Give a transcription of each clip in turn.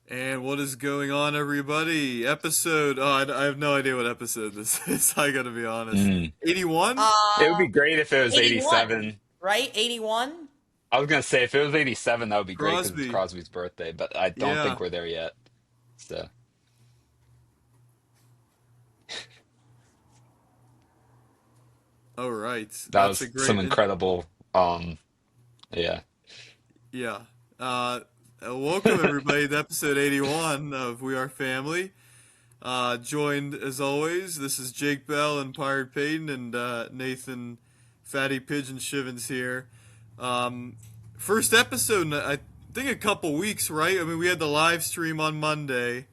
And what is going on, everybody? Episode. Oh, I have no idea what episode this is. I gotta be honest. Mm. 81? It would Uh, be great if it was 81, 87. right? 81? I was gonna say if it was 87, that would be great because it's Crosby. Crosby's birthday, but I don't Yeah. think we're there yet. So All right. that That's a was some great. incredible. Yeah, Yeah. Welcome, everybody, to episode 81 of We Are Family. Joined, as always, this is Jake Bell and Pirate Peyton and Nathan Fatty Pigeon Schivins here. Um, First episode, I think a couple weeks, right? I mean, we had the live stream on Monday.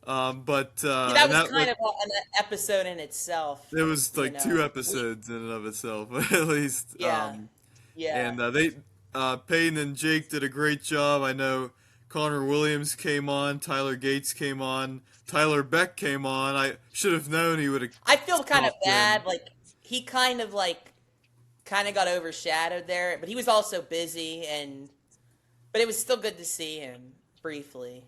But Yeah, that and was that kind of an episode in itself. it was You like two know, we, episodes in and of itself, at least. yeah, yeah. And Peyton and Jake did a great job. I know Connor Williams came on, Tyler Gates came on, Tyler Beck came on. I should have known he would have I feel kind of stopped in. bad. Like he kind of got overshadowed there, but he was also busy, but it was still good to see him briefly.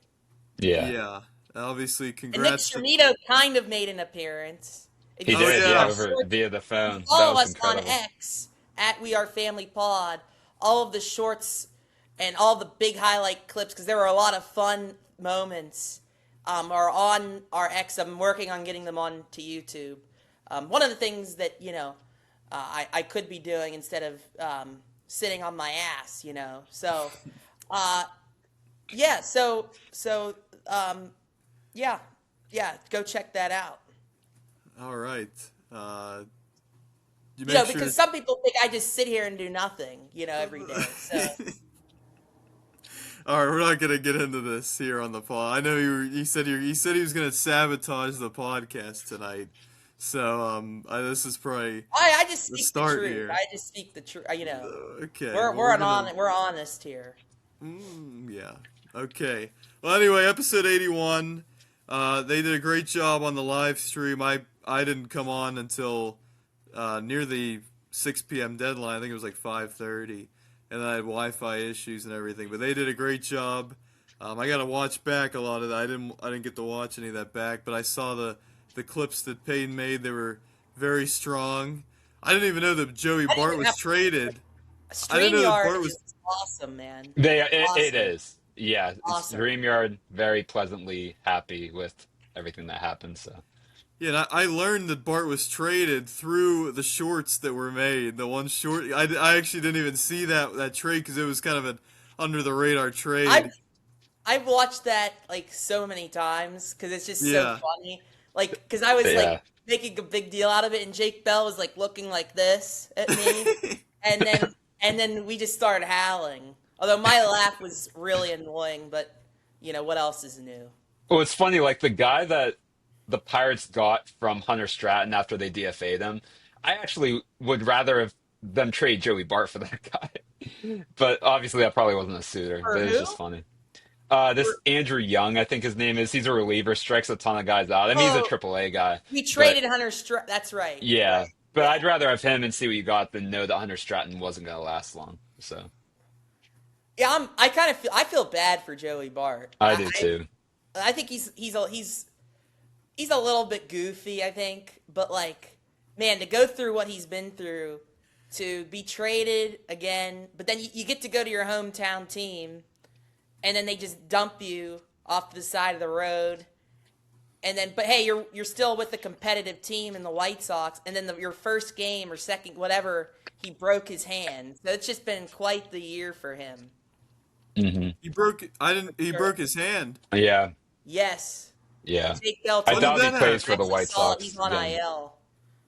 yeah, Yeah, obviously, And Nick congrats to. Shermito kind of made an appearance. If he you Oh did. see Yeah, our yeah, over shorts, via the if you phone. That follow was us on incredible. X at We Are Family Pod, all of the shorts and all the big highlight clips, because there were a lot of fun moments, are on our X. I'm working on getting them on to YouTube. One of the things that I could be doing instead of sitting on my ass, So, uh, yeah, yeah, yeah, go check that out. all right. You You know, make sure. because some people think I just sit here and do nothing, every day. So, All right, we're not gonna get into this here on the pod. I know you said he was gonna sabotage the podcast tonight. So this is probably I just the speak the start truth. here. I just speak the truth. Okay, We're well, we're an on we're honest here. yeah. Okay. Well, anyway, episode 81. They did a great job on the live stream. I didn't come on until near the 6 p.m. deadline. I think it was like 5:30, and I had Wi-Fi issues and everything. But they did a great job. I got to watch back a lot of that. I didn't get to watch any of that back, but I saw the clips that Payne made. They were very strong. I didn't even know that Joey I didn't Bart even was have traded. I didn't know that StreamYard Bart was. is awesome, man. It Awesome, is. Yeah, it's awesome. StreamYard. Very pleasantly happy with everything that happened. So Yeah, and I learned that Bart was traded through the shorts that were made. The one short, I actually didn't even see that trade because it was kind of an under the radar trade. I've I've watched that like so many times because it's just so Yeah. funny. Like, because I was like yeah, making a big deal out of it, and Jake Bell was like looking like this at me, and then we just started howling. Although my laugh was really annoying, but what else is new? well, it's funny. Like the guy that the Pirates got from Hunter Stratton after they DFA'd him, I actually would rather have them trade Joey Bart for that guy. But obviously, that probably wasn't a suitor. For But it's just who? funny. For, This Andrew Young, I think his name is. He's a reliever, strikes a ton of guys out. I mean, he's a oh, AAA guy, we but traded Hunter. That's right, yeah. right. But Yeah, I'd rather have him and see what you got than know that Hunter Stratton wasn't going to last long. So yeah. I feel bad for Joey Bart. I do too. I think he's a little bit goofy, I think, but like, man, to go through what he's been through, to be traded again, but then you get to go to your hometown team, and then they just dump you off the side of the road, and then but hey, you're still with the competitive team in the White Sox, and then your first game or second, whatever, he broke his hand. So it's just been quite the year for him. Hmm. He broke. I didn't. He Sure. broke his hand. Yeah, Yes, yeah. Jake Bell I When told did me doubt he that happen? plays I for the actually White saw he's Sox on again. IL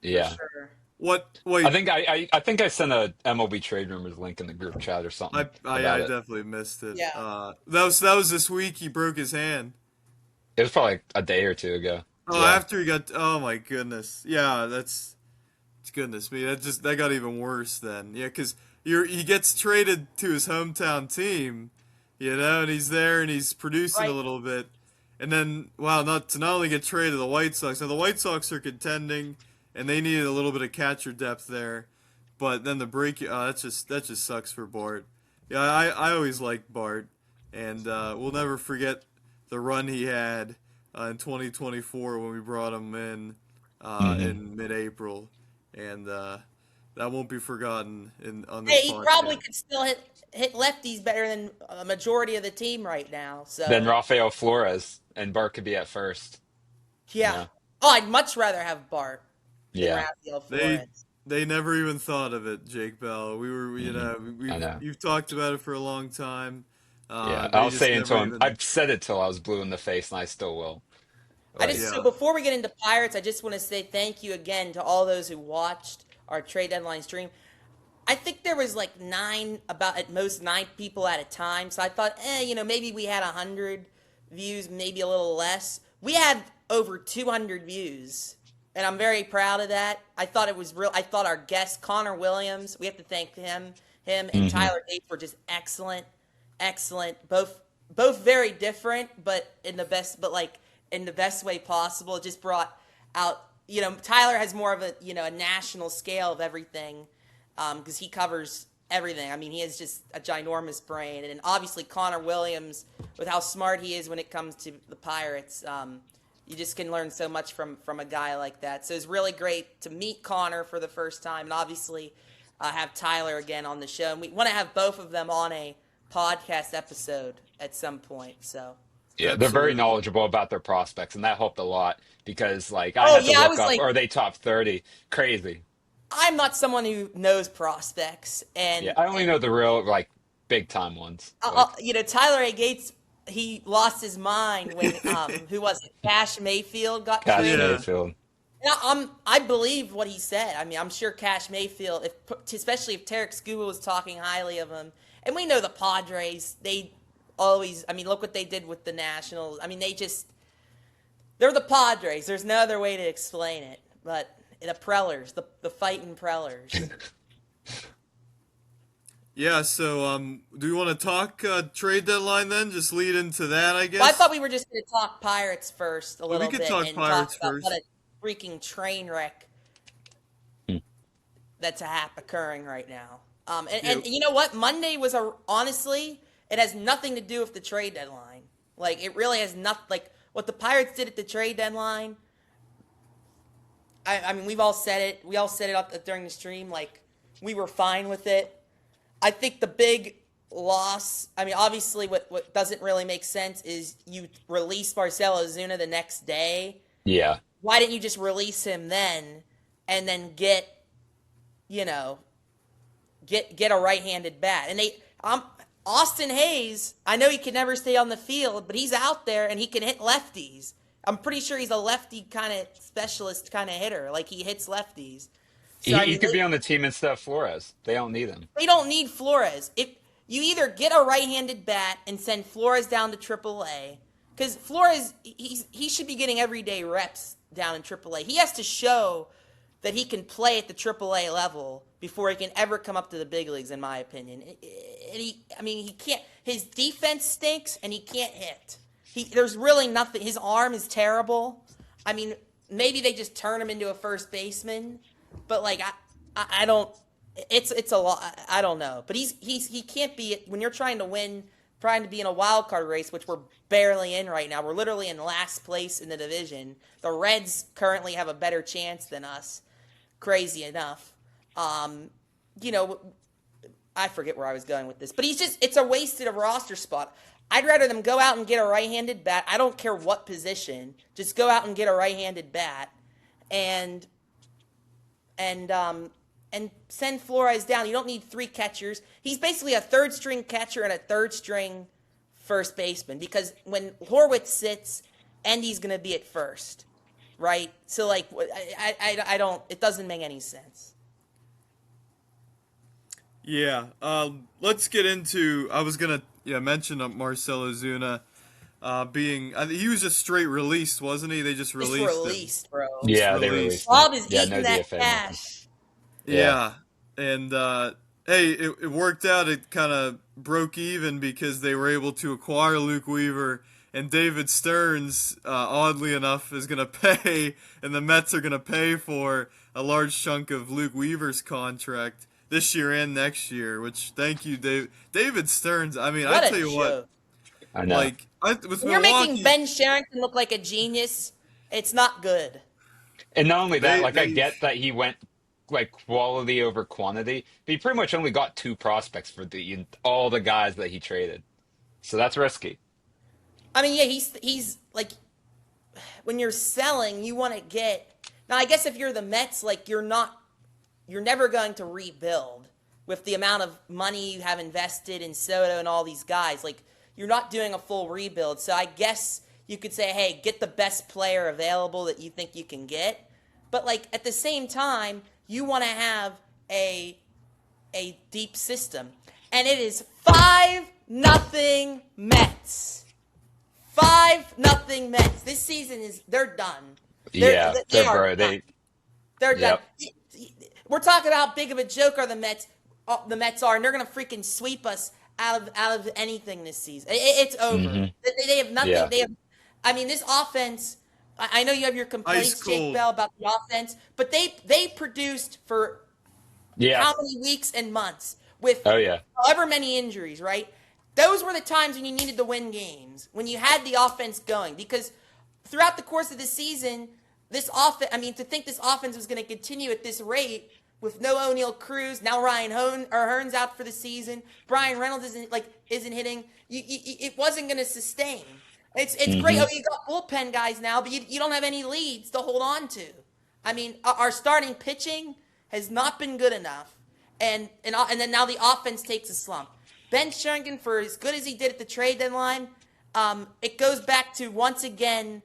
for Yeah. sure. What? I Wait. think I think I sent a MLB trade rumors link in the group chat or something I about it. definitely missed it. Yeah. That was this week. He broke his hand. It was probably like a day or two ago. Oh, Yeah. after he got. Oh my goodness. Yeah, it's goodness me. That got even worse then. Yeah, because he gets traded to his hometown team, and he's there and he's producing a Right. little bit, and then wow, not only get traded to the White Sox. Now the White Sox are contending, and they needed a little bit of catcher depth there, but then the break. That just sucks for Bart. Yeah, I always liked Bart, and we'll never forget the run he had in 2024 when we brought him in mid-April, and that won't be forgotten on this Hey, he podcast. probably could still hit lefties better than a majority of the team right now. So Then Rafael Flores and Bart could be at first. yeah. Yeah. Oh, I'd much rather have Bart than Yeah. Rafael They Flores. they never even thought of it, Jake Bell. We were, I know. you've talked about it for a long time. Yeah. They I'll just say it never until even. I've said it till I was blue in the face, and I still will. Like, So Yeah. before we get into Pirates, I just want to say thank you again to all those who watched our trade deadline stream. I think there was like about at most 9 people at a time. So I thought, maybe we had 100 views, maybe a little less. We had over 200 views, and I'm very proud of that. I thought it was real. I thought our guest Connor Williams, we have to thank him and Tyler Gates were just excellent. Both very different, but in the best way possible. It just brought out, Tyler has more of a national scale of everything, because he covers everything. I mean, he has just a ginormous brain, and obviously Connor Williams, with how smart he is when it comes to the Pirates, you just can learn so much from a guy like that. So it's really great to meet Connor for the first time, and obviously have Tyler again on the show. And we want to have both of them on a podcast episode at some point. So yeah, they're very Absolutely. knowledgeable about their prospects, and that helped a lot because, like, Oh, I had to yeah, I look was up, like- are they top 30? Crazy. I'm not someone who knows prospects, and Yeah, I only know the real, like, big time ones. Like, Tyler A. Gates, he lost his mind when who was it? Cash Mayfield got Cash traded. Yeah. Mayfield. And I believe what he said. I mean, I'm sure Cash Mayfield, especially if Tarek Scuba was talking highly of him, and we know the Padres, they always. I mean, look what they did with the Nationals. I mean, they're the Padres. There's no other way to explain it. But the Prellers, the fighting Prellers. Yeah. So do you want to talk trade deadline then? Just lead into that, I guess. Well, I thought we were just going to talk Pirates first a we little could bit talk and Pirates talk about first. what a freaking train wreck that's occurring right now. And you know what? Monday was honestly, it has nothing to do with the trade deadline. Like, it really has nothing. Like, what the Pirates did at the trade deadline. I mean, we've all said it. We all said it up during the stream. Like, we were fine with it. I think the big loss. I mean, obviously, what doesn't really make sense is you release Marcell Ozuna the next day. Yeah. Why didn't you just release him then, and then get a right-handed bat? And Austin Hayes, I know he can never stay on the field, but he's out there and he can hit lefties. I'm pretty sure he's a lefty kind of specialist kind of hitter. Like, he hits lefties. So, He could be on the team instead of Flores. They don't need him. They don't need Flores. If you either get a right-handed bat and send Flores down to AAA, because Flores, he should be getting everyday reps down in AAA. He has to show that he can play at the AAA level before he can ever come up to the big leagues, in my opinion. And he can't. His defense stinks, and he can't hit. There's really nothing. His arm is terrible. I mean, maybe they just turn him into a first baseman, but like I don't. It's a lot. I don't know. But he can't be, when you're trying to win, trying to be in a wild card race, which we're barely in right now. We're literally in last place in the division. The Reds currently have a better chance than us. Crazy enough. I forget where I was going with this, but it's a wasted roster spot. I'd rather them go out and get a right-handed bat. I don't care what position. Just go out and get a right-handed bat and send Flores down. You don't need 3 catchers. He's basically a third-string catcher and a third-string first baseman, because when Horwitz sits, Endy's going to be at first, right? So, like, I don't. It doesn't make any sense. Yeah. Let's get into. I was gonna mention Marcell Ozuna being. He was just straight released, wasn't he? They just released him. Released, bro. Yeah, they released released Bob him. is Yeah, eating no that DFA, cash. Yeah. And hey, it worked out. It kind of broke even because they were able to acquire Luke Weaver, and David Stearns, oddly enough, is going to pay, and the Mets are going to pay for a large chunk of Luke Weaver's contract this year and next year, which, thank you, David Stearns. I mean, What I a tell you joke. what, I know. like, with When you're making Milwaukee, Ben Sherrington look like a genius, it's not good. And not only that, like I they get that he went like quality over quantity, but he pretty much only got two prospects for all the guys that he traded. So that's risky. I mean, yeah, he's like when you're selling, you want to get. Now, I guess if you're the Mets, like you're never going to rebuild with the amount of money you have invested in Soto and all these guys. Like you're not doing a full rebuild. So I guess you could say, hey, get the best player available that you think you can get. But like at the same time, you want to have a deep system. And it is 5-0 Mets. 5-0 Mets. This season they're done. Yeah, They they're are bro. done. They're done. Yep. We're talking about how big of a joke the Mets are, and they're gonna freaking sweep us out of anything this season. It's over. They have nothing. Yeah. They have. I mean, this offense. I know you have your complaints, Ice Jake cold. Bell, about the offense, but they produced for Yeah. how many weeks and months with Oh yeah. however many injuries, right? Those were the times when you needed to win games, when you had the offense going. Because throughout the course of the season, to think this offense was going to continue at this rate with no O'Neal Cruz, now Ryan Hearn's out for the season, Brian Reynolds isn't hitting. It wasn't going to sustain. It's great. Oh, you got bullpen guys now, but you don't have any leads to hold on to. I mean, our starting pitching has not been good enough, and then now the offense takes a slump. Ben Sherrington, for as good as he did at the trade deadline, it goes back to once again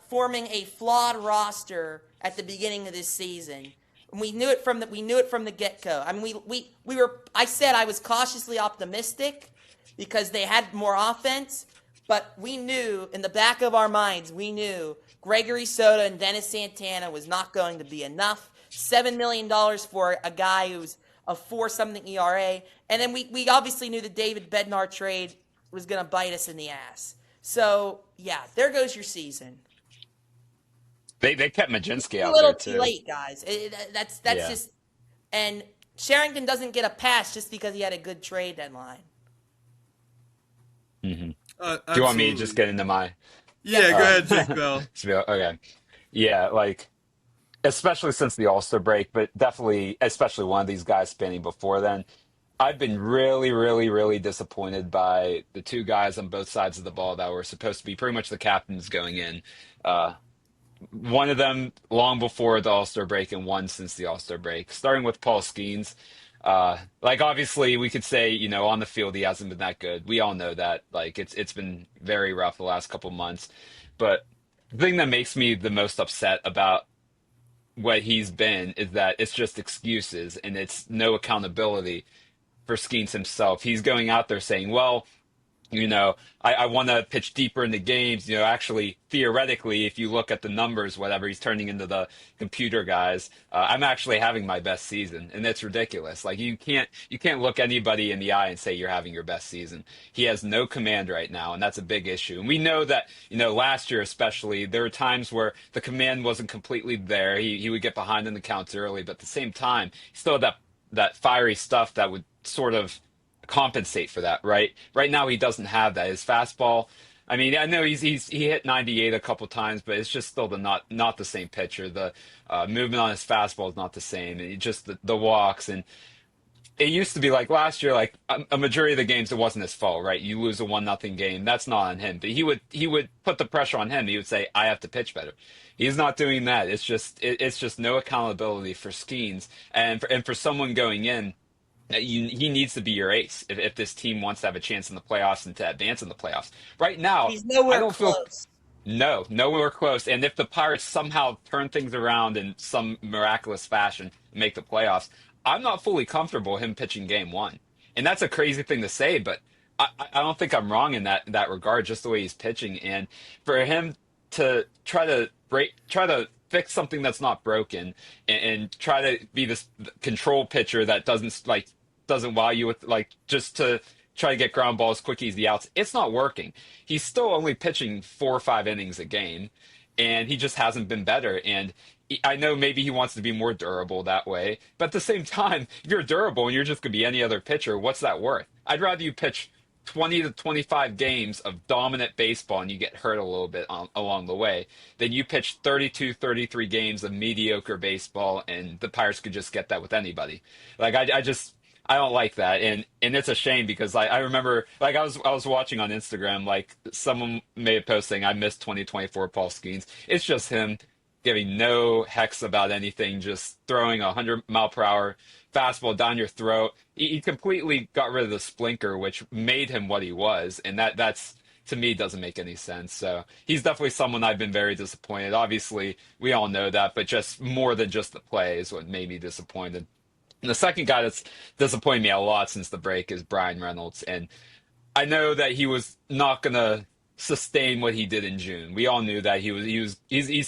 forming a flawed roster at the beginning of this season. And we knew it from the get-go. I mean, we were. I said I was cautiously optimistic because they had more offense, but we knew in the back of our minds, we knew Gregory Soto and Dennis Santana was not going to be enough. $7 million for a guy who's a 4-something ERA. And then we obviously knew the David Bednar trade was going to bite us in the ass. So, yeah, there goes your season. They kept Majinski A out little there too too. late, guys. That's Yeah. just – and Sherrington doesn't get a pass just because he had a good trade deadline. Do you want me to just get into my? Yeah, go ahead, Jake Bell. Okay. Yeah, like especially since the All-Star break, but definitely, especially one of these guys spanning before then. I've been really, really, really disappointed by the two guys on both sides of the ball that were supposed to be pretty much the captains going in. Uh, One of them long before the All-Star break and one since the All-Star break. Starting with Paul Skeens. Like obviously we could say, on the field he hasn't been that good. We all know that. Like it's been very rough the last couple months. But the thing that makes me the most upset about what he's been is that it's just excuses and it's no accountability for Skeens himself. He's going out there saying, well, I want to pitch deeper into games. Actually, theoretically, if you look at the numbers, whatever, he's turning into the computer guys. I'm actually having my best season, and that's ridiculous. Like you can't look anybody in the eye and say you're having your best season. He has no command right now, and that's a big issue. And we know that, last year especially, there were times where the command wasn't completely there. He would get behind in the counts early, but at the same time, he still had that fiery stuff that would sort of compensate for that, right? Right now he doesn't have that. His fastball, I mean, I know he hit 98 a couple times, but it's just still not the same pitcher. The movement on his fastball is not the same, and just the walks. And it used to be like last year, like a majority of the games it wasn't his fault, right? You lose a 1-0 game, that's not on him. But he would put the pressure on him. He would say, "I have to pitch better." He's not doing that. It's just no accountability for Skeens, and for someone going in. He needs to be your ace if this team wants to have a chance in the playoffs and to advance in the playoffs. Right now, He's nowhere I don't close. feel nowhere close. And if the Pirates somehow turn things around in some miraculous fashion and make the playoffs, I'm not fully comfortable him pitching game one. And that's a crazy thing to say, but I don't think I'm wrong in that regard. Just the way he's pitching, and for him to try to fix something that's not broken and try to be this control pitcher that doesn't wow you with just to try to get ground balls, quick, easy outs. It's not working. He's still only pitching 4 or 5 innings a game, and he just hasn't been better. And I know maybe he wants to be more durable that way, but at the same time, if you're durable and you're just going to be any other pitcher, what's that worth? I'd rather you pitch 20 to 25 games of dominant baseball and you get hurt a little bit along the way, then you pitch 32, 33 games of mediocre baseball, and the Pirates could just get that with anybody. Like I don't like that, and it's a shame because I remember like I was watching on Instagram, like someone made a post saying I missed 2024 Paul Skeens. It's just him giving no hex about anything, just throwing 100-mile-per-hour fastball down your throat. He completely got rid of the splinker, which made him what he was, and that's to me doesn't make any sense. So he's definitely someone I've been very disappointed. Obviously, we all know that, but just more than just the play is what made me disappointed. And the second guy that's disappointed me a lot since the break is Brian Reynolds, and I know that he was not gonna sustain what he did in June. We all knew that he's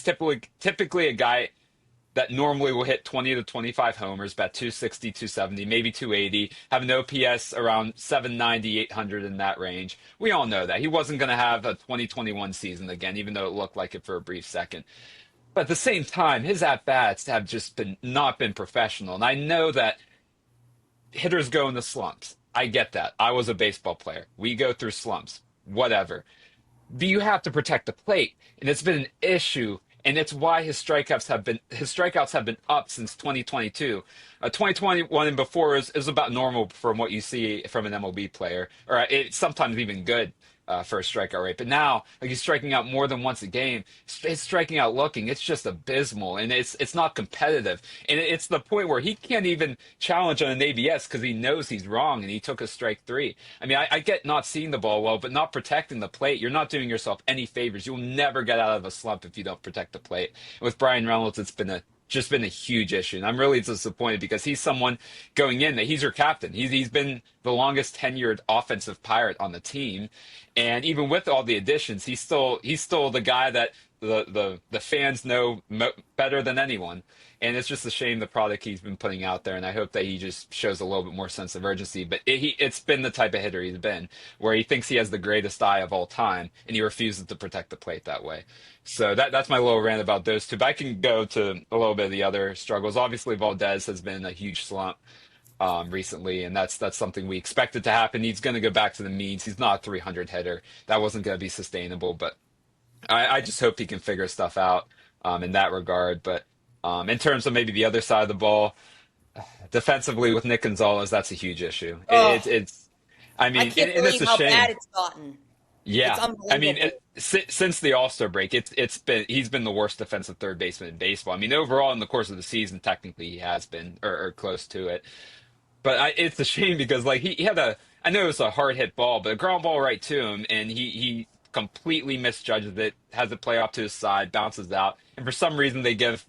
typically a guy that normally will hit 20 to 25 homers, about 260, 270, maybe 280, have an OPS around 790, 800 in that range. We all know that. He wasn't going to have a 2021 season again, even though it looked like it for a brief second. But at the same time, his at-bats have just been not been professional. And I know that hitters go into slumps. I get that. I was a baseball player. We go through slumps, whatever. But you have to protect the plate, and it's been an issue, and it's why his strikeouts have been up since 2022. 2021 and before is about normal from what you see from an MLB player, or it's sometimes even good for a strikeout rate. But now, like he's striking out more than once a game. His striking out looking, it's just abysmal, and it's not competitive. And it's the point where he can't even challenge on an ABS because he knows he's wrong, and he took a strike three. I mean, I get not seeing the ball well, but not protecting the plate. You're not doing yourself any favors. You'll never get out of a slump if you don't protect the plate. And with Brian Reynolds, it's been a huge issue. And I'm really disappointed because he's someone going in that he's your captain. He's been the longest tenured offensive Pirate on the team. And even with all the additions, he's still the guy that the fans know better than anyone. And it's just a shame the product he's been putting out there. And I hope that he just shows a little bit more sense of urgency. But it's been the type of hitter he's been, where he thinks he has the greatest eye of all time, and he refuses to protect the plate that way. So that's my little rant about those two. But I can go to a little bit of the other struggles. Obviously, Valdez has been a huge slump recently, and that's something we expected to happen. He's going to go back to the means. He's not a 300 hitter. That wasn't going to be sustainable. But I just hope he can figure stuff out in that regard. But in terms of maybe the other side of the ball, defensively with Nick Gonzalez, that's a huge issue. Oh, It's I I mean, can't and it's believe a how shame. bad it's gotten. It's Yeah, I mean, unbelievable. since the All-Star break, he's been the worst defensive third baseman in baseball. I mean, overall in the course of the season, technically he has been or close to it. But it's a shame because like he had I know it was a hard hit ball, but a ground ball right to him, and he completely misjudges it, has it play off to his side, bounces out, and for some reason they give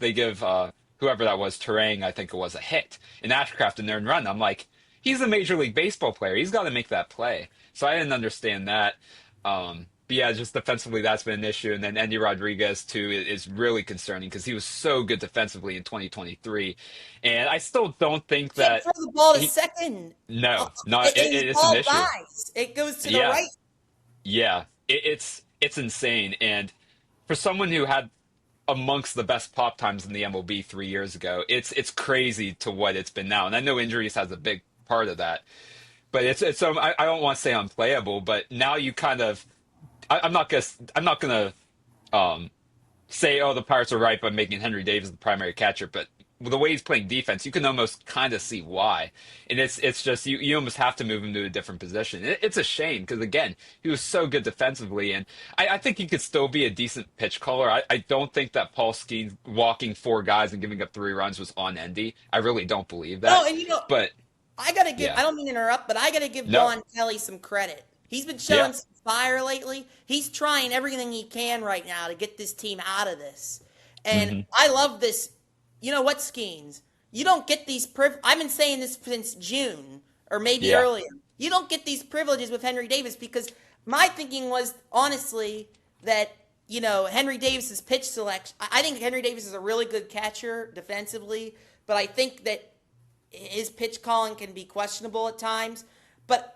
whoever that was, Terang, I think it was, a hit, and Ashcraft an earned run. I'm like, he's a Major League Baseball player. He's got to make that play. So I didn't understand that. But yeah, just defensively, that's been an issue. And then Andy Rodriguez, too, is really concerning because he was so good defensively in 2023. And I still don't think Can't that throw the ball to he, second. no, And his it's an ball issue. dies. It goes to the Yeah, right. yeah, it's insane. And for someone who had amongst the best pop times in the MLB 3 years ago, it's crazy to what it's been now. And I know injuries has a big part of that, but it's I don't want to say unplayable, but now you kind of I'm not gonna um, say, oh, the Pirates are right by making Henry Davis the primary catcher, but the way he's playing defense, you can almost kind of see why. And it's just you almost have to move him to a different position. It's a shame because again, he was so good defensively, and I think he could still be a decent pitch caller. I don't think that Paul Skeens walking four guys and giving up 3 runs was on Endy. I really don't believe No, that. and But I gotta give. yeah, I don't mean to interrupt, but I gotta give no, Don Kelly some credit. He's been yeah, showing some fire lately. He's trying everything he can right now to get this team out of this. And hmm I love this. You know what, Skeens? You don't get these I've been saying this since June or maybe yeah, earlier. You don't get these privileges with Henry Davis because my thinking was honestly that Henry Davis's pitch selection. I think Henry Davis is a really good catcher defensively, but I think that his pitch calling can be questionable at times. But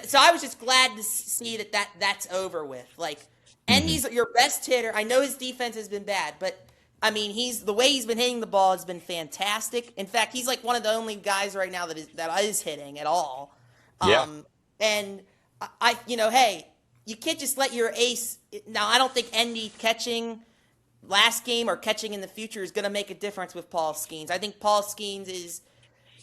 so I was just glad to see that's over with. Like, and hmm he's your best hitter. I know his defense has been bad, but I mean, the way he's been hitting the ball has been fantastic. In fact, he's like one of the only guys right now that is hitting at all. yeah, Um, and hey, you can't just let your ace. Now, I don't think Endy catching last game or catching in the future is going to make a difference with Paul Skeens. I think Paul Skeens is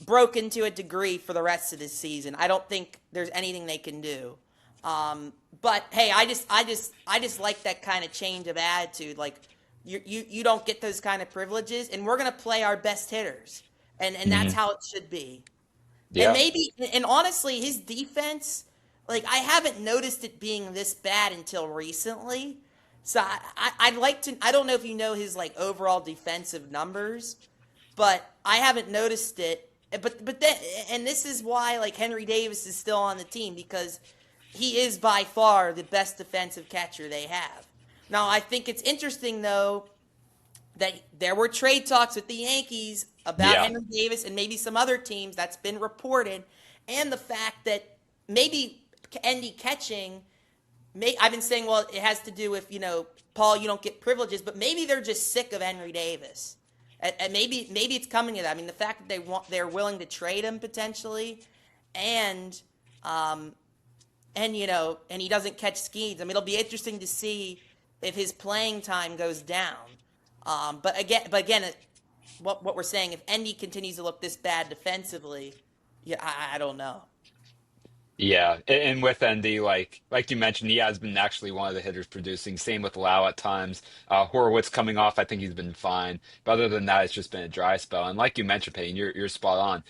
broken to a degree for the rest of this season. I don't think there's anything they can do. But hey, I just like that kind of change of attitude. Like you don't get those kind of privileges, and we're gonna play our best hitters, and that's how it should be. Yeah. And honestly, his defense, like I haven't noticed it being this bad until recently. So I'd like to. I don't know if you know his like overall defensive numbers, but I haven't noticed it. But then, and this is why like Henry Davis is still on the team, because he is by far the best defensive catcher they have. Now I think it's interesting though that there were trade talks with the Yankees about Henry Davis and maybe some other teams. That's been reported, and the fact that maybe Endy catching. I've been saying, well, it has to do with, Paul, you don't get privileges, but maybe they're just sick of Henry Davis. And maybe it's coming to that. I mean, the fact that they're willing to trade him potentially, and he doesn't catch Skeens. I mean, it'll be interesting to see if his playing time goes down. But again, what we're saying, if Endy continues to look this bad defensively, I don't know. Yeah, and with Endy, like you mentioned, he has been actually one of the hitters producing. Same with Lau at times. Horowitz coming off, I think he's been fine. But other than that, it's just been a dry spell. And like you mentioned, Payne, you're spot on.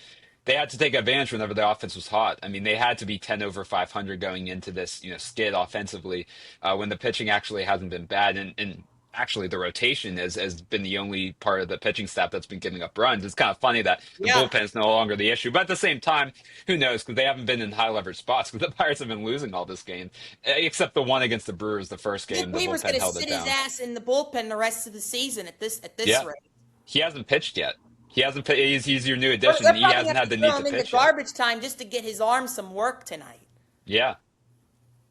They had to take advantage whenever the offense was hot. I mean, they had to be 10 over 500 going into this, skid offensively, when the pitching actually hasn't been bad. And actually, the rotation has been the only part of the pitching staff that's been giving up runs. It's kind of funny that the bullpen is no longer the issue. But at the same time, who knows? Because they haven't been in high leverage spots. Because the Pirates have been losing all this game, except the one against the Brewers, the first game. The Weaver's bullpen going to held it sit down. his ass in the bullpen the rest of the season at this Yeah, rate. he hasn't pitched yet. He hasn't. He's your new addition. They're He probably hasn't have had the throw need him to into pitch yet. garbage time just to get his arm some work tonight. Yeah.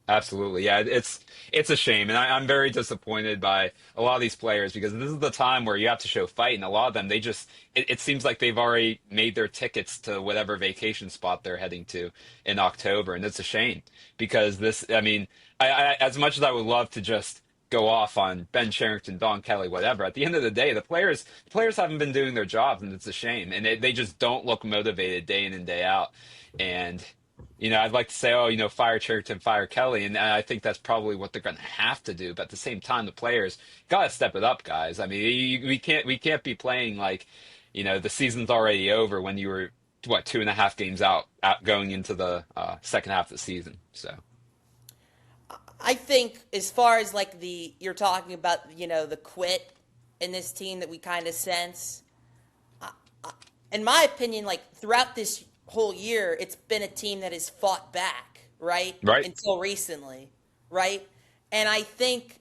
Absolutely. Yeah, it's a shame. And I'm very disappointed by a lot of these players because this is the time where you have to show fight. And a lot of them, it seems like they've already made their tickets to whatever vacation spot they're heading to in October. And it's a shame because as much as I would love to just go off on Ben Cherington, Don Kelly, whatever, at the end of the day, the players haven't been doing their jobs, and it's a shame. And they just don't look motivated day in and day out. And I'd like to say, fire Cherington, fire Kelly, and I think that's probably what they're going to have to do. But at the same time, the players got to step it up, guys. I mean, we can't be playing like, the season's already over when you were 2.5 games out going into the second half of the season. So, I think as far as like you're talking about, the quit in this team that we kind of sense. In my opinion, like throughout this whole year, it's been a team that has fought back, right? Right. Until recently, right? And I think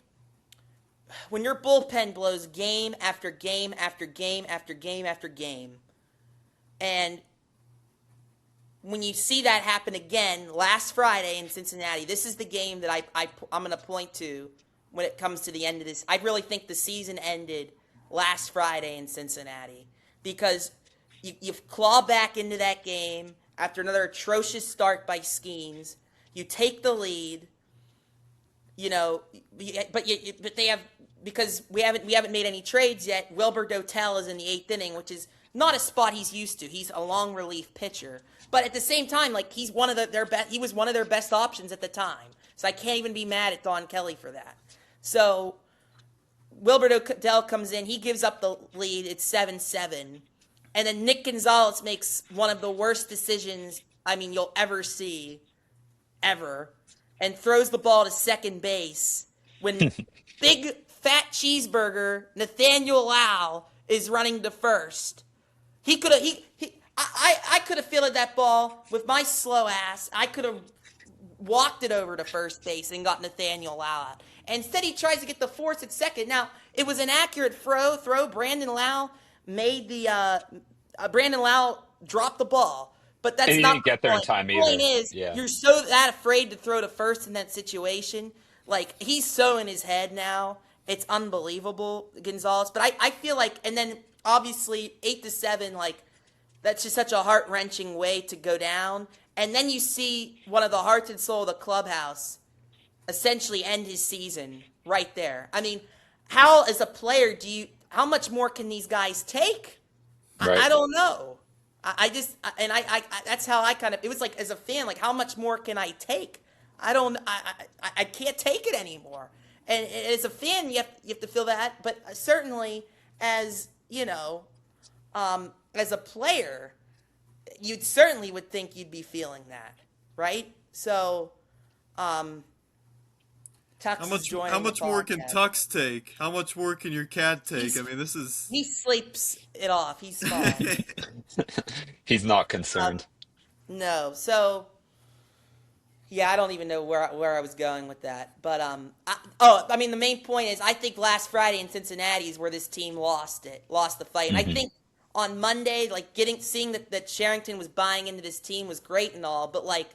when your bullpen blows game after game after game after game after game, and when you see that happen again last Friday in Cincinnati, this is the game that I'm going to point to when it comes to the end of this. I really think the season ended last Friday in Cincinnati because you claw back into that game after another atrocious start by Skeens. You take the lead, but they have, because we haven't made any trades yet. Wilbur Dotel is in the 8th inning, which is not a spot he's used to. He's a long relief pitcher, but at the same time, like he's one of their best. He was one of their best options at the time, so I can't even be mad at Don Kelly for that. So Wilbur Dotel comes in, he gives up the lead. It's 7-7. And then Nick Gonzalez makes one of the worst decisions, you'll ever see, ever, and throws the ball to second base when big fat cheeseburger Nathaniel Lau is running to first. I could have fielded that ball with my slow ass. I could have walked it over to first base and got Nathaniel Lau out. And instead, he tries to get the force at second. Now, it was an accurate throw. Brandon Lau made the Brandon Lau dropped the ball, but that's and he not didn't get there in time either. The point is, you're so that afraid to throw to first in that situation. Like he's so in his head now, it's unbelievable, Gonzalez. But I feel like, and then obviously 8-7, like that's just such a heart wrenching way to go down. And then you see one of the hearts and soul of the clubhouse essentially end his season right there. I mean, how as a player how much more can these guys take? Right. I don't know. I just that's how I kind of, it was like, as a fan, like, how much more can I take? I can't take it anymore. And as a fan, you have to feel that, but certainly as, as a player, you'd certainly would think you'd be feeling that, right? So, Tux How much more can Tux take? How much more can your cat take? This is... He sleeps it off. He's fine. He's not concerned. No. So, yeah, I don't even know where I was going with that. But, the main point is, I think last Friday in Cincinnati is where this team lost the fight. And I think on Monday, like, seeing that Sherrington was buying into this team was great and all, but, like,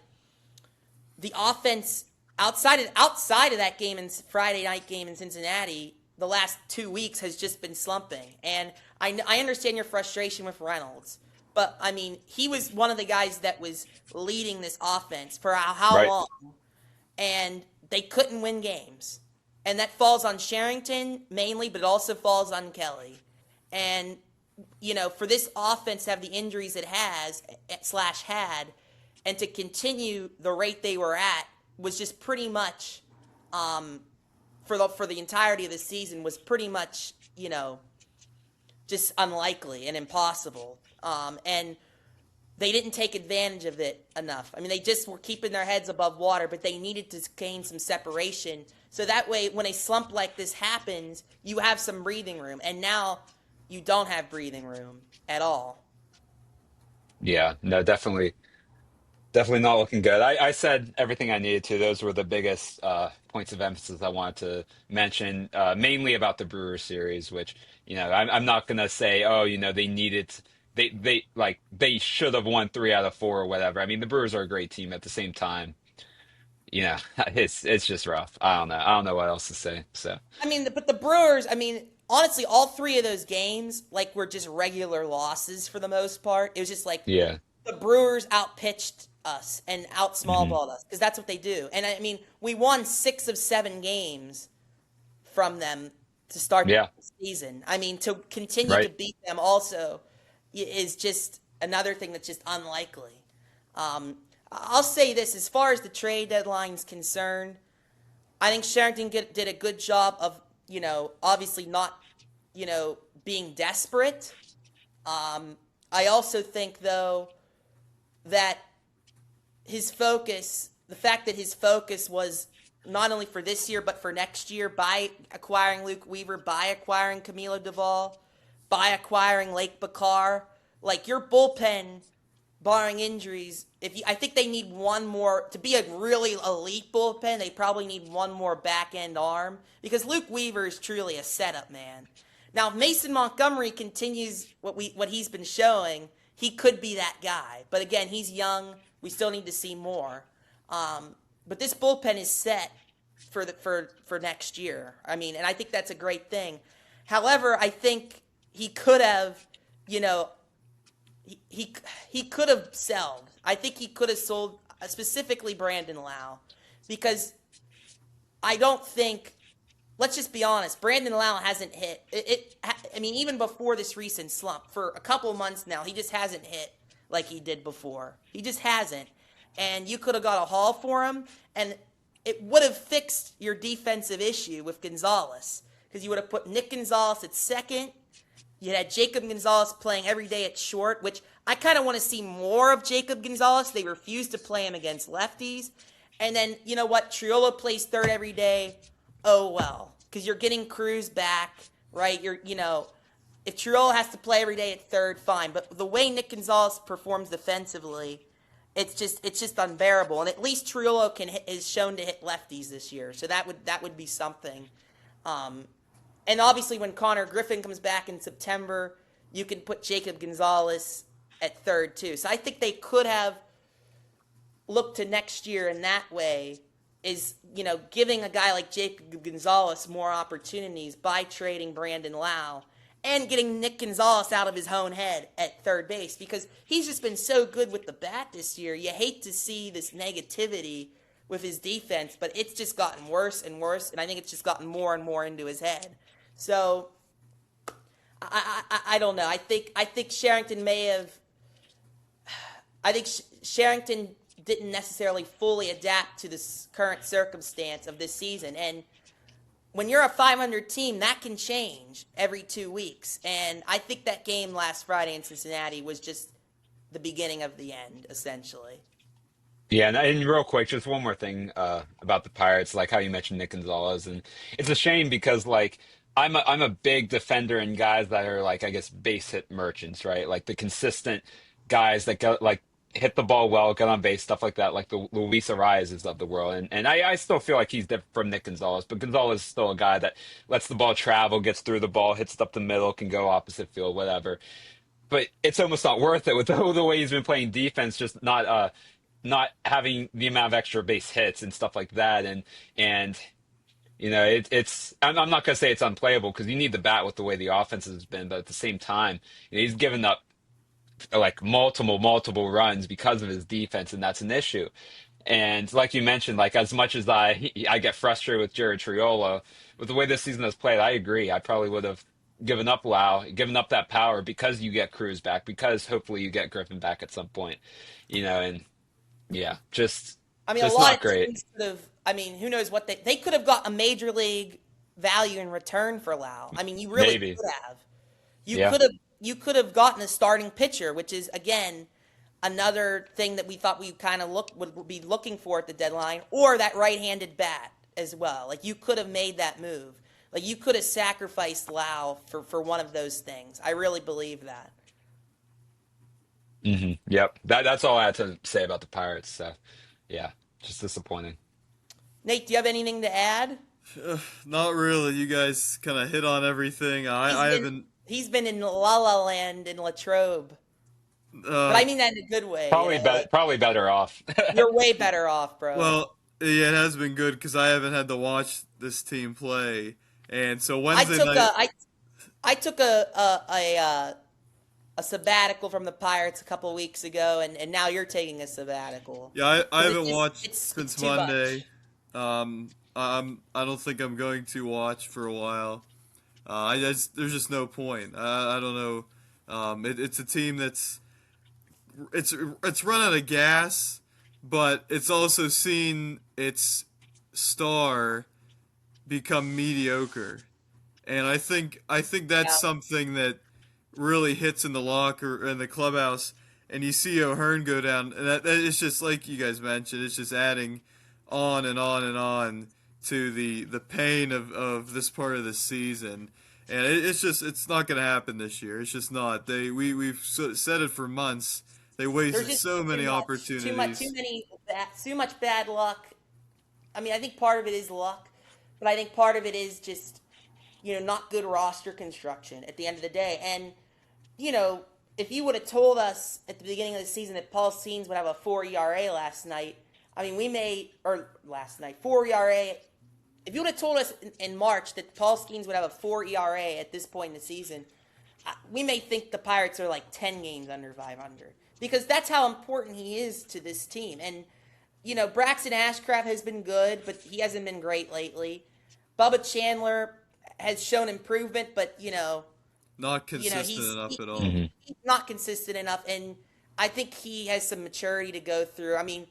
the offense outside of that game, in Friday night game in Cincinnati, the last 2 weeks has just been slumping. And I understand your frustration with Reynolds, but he was one of the guys that was leading this offense for how long, and they couldn't win games. And that falls on Sherrington mainly, but it also falls on Kelly. And for this offense to have the injuries it has / had, and to continue the rate they were at, was just pretty much, for the entirety of the season, was pretty much, just unlikely and impossible. And they didn't take advantage of it enough. They just were keeping their heads above water, but they needed to gain some separation. So that way, when a slump like this happens, you have some breathing room. And now you don't have breathing room at all. Yeah, no, definitely not looking good. I said everything I needed to. Those were the biggest points of emphasis I wanted to mention, mainly about the Brewers series, which, I'm not gonna say, oh, they needed, they should have won 3 out of 4 or whatever. The Brewers are a great team. At the same time, it's just rough. I don't know what else to say. So but the Brewers, honestly, all 3 of those games, like, were just regular losses for the most part. It was just like, yeah, the Brewers outpitched us and out smallballed us, because that's what they do. And we won 6 of 7 games from them to start the season. To continue to beat them also is just another thing that's just unlikely. I'll say this, as far as the trade deadline's concerned, I think Sherrington did a good job of, obviously not, being desperate. I also think, though, that the fact that his focus was not only for this year, but for next year, by acquiring Luke Weaver, by acquiring Camilo Duvall, by acquiring Lake Bakar, like, your bullpen, barring injuries, I think they need one more, to be a really elite bullpen, they probably need one more back-end arm, because Luke Weaver is truly a setup man. Now, if Mason Montgomery continues what he's been showing, he could be that guy. But again, he's young. We still need to see more. But this bullpen is set for next year. And I think that's a great thing. However, I think he could have, he could have sold. I think he could have sold specifically Brandon Lau, because I don't think. Let's just be honest. Brandon Lau hasn't hit even before this recent slump, for a couple months now, he just hasn't hit like he did before. He just hasn't. And you could have got a haul for him, and it would have fixed your defensive issue with Gonzalez, because you would have put Nick Gonzalez at second. You had Jacob Gonzalez playing every day at short, which I kind of want to see more of Jacob Gonzalez. They refuse to play him against lefties. And then, you know what? Triolo plays third every day. Oh, well, because you're getting Cruz back, right? If Triolo has to play every day at third, fine. But the way Nick Gonzalez performs defensively, it's just unbearable. And at least Triolo is shown to hit lefties this year, so that would be something. And obviously, when Connor Griffin comes back in September, you can put Jacob Gonzalez at third too. So I think they could have looked to next year in that way, is, giving a guy like Jacob Gonzalez more opportunities by trading Brandon Lau, and getting Nick Gonzalez out of his own head at third base, because he's just been so good with the bat this year. You hate to see this negativity with his defense, but it's just gotten worse and worse, and I think it's just gotten more and more into his head. So I don't know. I think Sherrington may have. I think Sherrington didn't necessarily fully adapt to this current circumstance of this season, and when you're a 500 team, that can change every 2 weeks. And I think that game last Friday in Cincinnati was just the beginning of the end, essentially. Yeah, and real quick, just one more thing about the Pirates, like how you mentioned Nick Gonzalez, and it's a shame because like I'm a big defender in guys that are like I guess base hit merchants, right? Like the consistent guys that go like hit the ball well, get on base, stuff like that, like the Luis Arias of the world, and I still feel like he's different from Nick Gonzalez, but Gonzalez is still a guy that lets the ball travel, gets through the ball, hits it up the middle, can go opposite field, whatever. But it's almost not worth it with the way he's been playing defense, just not having the amount of extra base hits and stuff like that, and it's I'm not gonna say it's unplayable because you need the bat with the way the offense has been, but at the same time, he's given up like multiple runs because of his defense, and that's an issue. And like you mentioned, like as much as I get frustrated with Jared Triolo with the way this season has played, I agree. I probably would have given up that power because you get Cruz back, because hopefully you get Griffin back at some point, and yeah, I mean, a just lot not of great. teams could have. I mean, who knows what they could have got a major league value in return for Lau. I mean, you really Maybe. could have. Yeah. You could have gotten a starting pitcher, which is again another thing that we thought we kind of would be looking for at the deadline, or that right-handed bat as well. Like you could have made that move. Like you could have sacrificed Lau for one of those things. I really believe that. Yep. That's all I had to say about the Pirates. So yeah, just disappointing. Nate, do you have anything to add? Not really. You guys kind of hit on everything. I haven't. He's been in La La Land in Latrobe, but Uh, I mean that in a good way. Probably Like, probably better off. you're way better off, bro. well, yeah, it has been good because I haven't had to watch this team play, and so I Wednesday took night. I took a sabbatical from the Pirates a couple of weeks ago, and now you're taking a sabbatical. Yeah, I 'Cause haven't watched it's since too much. Monday. I don't think I'm going to watch for a while. There's just no point. I don't know. It's a team it's run out of gas, but it's also seen its star become mediocre, and I think that's Yeah. something that really hits in the locker in the clubhouse, and you see O'Hearn go down, and that it's just like you guys mentioned, it's just adding on and on and on to the pain of this part of the season, and it's not going to happen this year. It's just not. We've said it for months. They There's wasted just so many too much, opportunities. too much bad luck. I mean, I think part of it is luck, but I think part of it is just not good roster construction at the end of the day. And if you would have told us at the beginning of the season that Paul Skeens would have a 4 ERA last night, I mean, last night 4 ERA. If you would have told us in March that Paul Skeens would have a 4 ERA at this point in the season, we may think the Pirates are like 10 games under 500, because that's how important he is to this team. And Braxton Ashcraft has been good, but he hasn't been great lately. Bubba Chandler has shown improvement, but Not consistent he's enough at all. he's not consistent enough, and I think he has some maturity to go through. I mean,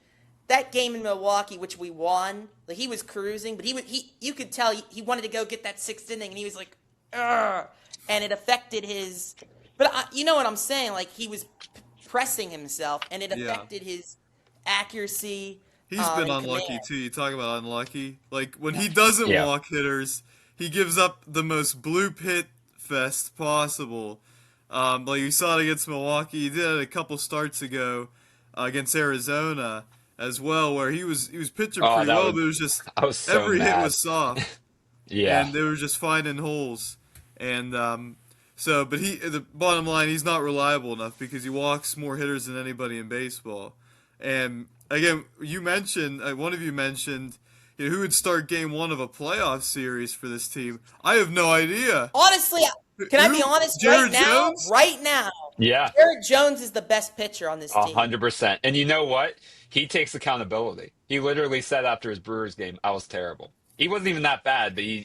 that game in Milwaukee, which we won, like he was cruising, but you could tell he wanted to go get that sixth inning, and he was like, "Ugh," and it affected his. But you know what I'm saying? Like he was pressing himself, and it Yeah. affected his accuracy. He's been and unlucky command. too. You talk about unlucky. Like when he doesn't Yeah. walk hitters, he gives up the most bloop hit fest possible. Like you saw it against Milwaukee. He did it a couple starts ago against Arizona as well, where he was pitching Oh, pretty well, but it was just I was so every hit mad. was soft, Yeah. and they were just finding holes. And but the bottom line, he's not reliable enough because he walks more hitters than anybody in baseball. And again, one of you mentioned, who would start game one of a playoff series for this team. I have no idea. Honestly, Can I be honest? Jared Jones? Right now, Yeah, Jared Jones is the best pitcher on this team. 100%. And you know what? He takes accountability. He literally said after his Brewers game, "I was terrible." He wasn't even that bad, but he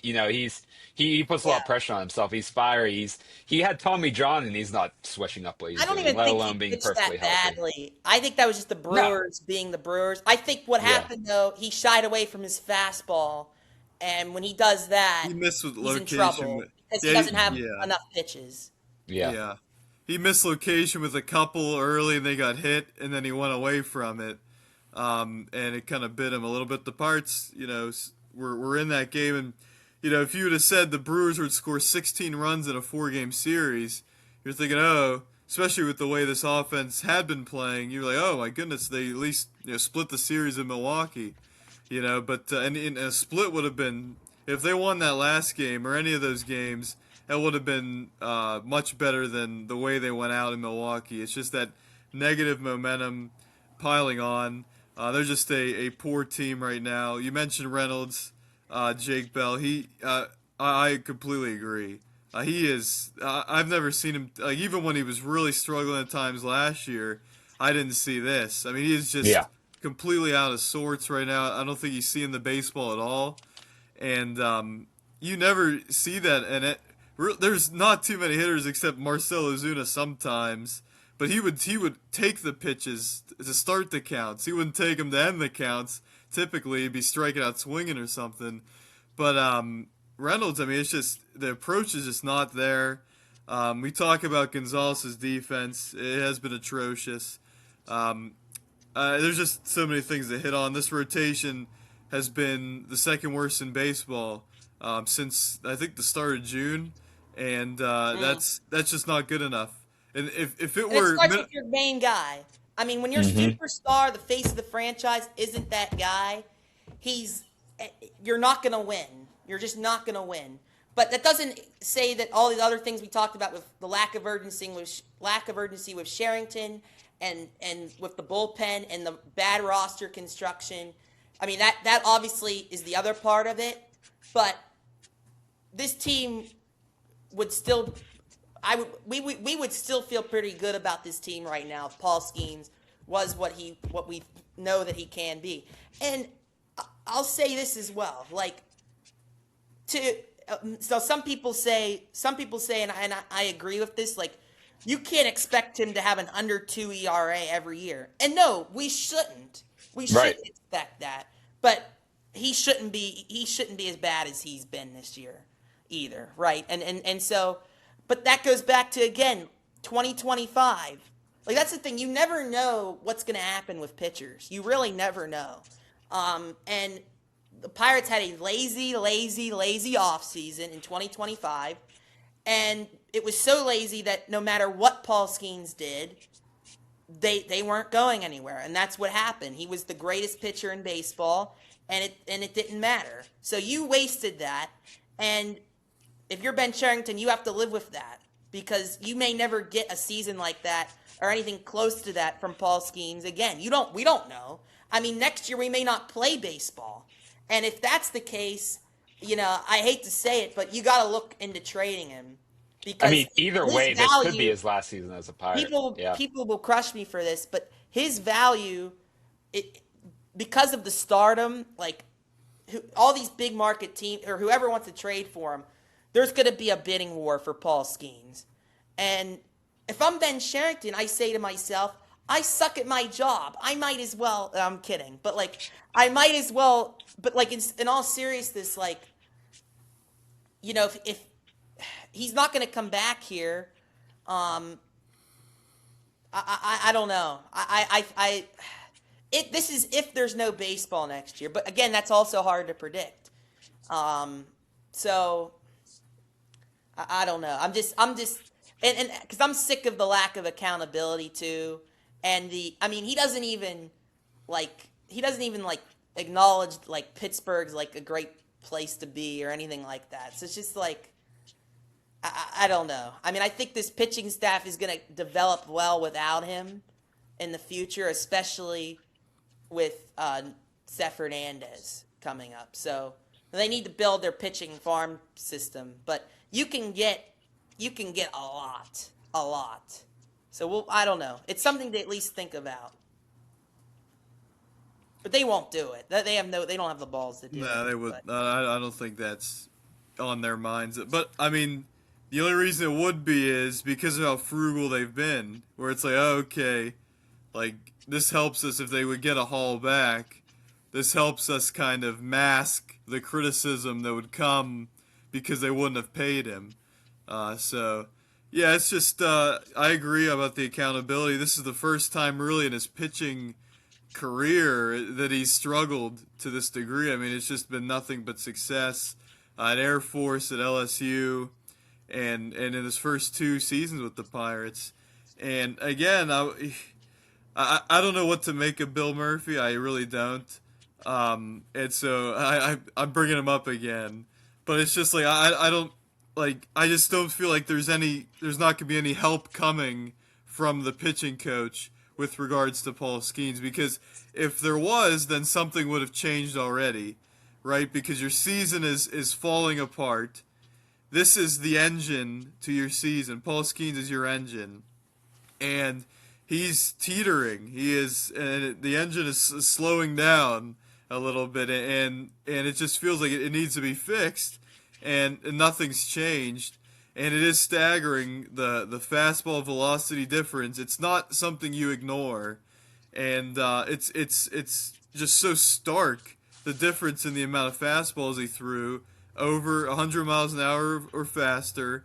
puts a lot Yeah. of pressure on himself. He's fiery. He had Tommy John, and he's not swishing up what he's I don't doing, even let think he alone being pitched perfectly that healthy. badly. I think that was just the No, Brewers being the Brewers. I think what yeah, happened though, he shied away from his fastball, and when he does that, He missed with he's in location. trouble because he Yeah, doesn't have yeah, enough pitches. yeah. yeah. He missed location with a couple early, and they got hit, and then he went away from it. And it kind of bit him a little bit. The Parts, were in that game, and if you would have said the Brewers would score 16 runs in a 4-game series, you're thinking, oh, especially with the way this offense had been playing, you're like, oh my goodness, they at least split the series in Milwaukee, But and a split would have been, if they won that last game or any of those games, that would have been much better than the way they went out in Milwaukee. It's just that negative momentum piling on. They're just a poor team right now. You mentioned Reynolds, Jake Bell. I completely agree. He is. I've never seen him. Even when he was really struggling at times last year, I didn't see this. I mean, he is just Yeah. completely out of sorts right now. I don't think he's seeing the baseball at all, and you never see that. And there's not too many hitters except Marcell Ozuna sometimes. But he would take the pitches to start the counts. He wouldn't take them to end the counts. Typically, he'd be striking out swinging or something. But Reynolds, I mean, it's just the approach is just not there. We talk about Gonzalez's defense; it has been atrocious. There's just so many things to hit on. This rotation has been the second worst in baseball since I think the start of June, and that's just not good enough. And if it And it were starts with your main guy. I mean, when your Hmm. superstar, the face of the franchise, isn't that guy, you're not going to win. You're just not going to win. But that doesn't say that all the other things we talked about with the lack of urgency with Sherrington and with the bullpen and the bad roster construction. I mean, that obviously is the other part of it. But this team would still we would still feel pretty good about this team right now if Paul Skeens was what we know that he can be. And I'll say this as well, so some people say, and I agree with this, like, you can't expect him to have an under 2 ERA every year. And no, we shouldn't. We Right. shouldn't expect that. But he shouldn't be as bad as he's been this year either, right? And so, but that goes back to, again, 2025. Like, that's the thing. You never know what's going to happen with pitchers. You really never know. And the Pirates had a lazy offseason in 2025. And it was so lazy that no matter what Paul Skeens did, they weren't going anywhere. And that's what happened. He was the greatest pitcher in baseball, and it didn't matter. So you wasted that. And if you're Ben Cherington, you have to live with that, because you may never get a season like that or anything close to that from Paul Skeens again. We don't know. I mean, next year we may not play baseball. And if that's the case, I hate to say it, but you got to look into trading him, because I mean, either his way, this could be value- his last season as a Pirate. Yeah. People will crush me for this, but his value, because of the stardom, all these big market teams or whoever wants to trade for him, there's going to be a bidding war for Paul Skeens. And if I'm Ben Cherington, I say to myself, I suck at my job. I might as well. I'm kidding, but I might as well. But in all seriousness, if he's not going to come back here, I don't know. This is if there's no baseball next year. But again, that's also hard to predict. So I don't know. I'm just, and because I'm sick of the lack of accountability too, and he doesn't even acknowledge Pittsburgh's a great place to be or anything like that. So it's just I don't know. I mean, I think this pitching staff is going to develop well without him in the future, especially with Seth Hernandez coming up. So they need to build their pitching farm system. But you can get you can get a lot. So I don't know. It's something to at least think about. But they won't do it. They don't have the balls to do it. No, they would. But I don't think that's on their minds. But I mean, the only reason it would be is because of how frugal they've been. Where it's like, oh, okay, like this helps us if they would get a haul back. This helps us kind of mask the criticism that would come because they wouldn't have paid him. So, yeah, it's just I agree about the accountability. This is the first time really in his pitching career that he's struggled to this degree. I mean, it's just been nothing but success at Air Force, at LSU, and in his first 2 seasons with the Pirates. And again, I don't know what to make of Bill Murphy. I really don't. And so I'm bringing him up again, but it's just like I don't like I just don't feel like there's not gonna be any help coming from the pitching coach with regards to Paul Skeens, because if there was, then something would have changed already, right? Because your season is falling apart. This is the engine to your season. Paul Skeens is your engine, and he's teetering. And the engine is slowing down a little bit, and it just feels like it needs to be fixed, and nothing's changed. And it is staggering, the fastball velocity difference. It's not something you ignore, and it's just so stark, the difference in the amount of fastballs he threw, over 100 miles an hour or faster.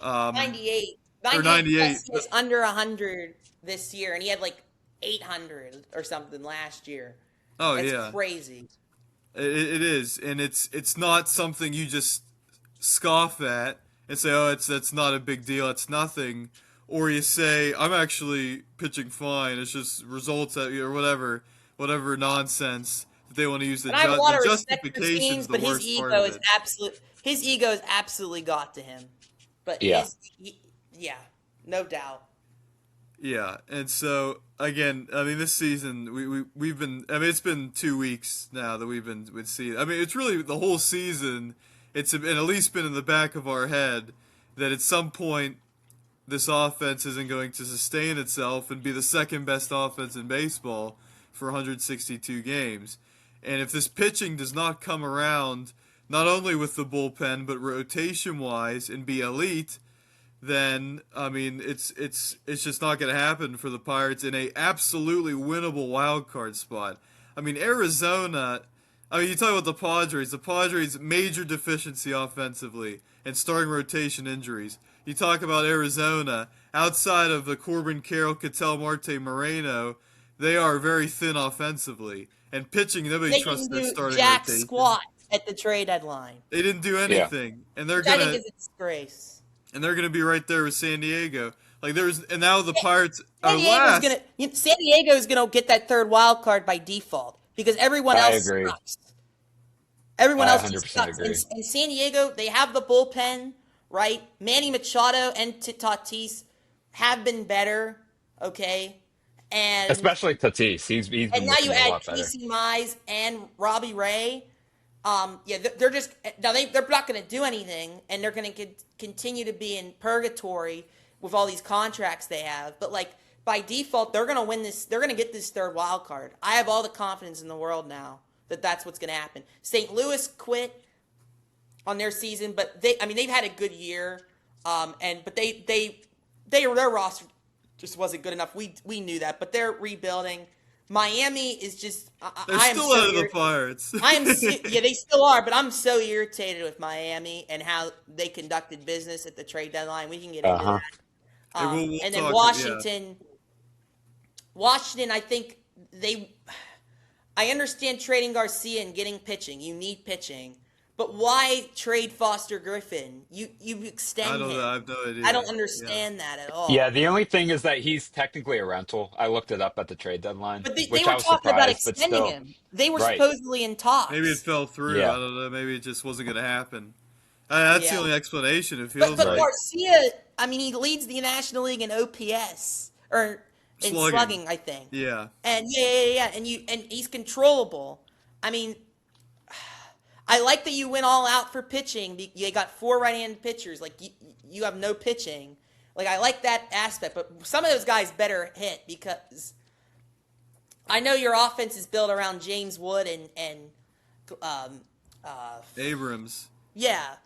98. Or 98. He was under 100 this year, and he had like 800 or something last year. Oh, It's yeah. crazy. It is, and it's not something you just scoff at and say, oh, that's not a big deal, it's nothing, or you say, I'm actually pitching fine, it's just results at or whatever nonsense that they want to use. And I have a lot of respect for justification's Skeens, but the his worst part ego of is it. his ego is absolutely got to him. But Yeah. yeah, no doubt. Yeah, and so again, I mean, this season we've been. I mean, it's been 2 weeks now that we've been seeing. I mean, it's really the whole season. It's at least been in the back of our head that at some point this offense isn't going to sustain itself and be the second best offense in baseball for 162 games. And if this pitching does not come around, not only with the bullpen but rotation wise, and be elite, then I mean it's just not going to happen for the Pirates in a absolutely winnable wild card spot. I mean, Arizona. I mean, you talk about the Padres. The Padres' major deficiency offensively and starting rotation injuries. You talk about Arizona. Outside of the Corbin Carroll, Ketel Marte, Moreno, they are very thin offensively. And pitching, nobody They trusts didn't their do starting jack rotation. squat at the trade deadline. They didn't do anything, and they're Which I think gonna is a disgrace. be right there with San Diego. Like and now the Pirates are San last. Diego is gonna get that third wild card by default because everyone I else agree. sucks. Everyone I else just 100% sucks. agree. In San Diego, they have the bullpen, right? Manny Machado and Tatis have been better, okay? And Especially Tatis. He's been now looking you a add lot better. Casey Mize and Robbie Ray. Yeah, they're just now they're not going to do anything, and they're going to continue to be in purgatory with all these contracts they have. But like by default, they're going to win this. They're going to get this third wild card. I have all the confidence in the world now that that's what's going to happen. St. Louis quit on their season, but they've had a good year, but their roster just wasn't good enough. We knew that, but they're rebuilding. Miami is just. They're I am still so out of the Pirates. yeah, they still are, but I'm so irritated with Miami and how they conducted business at the trade deadline. We can get into Uh-huh. that. Hey, we'll And then talk, Washington, I think I understand trading Garcia and getting pitching. You need pitching. But why trade Foster Griffin? You extend I don't him. know. I have no idea. I don't understand that at all. Yeah, the only thing is that he's technically a rental. I looked it up at the trade deadline, But they which were I was talking about surprised, but extending still. him. They were Right. supposedly in talks. Maybe it fell through. Yeah. I don't know. Maybe it just wasn't going to happen. That's the Yeah. only explanation. It feels But like. Garcia, I mean, he leads the National League in OPS or in slugging, I think. Yeah. And yeah, and he's controllable. I mean, I like that you went all out for pitching. You got 4 right-handed pitchers. Like you have no pitching. Like I like that aspect, but some of those guys better hit because I know your offense is built around James Wood and Abrams. yeah,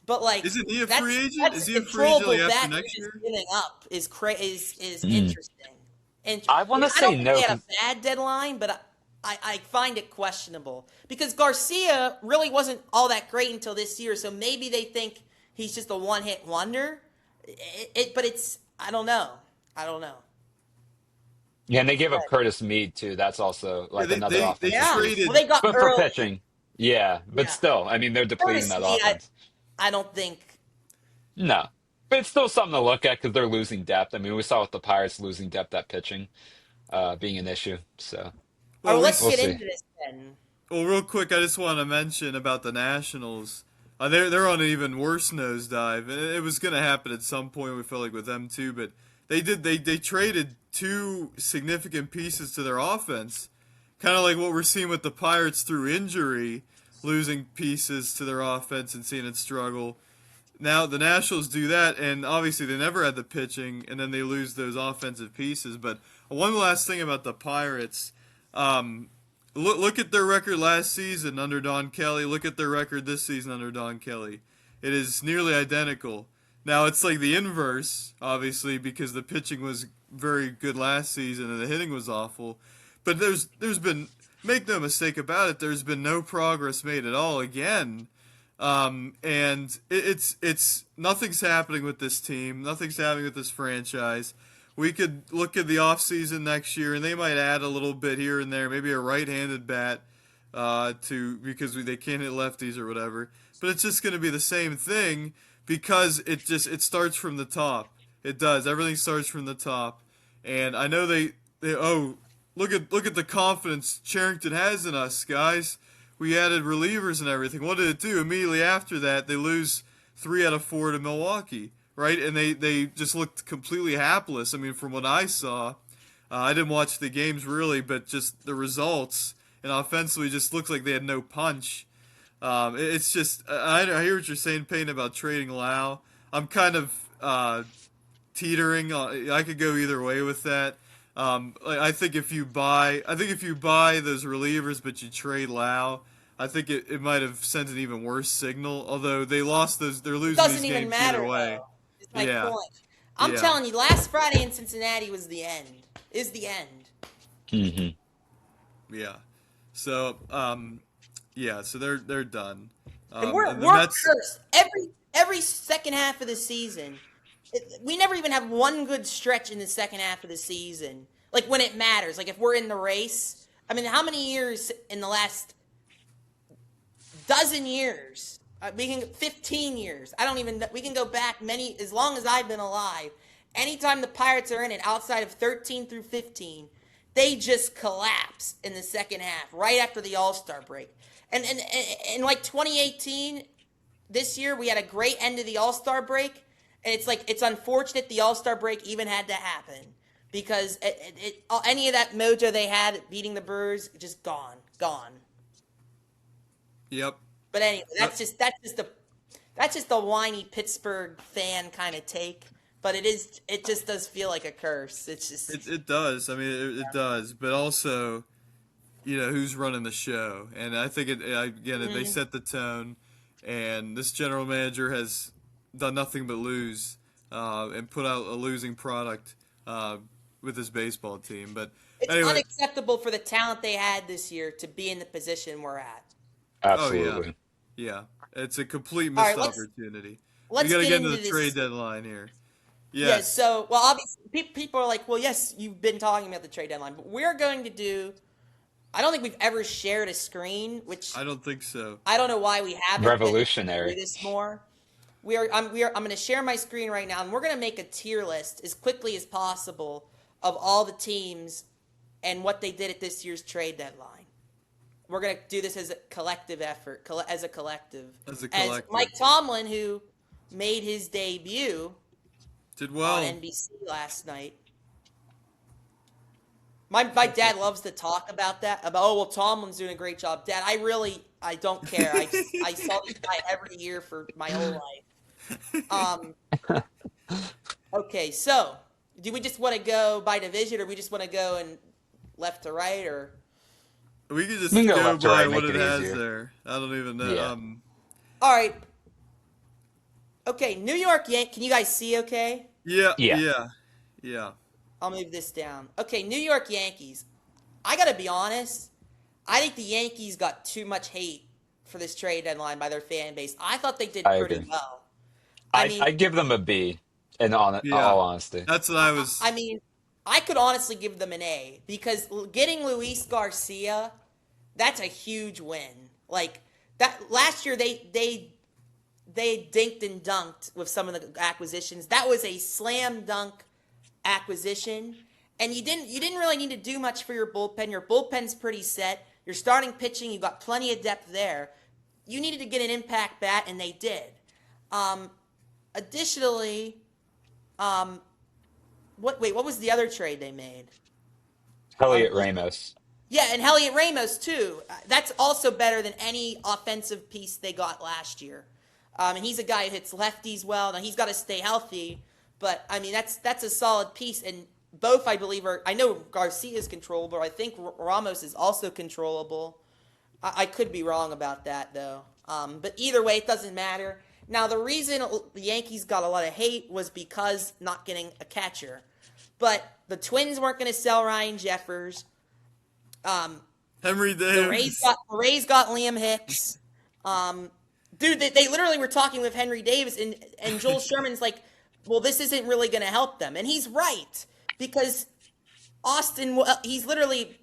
but like Isn't he a that's, free agent? that's Is a he a free agent controllable like after bet next you're year? just giving up is interesting. And I want to I say don't think no. they had a 'Cause bad deadline, but I find it questionable because Garcia really wasn't all that great until this year. So maybe they think he's just a one-hit wonder. But it's I don't know. I don't know. Yeah, and they gave up But, Curtis Mead too. That's also like they another they offensive yeah. piece. traded. Well, they got But for early. pitching, yeah. But Yeah. still, I mean, they're depleting Curtis that Mead, offense. I don't think. No, but it's still something to look at because they're losing depth. I mean, we saw with the Pirates losing depth at pitching being an issue. So Or Well, let's we'll get see. into this then. Well, real quick, I just want to mention about the Nationals. They're on an even worse nosedive, and it was going to happen at some point. We felt like with them too, but they traded 2 significant pieces to their offense, kind of like what we're seeing with the Pirates through injury, losing pieces to their offense and seeing it struggle. Now the Nationals do that, and obviously they never had the pitching, and then they lose those offensive pieces. But one last thing about the Pirates. Look at their record last season under Don Kelly. Look at their record this season under Don Kelly. It is nearly identical. Now it's like the inverse, obviously, because the pitching was very good last season and the hitting was awful. But there's been, make no mistake about it, there's been no progress made at all again. And it's nothing's happening with this team. Nothing's happening with this franchise. We could look at the offseason next year, and they might add a little bit here and there, maybe a right-handed bat because they can't hit lefties or whatever. But it's just going to be the same thing because it starts from the top. It does. Everything starts from the top. And I know they look at the confidence Charrington has in us, guys. We added relievers and everything. What did it do? Immediately after that, they lose 3 out of 4 to Milwaukee. Right, and they just looked completely hapless. I mean, from what I saw, I didn't watch the games really, but just the results and offensively just looks like they had no punch. It's just I hear what you're saying, Payne, about trading Lau. I'm kind of teetering. I could go either way with that. I think if you buy those relievers, but you trade Lau, I think it might have sent an even worse signal. Although they lost those, they're losing Doesn't these even games matter either way. though. It's my Yeah. point. I'm Yeah. telling you, last Friday in Cincinnati was the end. Is the end. Yeah. So, so they're done. And we're and the we're Mets, cursed every second half of the season. We never even have one good stretch in the second half of the season. Like when it matters. Like if we're in the race. I mean, how many years in the last dozen years? We can 15 years. I don't even. We can go back as long as I've been alive. Anytime the Pirates are in it, outside of 13 through 15, they just collapse in the second half right after the All-Star break. And like 2018, this year we had a great end of the All-Star break, and it's unfortunate the All-Star break even had to happen because any of that mojo they had beating the Brewers just gone. yep. But anyway, that's just a whiny Pittsburgh fan kind of take. But it just does feel like a curse. It's just It does. I mean, it does. But also, who's running the show? And I think they set the tone. And this general manager has done nothing but lose and put out a losing product with his baseball team. But it's anyway, unacceptable for the talent they had this year to be in the position we're at. Absolutely. yeah, it's a complete All missed right, opportunity. Let's We got to get into the this. trade deadline here. Yeah, Yes. so, well, obviously, people are like, well, yes, you've been talking about the trade deadline, but we're going to do. I don't think we've ever shared a screen, which I don't think so. I don't know why we haven't. but Revolutionary. Do this more. I'm going to share my screen right now, and we're going to make a tier list as quickly as possible of all the teams and what they did at this year's trade deadline. We're going to do this as a collective effort, as a collective. As a collective. As Mike Tomlin, who made his debut Did well. on NBC last night. My dad loves to talk about that. About, oh well, Tomlin's doing a great job. Dad, I don't care. I saw this guy every year for my whole life. Um. Okay, so do we just want to go by division, or we just want to go and left to right, or? We could We can just go go left to by right, what make it it has easier. there. I don't even know. Yeah. All right. Okay, New York Can you guys see? Okay, Yeah, Yeah, yeah, yeah. I'll move this down. Okay, New York Yankees. I gotta be honest. I think the Yankees got too much hate for this trade deadline by their fan base. I thought they did I pretty agree. well. I I mean, I give them a B. In Yeah, all honesty, that's what I was. I mean, I could honestly give them an A because getting Luis Garcia, that's a huge win. Like that last year, they dinked and dunked with some of the acquisitions. That was a slam dunk acquisition, and you didn't really need to do much for your bullpen. Your bullpen's pretty set. Your starting pitching, you got plenty of depth there. You needed to get an impact bat, and they did. Um, Additionally, um, what was the other trade they made? Elliot Was Ramos. Yeah, and Elliot Ramos too. That's also better than any offensive piece they got last year. And he's a guy who hits lefties well. Now he's got to stay healthy, but I mean that's a solid piece. And both I believe are. I know Garcia is controllable. I think Ramos is also controllable. I could be wrong about that though. But either way, it doesn't matter. Now the reason the Yankees got a lot of hate was because not getting a catcher. But the Twins weren't going to sell Ryan Jeffers. Henry The Rays Davis. got Liam Hicks. Dude, they literally were talking with Henry Davis, and Joel Sherman's like, well, this isn't really going to help them. And he's right, because he's literally,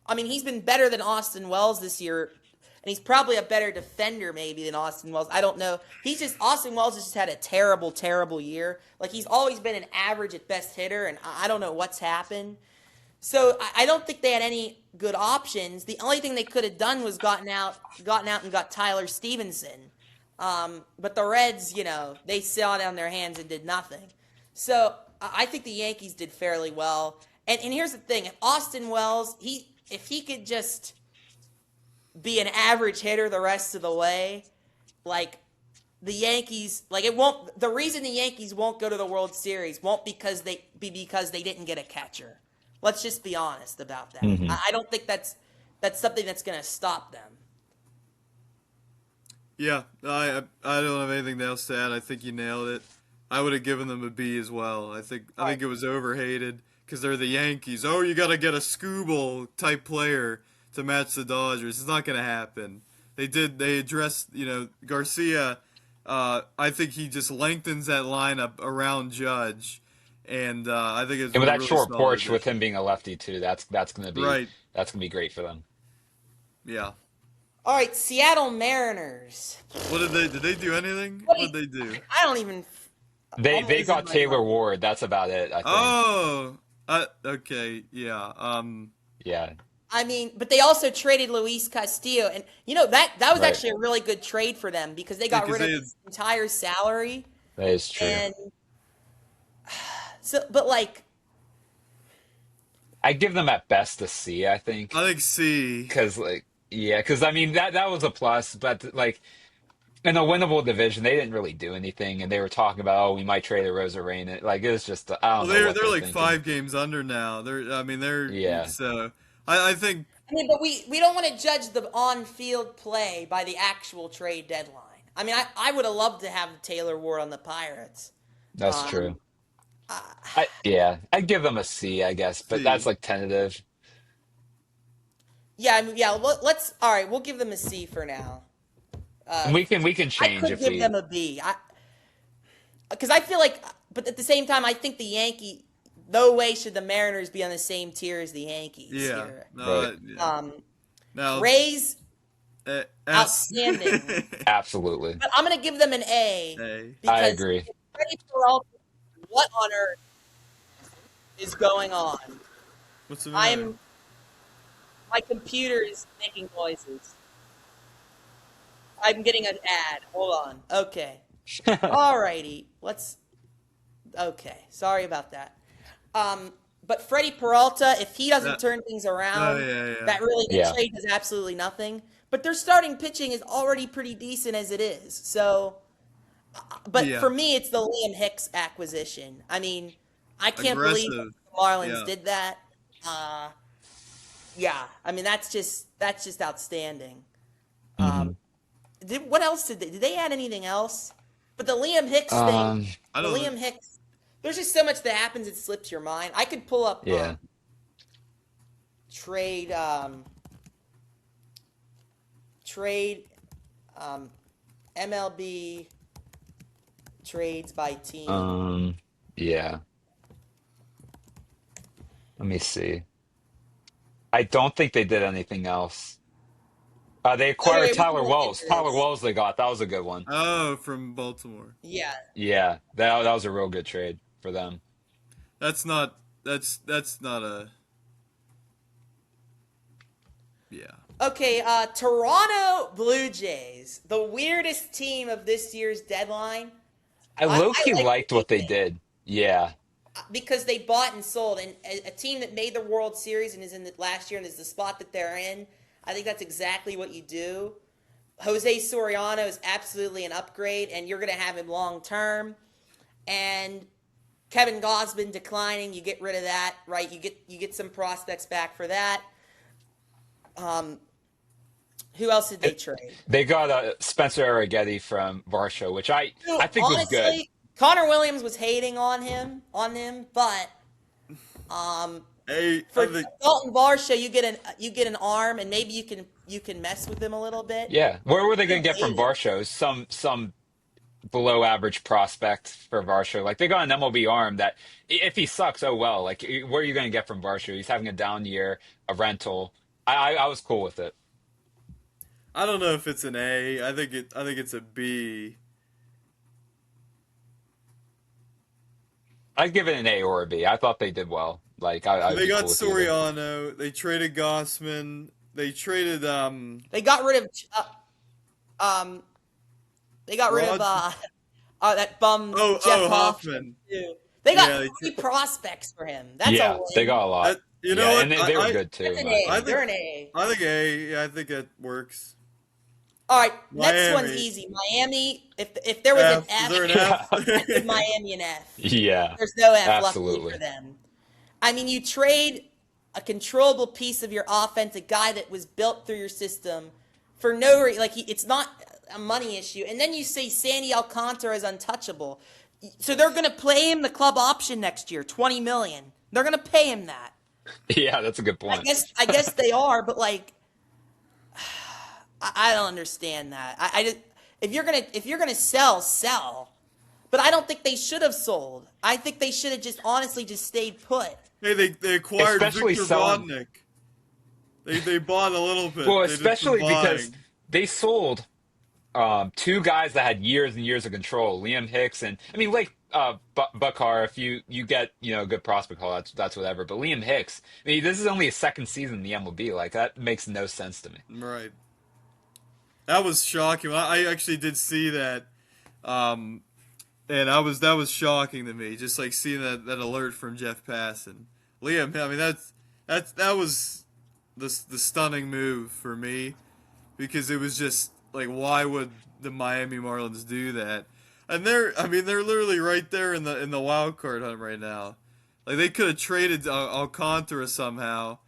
I mean, he's been better than Austin Wells this year, and he's probably a better defender maybe than Austin Wells. I don't know. Austin Wells has just had a terrible, terrible year. Like, he's always been an average at best hitter, and I don't know what's happened. So I don't think they had any good options. The only thing they could have done was gotten out and got Tyler Stevenson. But the Reds, they sat on their hands and did nothing. So I think the Yankees did fairly well. And here's the thing: if Austin Wells, if he could just be an average hitter the rest of the way, like the Yankees, like it won't. The reason the Yankees won't go to the World Series won't be because they didn't get a catcher. Let's just be honest about that. Hmm. I don't think that's something that's going to stop them. Yeah, I don't have anything else to add. I think you nailed it. I would have given them a B as well. I think it was overhated because they're the Yankees. Oh, you got to get a Scooble type player to match the Dodgers. It's not going to happen. They addressed, Garcia. I think he just lengthens that lineup around Judge, and I think it's And with a that really short solid porch with addition. him being a lefty too, Right. that's gonna be great for them. Yeah. All right, Seattle Mariners. What did they do anything? What What did they do? I don't even. I'm They losing got my Taylor mind. Ward. That's about it, I think. Oh, okay, yeah. Yeah. I mean, but they also traded Luis Castillo, and that was Right. actually a really good trade for them because they got Because rid of they had, his entire salary. That is true. And so, but like, I give them at best a C, I think. I think C. Because I mean that was a plus, but like in a winnable division, they didn't really do anything, and they were talking about, oh, we might trade a Rosarena. Like it was just, I Well, don't know what they're they're like thinking. 5 games under now. They're Yeah, so. I think I mean, but we don't want to judge the on-field play by the actual trade deadline. I mean, I would have loved to have Taylor Ward on the Pirates. that's Um, true. I'd give them a C, I guess, but that's C. like tentative. yeah, I mean, yeah. Let's all right. We'll give them a C for now. And we can I change could if give we. them a B. Because I feel like, but at the same time, I think the no way should the Mariners be on the same tier as the Yankees Yeah. here. No. Right. Yeah. Now. Rays, S. outstanding. Absolutely. But I'm gonna give them an A A. I because agree. Freddie Peralta, what on earth is going on? What's the matter? My computer is making noises. I'm getting an ad. Hold on. Okay. Alrighty. Okay. Sorry about that. But Freddie Peralta, if he doesn't That- turn things around, yeah. that really the Yeah. trade does absolutely nothing. But their starting pitching is already pretty decent as it is. So, but Yeah. for me, it's the Liam Hicks acquisition. I mean, I can't believe Aggressive. the Marlins Yeah. did that. Yeah, I mean that's just outstanding. What else did they add anything else? But the Liam Hicks thing, I the don't Liam know. Hicks, there's just so much that happens it slips your mind. I could pull up Yeah. trade MLB trades by team. Yeah. Let me see. I don't think they did anything else. They acquired Anyway, we can Tyler look Wells. into Tyler this. Wells they got. That was a good one. Oh, from Baltimore. Yeah. Yeah, that was a real good trade for them. That's not a. Yeah. Okay, Toronto Blue Jays, the weirdest team of this year's deadline. I low-key like liked what they did. Yeah. Because they bought and sold, and a team that made the World Series and is in the last year and is the spot that they're in, I think that's exactly what you do. Jose Soriano is absolutely an upgrade, and you're going to have him long term. And Kevin Gausman declining, you get rid of that, right? You get some prospects back for that. Who else did they trade? They got Spencer Arrighetti from Varsho, which I think was good. Honestly, Connor Williams was hating on him, but Hey, for I think, Dalton Varsho, you get an arm, and maybe you can mess with him a little bit. Yeah. Where were they going to get from Varsho? Some below average prospect for Varsho. Like they got an MLB arm that if he sucks, oh well. Like where are you going to get from Varsho? He's having a down year, a rental. I was cool with it. I don't know if it's an A. I think it's a B. I'd give it an A or a B. I thought they did well. Like I'd They be got cool with either. Soriano. They traded Gossman. They traded They got rid of that bum Jeff Hoffman. too. They got Yeah, three prospects for him. That's Yeah, a win. they got a lot. That, you know Yeah, what? and they were good too. That's an in my A. opinion. They're an A. I think A. Yeah, I think that works. All right, next one's Miami. easy. Miami. If there was an F, Is there an F? I'd give Miami an F. Yeah, There's no F absolutely. luckily for them. I mean, you trade a controllable piece of your offense, a guy that was built through your system, for no reason. Like it's not a money issue, and then you say Sandy Alcantara is untouchable. So they're going to play him the club option next year, $20 million. They're going to pay him that. Yeah, that's a good point. I guess they are, but like, I don't understand that. I just if you're gonna sell. But I don't think they should have sold. I think they should have just honestly just stayed put. Hey, they acquired Especially Victor selling- Vodnik. They bought a little bit. Well, They did some especially because buying. they sold two guys that had years and years of control, Liam Hicks and I mean like Buckar. If you get a good prospect haul, that's whatever. But Liam Hicks, I mean, this is only his second season in the MLB. Like that makes no sense to me. Right. That was shocking. I actually did see that, and that was shocking to me. Just like seeing that alert from Jeff Passan, Liam. I mean that was the stunning move for me, because it was just like, why would the Miami Marlins do that? And they're literally right there in the wild card hunt right now. Like they could have traded Alcantara somehow,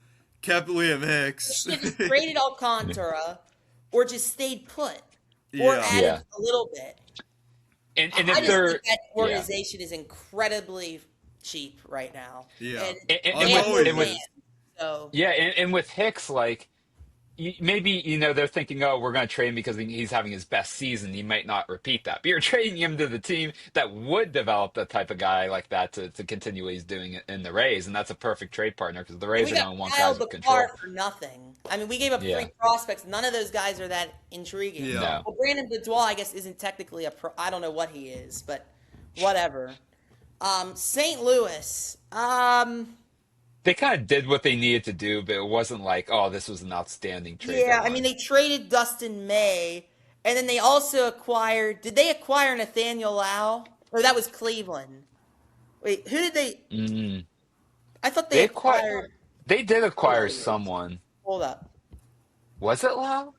kept Liam Hicks. They should have just traded Alcantara, or just stayed put, or Yeah. added Yeah. a little bit. And I if just they're think that organization is incredibly cheap right now. Yeah. And And- and they have with- no and with- plan. So yeah, and with Hicks, like maybe they're thinking, oh, we're going to trade him because he's having his best season. He might not repeat that, but you're trading him to the team that would develop that type of guy like that to continue what he's doing in the Rays, and that's a perfect trade partner because the Rays we are got going to want Kyle guys with control. Bakar for nothing. I mean, we gave up Yeah. 3 prospects. None of those guys are that intriguing. Yeah. No. Well, Brandon Boudoir, I guess, isn't technically a pro. I don't know what he is, but whatever. St. Louis. They kind of did what they needed to do, but it wasn't like, oh, this was an outstanding trade. Yeah, I deadline. mean, they traded Dustin May, and then they also acquired. Did they acquire Nathaniel Lau? Or that was Cleveland. Wait, who did they? I thought they They acquired. acquired. They did Hold acquire on. someone. Hold up. Was it Lau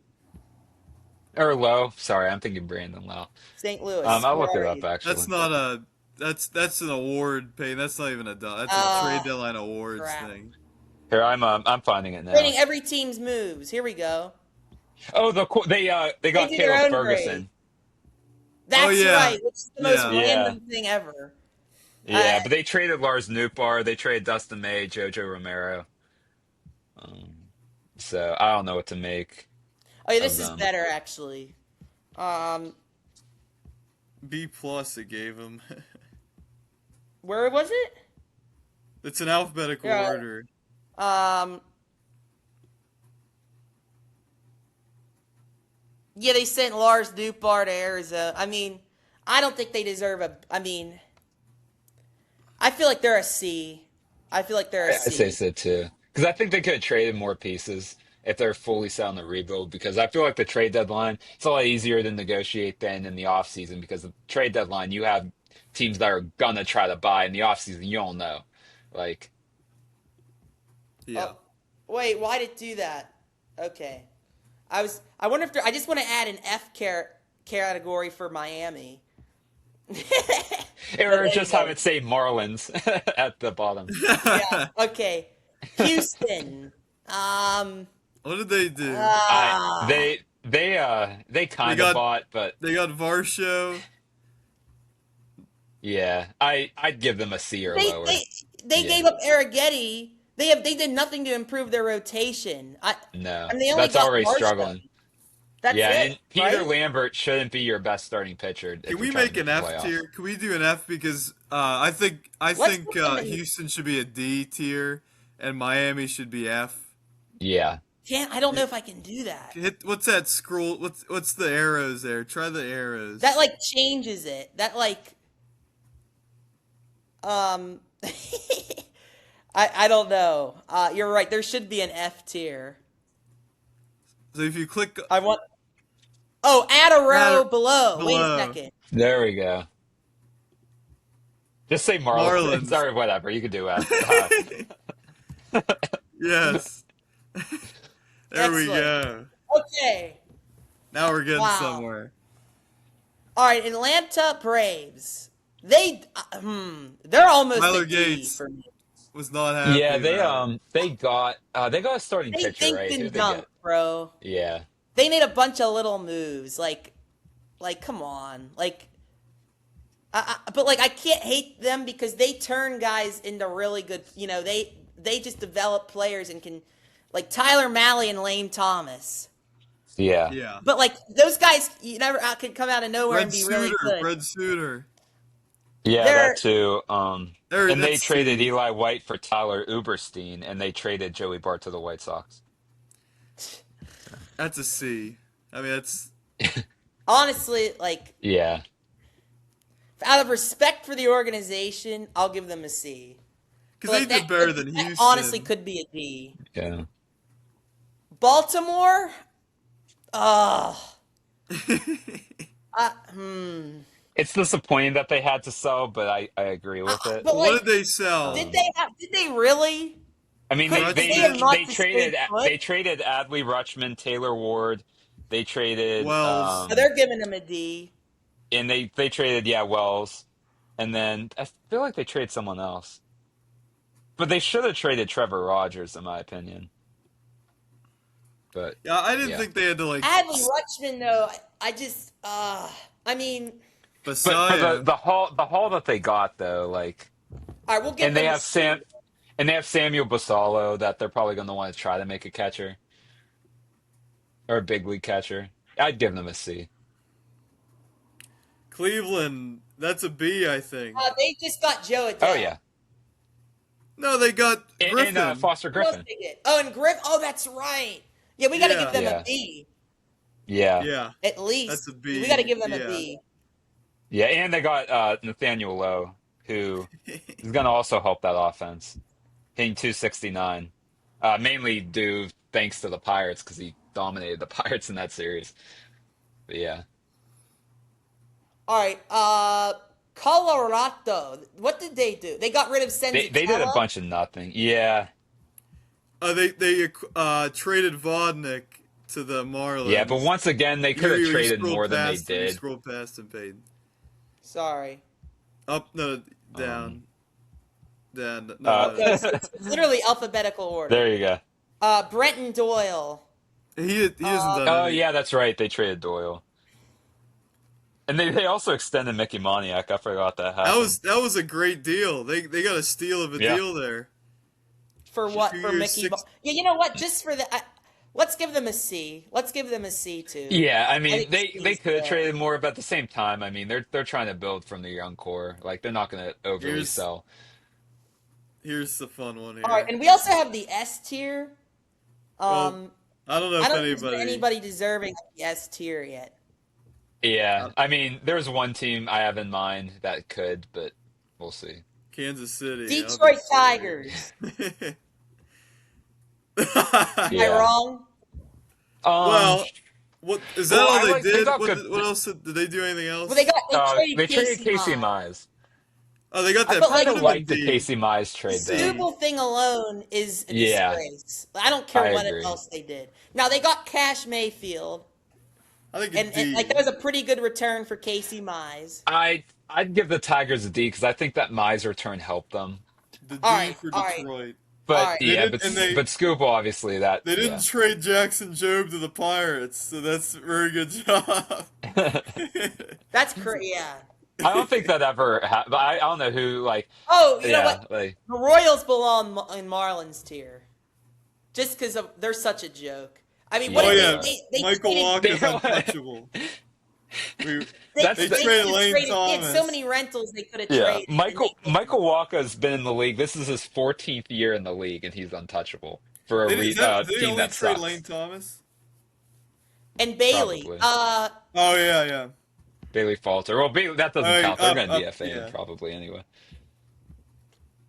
or Lowe? Sorry, I'm thinking Brandon Lau. St. Louis. I'll Where look it are up you? That's actually. not a. That's an award, Payne. That's not even a. That's a trade Uh, deadline awards crap. thing. Here, I'm finding it Rating now. every team's moves. Here we go. Oh, they They got do their Caleb own grade. Ferguson. Oh That's yeah, right, which is the most yeah. Yeah, random thing ever. Uh, yeah, but they traded Lars Nootbaar. They traded Dustin May, Jojo Romero. Um, so I don't know what to make oh yeah, of this is them. better actually. Um, B plus it gave him. where was it? It's in alphabetical Yeah. order. Um, yeah, they sent Lars Nootbaar to Arizona. I mean, I don't think they deserve a. I mean, I feel like they're a C. I feel like they're a I say C. so too, because I think they could have traded more pieces if they're fully set on the rebuild. Because I feel like the trade deadline it's a lot easier to negotiate than in the off season. Because the trade deadline you have teams that are gonna try to buy in the off season. You don't know, like Yeah. Oh, wait, why did it do that? Okay, I was. I wonder if I just want to add an category for Miami. But or just have anyway, it say Marlins at the bottom. yeah. Okay, Houston. What did they do? I Ah, they They kind of got bought, but they got Varsho. yeah, I'd give them a C or they lower. they they Yeah, gave up Arrighetti. They did nothing to improve their rotation. no, I mean they only that's got already Varsho. struggling. That's Yeah, it, and Peter right? Lambert shouldn't be your best starting pitcher Can if you're we trying to make make an the F playoffs. tier? Can we do an F because I think Let's put them in. Houston should be a D tier and Miami should be F. Yeah. Can't. I don't know Yeah, if I can do that. hit what's that scroll? What's the arrows there? Try the arrows. That like changes it. That like um. I don't know. You're right. There should be an F tier. So if you click I want. Oh, add a row that below. Wait a below second. There we go. Just say Marlins Marlins. or whatever. You could do F. Yes. There we Excellent. go. Okay. Now we're getting Wow. somewhere. All right. Atlanta Braves. They're almost Tyler a D Gates for me. was not happy Yeah, about it. they got a starting They pitcher, think right? Who and they dunk, get? bro. Yeah. They made a bunch of little moves. Come on. But like I can't hate them because they turn guys into really good. They just develop players and can, like Tyler Malley and Lane Thomas. Yeah. Yeah. But like those guys, you never can come out of nowhere and be really good. Fred Suter. Yeah, that They're too. There, And they that's traded C. Eli White for Tyler Uberstein, and they traded Joey Bart to the White Sox. That's a C. I mean, that's honestly like Yeah. out of respect for the organization, I'll give them a C. because But they like did better than that honestly Houston. could be a D. Yeah. Baltimore, oh, hmm. It's disappointing that they had to sell, but I agree with it. But What like, did they sell? did Um, they have? Did they really? I mean, Could they have Rutschman, not they just traded stayed put? they traded Adley Rutschman, Taylor Ward. They traded Wells. Oh, they're giving him a D. and they traded Wells, and then I feel like they traded someone else, but they should have traded Trevor Rogers, in my opinion. But Yeah, I didn't yeah, think they had to like Adley Rutschman, though, I just, I mean, but for Basayev. the haul that they got though, like, all right, we'll give and they them a have C. Samuel Basallo that they're probably going to want to try to make a catcher or a big league catcher. I'd give them a C. Cleveland. That's a B, I think. They just got Joe Oh Adele. yeah, No, they got and Griffin. Foster Who else Griffin. they get? Oh, and Griff. Oh, that's right. Yeah, we got to give Yeah, them a Yeah, B yeah, yeah, at that's least. a B. We got to give them a Yeah. B. yeah, and they got Nathaniel Lowe, who is going to also help that offense, hitting 269, mainly due thanks to the Pirates because he dominated the Pirates in that series. But yeah, All right, Colorado. What did they do? They got rid of They did a Senzatella. bunch of nothing. Yeah. They traded Vodnik to the Marlins. Yeah, but once again, they could have You traded scrolled more than they past him. You did. scrolled past him, Peyton. Sorry. Up, no, down. Down. No, Uh, It's literally alphabetical order. There you go. Brenton Doyle. he hasn't done Oh, any. yeah, that's right. They traded Doyle. And they also extended Mickey Moniak. I forgot that happened. That was a great deal. They got a steal of a Yeah. deal there. For what? Two For years, Mickey? six- Yeah, you know what? Just for the, let's give them a C. Let's give them a C too. Yeah, I mean, think they Steve's could have fair. traded more, but at the same time, I mean, they're trying to build from the young core. Like, they're not going to overly Here's- sell. Here's the fun one here. All right, and we also have the S tier. Well, I don't know I if don't think there's anybody. anybody deserving of the S tier yet. Yeah, I mean, there's one team I have in mind that could, but we'll see. Kansas City. Detroit obviously. Tigers. Am I Yeah. wrong? Well, what is that? Well, all I they like- they did? got What, good- what else did they do? Anything else? Well, they They traded Casey Mize. Mize. Oh, they got I that. felt I like kind it of was like the D. Casey Mize trade, See? though. Stubble thing alone is a Yeah. disgrace. I don't care I what agree. else they did. Now they got Cash Mayfield, I think and, a D. like that was a pretty good return for Casey Mize. I'd give the Tigers a D because I think that Mize return helped them. the D all right, for all right. Detroit. But Alright. yeah, They did- but Scoop obviously that. They didn't yeah. trade Jackson Jobe to the Pirates, so that's a very good job. That's crazy. Yeah. I don't think that ever happened. I don't know who like. Oh, you know Yeah, what? like The Royals belong in Marlins tier, just because they're such a joke. I mean, what Oh did yeah, they Michael traded- Walker's They- untouchable. They, That's they, the- They traded Lane they had Thomas. so many rentals they could have yeah, traded. and Michael Walker's been in the league. This is his 14th year in the league, and he's untouchable for a Did they team only that trade sucks. Lane Thomas? and Bailey. Probably. Oh yeah. Bailey Falter. Well, Bailey, that doesn't Alright, count. They're up, going to up, DFA him yeah. probably anyway.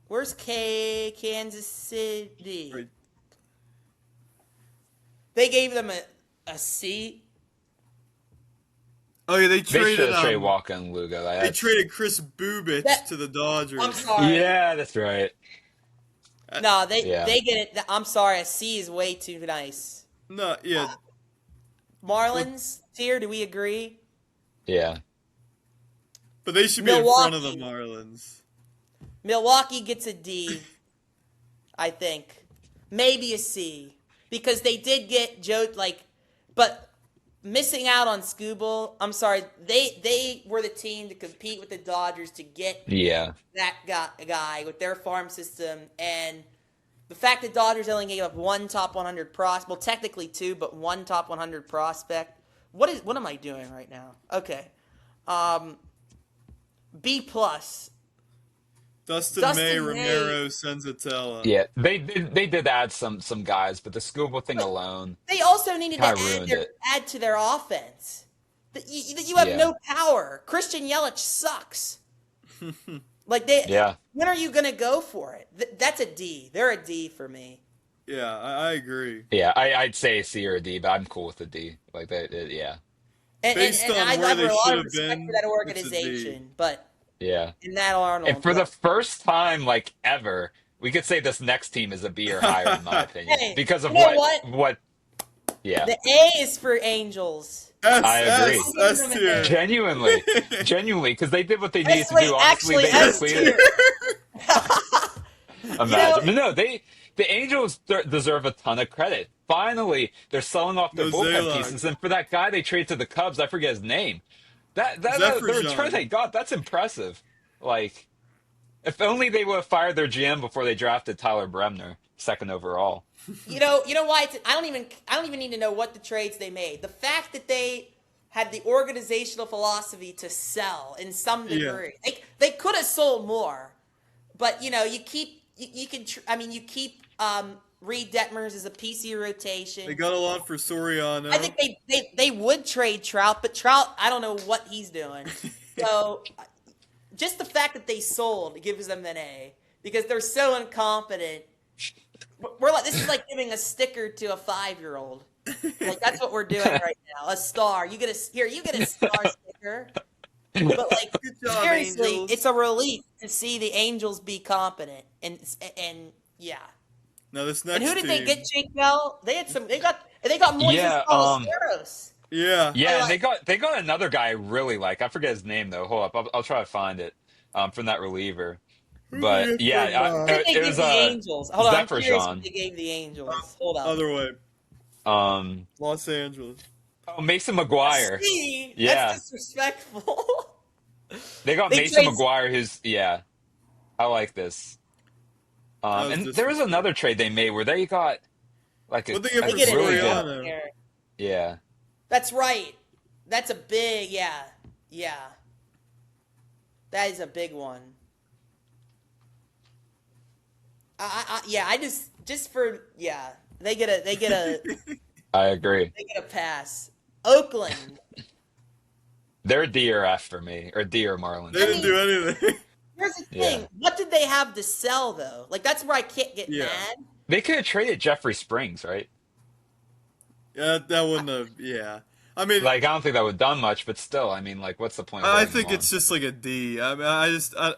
Where's Kansas City? Right. They gave them a C. Oh yeah, they They should traded have traded Walker and Lugo. they traded Chris Bubich That- to the Dodgers. I'm sorry. Yeah, that's right. No, they Yeah. they get it. I'm sorry. A C is way too nice. No, yeah. Marlins tier. Do we agree? Yeah. But they should be in front of the Milwaukee. Marlins. Milwaukee gets a D. I think maybe a C because they did get Joe but missing out on Scooble. I'm sorry. They were the team to compete with the Dodgers to get Yeah. that guy with their farm system, and the fact that Dodgers only gave up one top 100 prospect, well, technically two, but one top 100 prospect. What am I doing right now? Okay, B plus. Dustin Dustin May, May. Romero, Senzatella. Yeah. They did add some guys, but the Scuba thing alone. They also needed to Kinda ruined it. add to their offense. That you have Yeah. no power. Christian Yelich sucks. Like they. Yeah. When are you gonna go for it? That's a D. They're a D for me. Yeah, I agree. Yeah, I'd say a C or a D, but I'm cool with the D. Like that, yeah, And, Based and on I where have they a lot should of have respect been, for that it's a D. organization, but yeah. in that Arnold. And for the first time, like ever, we could say this next team is a B or higher, in my opinion, Hey, because of you know what. Yeah, the A is for Angels. I agree. S tier. genuinely, because they did what they needed to Actually, do. Honestly, they S completed. tier. Imagine, but no, the Angels deserve a ton of credit. Finally, they're selling off their No bullpen Zaylock. pieces, and for that guy they traded to the Cubs, I forget his name. The Zephyr return John. they got, that's impressive. Like, if only they would have fired their GM before they drafted Tyler Bremner, second overall. You know why? I don't even need to know what the trades they made. The fact that they had the organizational philosophy to sell in some degree. They could have sold more, but you keep Reed Detmers as a piece of your rotation. They got a lot for Soriano. I think they would trade Trout, but Trout, I don't know what he's doing. So just the fact that they sold gives them an A because they're so incompetent. This is like giving a sticker to a 5-year-old. Like that's what we're doing right now. A star. You get a star sticker. But like Good job, seriously, Angels. it's a relief to see the Angels be competent and yeah. Now this And next who did team. they get, Jake Bell? They had some. They got Moises Yeah, Ballesteros. Yeah. I yeah, and like. they got another guy I really like. I forget his name though. Hold up, I'll try to find it. From that reliever. Who did they But get from yeah, Who did they it give was the Angels? Hold on, I'm curious who Zephyr they gave the Angels. Hold up. other way? Um, Los Angeles. oh, Mason McGuire. See, that's Yeah, disrespectful. they got They Mason trade. McGuire. Who's yeah, I like this. That was And there was disrespectful. another trade they made where they got like What'd they get They for get an really good. out Soriano? here. Yeah, That's right. That's a big, yeah. That is a big one. Yeah. I just for yeah. They get a I agree. they get a pass. Oakland. They're D or F for me, or D or Marlins. They didn't do anything. Here's the Yeah, thing. What did they have to sell though? Like that's where I can't get Yeah. mad. they could have traded Jeffrey Springs, right? Yeah, that wouldn't have. Yeah. I mean, Like, I don't think that would have done much, but still, I mean, like, what's the point of I holding him think on? it's just like a D. I mean,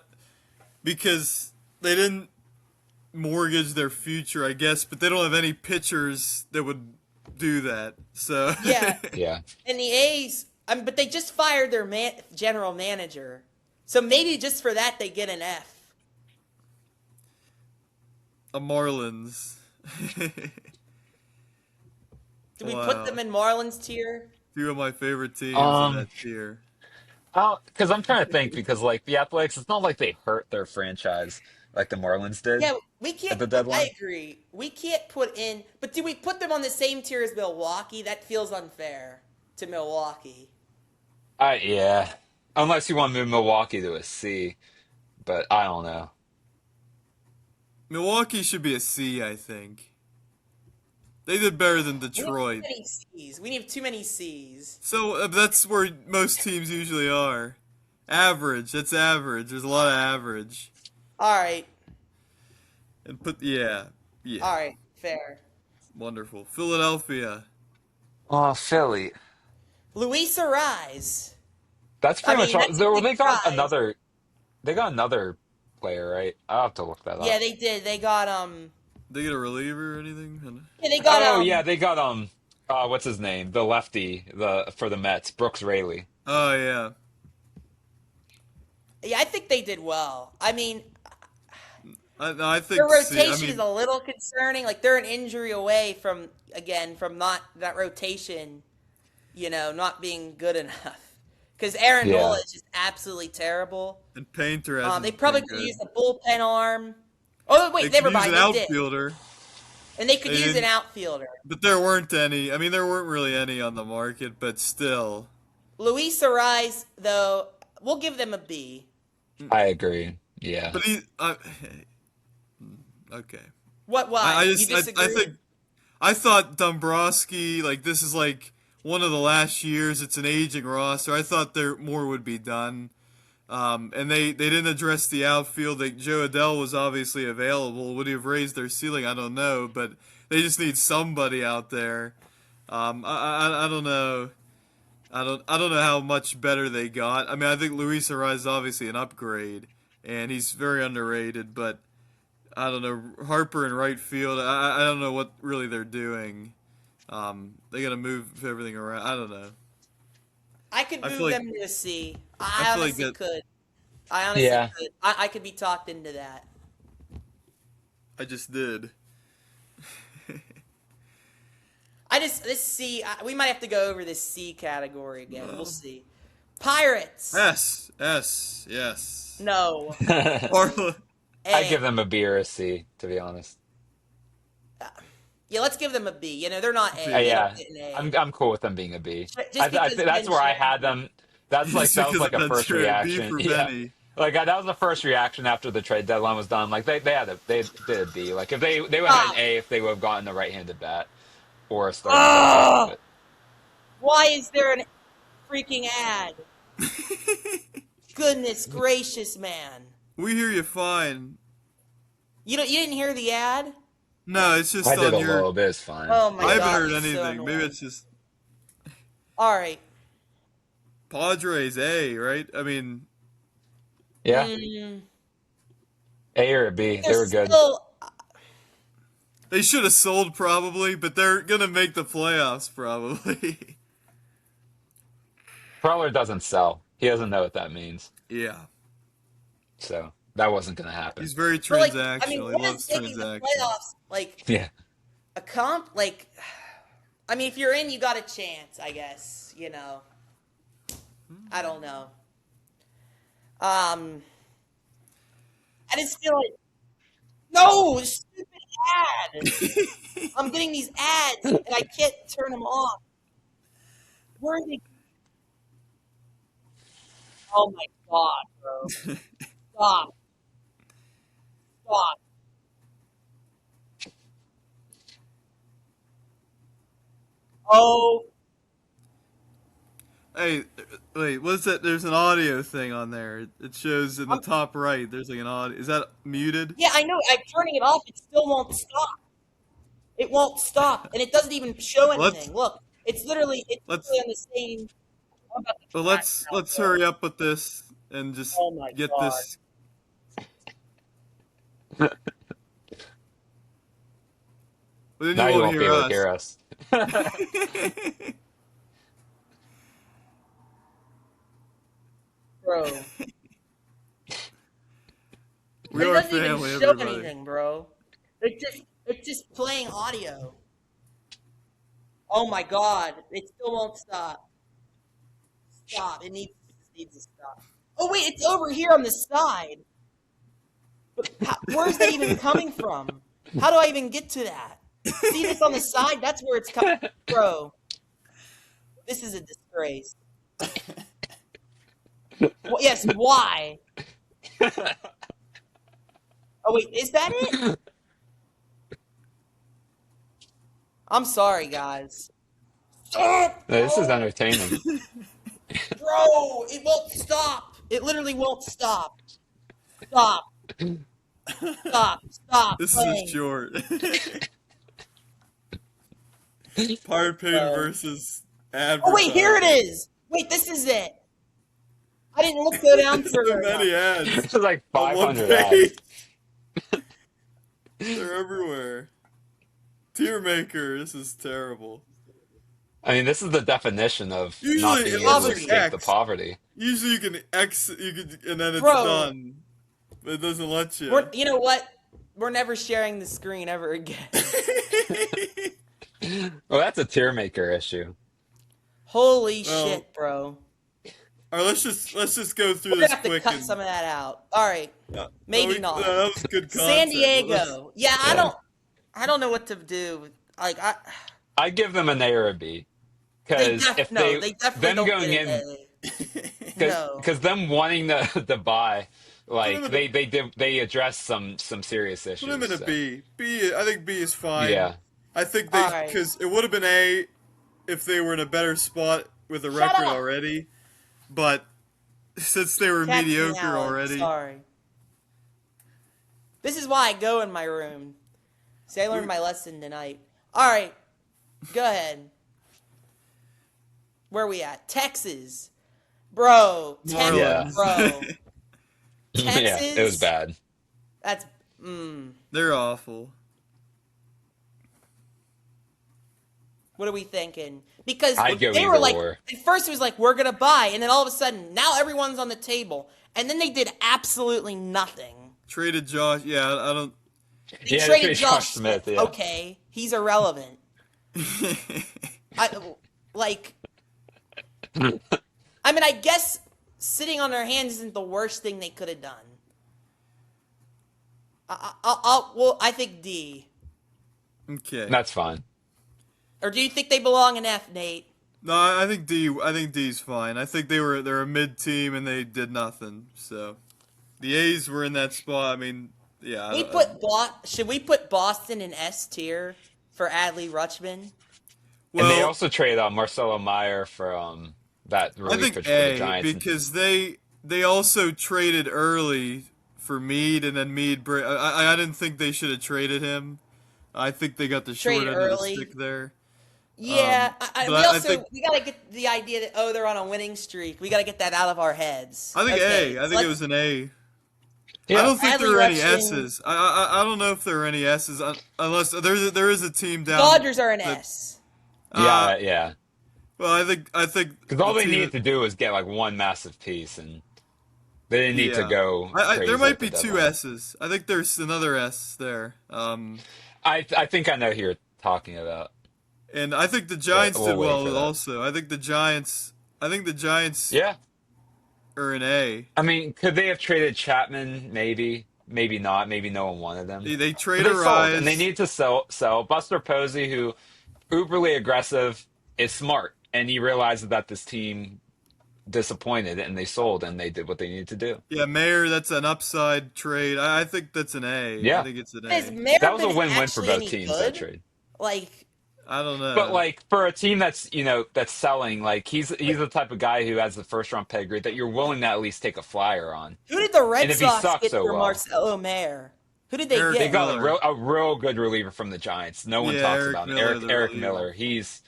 because they didn't mortgage their future, I guess, but they don't have any pitchers that would do that. So Yeah. Yeah. And the A's, but they just fired their general manager. So maybe just for that they get an F. a Marlins. Do we Wow. put them in Marlins tier? Two of my favorite teams Um, in that tier. because I'm trying to think, because, like, the Athletics, it's not like they hurt their franchise like the Marlins did Yeah, we at can't. the I deadline. agree. We can't put in. But do we put them on the same tier as Milwaukee? That feels unfair to Milwaukee. Yeah. Unless you want to move Milwaukee to a C, but I don't know. Milwaukee should be a C, I think. They did better than We have too Detroit. many C's. We have too many C's. So that's where most teams usually are. Average. That's average. There's a lot of average. All right. And yeah. All right. Fair. Wonderful. Philadelphia. Oh, Philly. Luis Arise. That's I pretty much mean, all. that's a big They got prize. another. They got another player, right? I'll have to look that Yeah, up. they did. They got They get a reliever or anything? Yeah, they got Oh yeah, they got what's his name? The lefty, for the Mets, Brooks Raley. Oh yeah. Yeah, I think they did well. I mean, I think their C. rotation is a little concerning. Like they're an injury away from not that rotation, not being good enough. Because Aaron Yeah. Nola is just absolutely terrible. and Painter hasn't They probably been could good. use a bullpen arm. Oh wait, They never could use mind. an They did, outfielder, and they could They use an didn't- outfielder. but there weren't any. I mean, there weren't really any on the market, but still. Luis Arise, though, we'll give them a B. I agree. Yeah. But okay. What? Why? You disagree? I think I thought Dombrowski, like this is like one of the last years. It's an aging roster. I thought there more would be done. And they didn't address the outfield. Joe Adele was obviously available. Would he have raised their ceiling? I don't know, but they just need somebody out there. I don't know. I don't know how much better they got. I mean, I think Luis Arraez is obviously an upgrade, and he's very underrated. But I don't know, Harper in right field. I don't know what really they're doing. They got to move everything around. I don't know. I could I move feel like- them to a C. I I feel like honestly that- could. I honestly Yeah. could. I could be talked into that. I just did. This C. We might have to go over this C category again. We'll see. Pirates. S, yes. No. Marlon, A. I give them a B or a C, to be honest. Yeah, let's give them a B. They're not A. Yeah, They Yeah, don't get an A. I'm cool with them being a B. Just I because that's where I Ben's- had them. That was Just like a because first I'm sure it'd be reaction. for Yeah. Benny. Like that was the first reaction after the trade deadline was done. Like they did a B. Like if they would have had an A if they would have gotten a right-handed bat or a starting Ah! pitcher. Why is there an freaking ad? Goodness gracious, man. We hear you fine. You didn't hear the ad? No, it's just But I did on a your. little bit. It's fine. Oh my I god. haven't heard it's so anything. Maybe annoying. it's just All right. Padres A, right? I mean, Yeah, Mm, A or a B. They they're were good. still. they should have sold probably, but they're gonna make the playoffs probably. Preller doesn't sell. He doesn't know what that means. Yeah, So that wasn't going to happen. he's very But like, I mean, transactional. He what is loves making the transactions. playoffs like Yeah. a comp? Like, I mean, if you're in, you got a chance, I guess. You know, I don't know. I just feel like no stupid ad. I'm getting these ads and I can't turn them off. Where are they? Oh my god, bro! Stop! Stop! Oh, Hey, wait, what's that? There's an audio thing on there. It shows in the top right. There's like an audio. Is that muted? yeah, I know. I'm turning it off. It still won't stop. It won't stop, and it doesn't even show Let's anything. Look, it's literally let's on the same. I'm about to well, crack now, let's bro. hurry up with this and just Oh my get god. this. But then Now you you won't won't be hear able to hear us. Bro. We It are doesn't family, even show everybody. anything, bro. It's just playing audio. Oh my god. It still won't stop. Stop. It needs to stop. Oh wait, it's over here on the side. But where's that even coming from? How do I even get to that? See this on the side? That's where it's coming. Bro. This is a disgrace. Well, yes, why? Oh wait, is that it? I'm sorry, guys. Stop, No, this is bro. entertaining. Bro, it won't stop. It literally won't stop. Stop. Stop. Stop This playing. is short. Pirate Payne versus advertising. Oh wait, here it is. Wait, this is it. I didn't go down So further many enough. ads. This is like on one 500 ads. page. They're everywhere. Tiermaker, this is terrible. I mean, this is the definition of Usually not being it able looks to like escape the X. poverty. Usually you can and then it's Bro. done. But it doesn't let you. You know what? We're never sharing the screen ever again. Well, that's a tier maker issue. Holy Well, shit, bro. All right, let's just go through We're this gonna have to quick. cut And, some of that out. All right, maybe not. That was good content. San Let's- Diego. Yeah, Yeah. I don't know what to do. Like I give them an A or a B. they Because if definitely them don't going get in, an A. No. because them wanting the buy, like Put 'em in they addressed some serious issues. Put him in a so. B. B. I think B is fine. Yeah. I think All they right. because it would have been A if they were in a better spot with a Shut record up. already, but since they were Catch me mediocre out, already, Sorry. This is why I go in my room. See, I learned my lesson tonight. All right, go ahead. Where we at? Texas, bro. Texas, Yeah. bro. Yeah, it was Texas? bad. That's they're awful. What are we thinking? Because I'd go they were either like, or. at first it was like, we're going to buy. And then all of a sudden, now everyone's on the table. And then they did absolutely nothing. Traded Josh. Yeah, I don't. They Yeah, they traded traded Josh Josh Smith. Smith, yeah. Okay, he's irrelevant. Like, I mean, I guess sitting on their hands isn't the worst thing they could have done. Well, I think D. Okay. That's fine. Or do you think they belong in F, Nate? No, I think D. I think D's fine. I think they're a mid team and they did nothing. So, the A's were in that spot. I mean, yeah. Should we put Boston in S tier for Adley Rutschman? Well, And they also traded Marcelo Meyer for that I relief think pitcher for the A Giants. because they also traded early for Mead and then Mead. I didn't think they should have traded him. I think they got the short Traded end of the early? stick there. Yeah, But we I also think we gotta get the idea that they're on a winning streak. We gotta get that out of our heads. I think Okay, A. I think it was an A. I Yeah. don't think there Adley are any Rutschman, S's. I don't know if there are any S's unless there is a team down. Dodgers are an that, S. Yeah, yeah. Well, I think Because all the they team needed that, to do was get like one massive piece, and they didn't need to yeah. go There crazy might at the be two deadline. S's. I think there's another S there. I think I know who you're talking about, And I think the but Giants did we'll wait for well that. also. I think the Giants Yeah, are an A. I mean, could they have traded Chapman? Maybe, maybe not. Maybe no one wanted them. They But trade a they sold, and they rise. need to sell. Sell Buster Posey, who uberly aggressive, is smart, and he realized that this team disappointed, and they sold, and they did what they needed to do. Yeah, Mayer, that's an upside trade. I think that's an A. I Yeah, think it's an Has A. that was a Mayer win-win for actually both any teams, that good? trade. Like, I don't But know. like for a team that's that's selling, like he's the type of guy who has the first round pedigree that you're willing to at least take a flyer on. who did the And Red if he Sox sucks get so for well, Marcelo Mayer? Who did they Eric they get? got Miller. a real good reliever from the Giants. No one Yeah, talks Eric about him. Miller, the Eric reliever. Miller. He's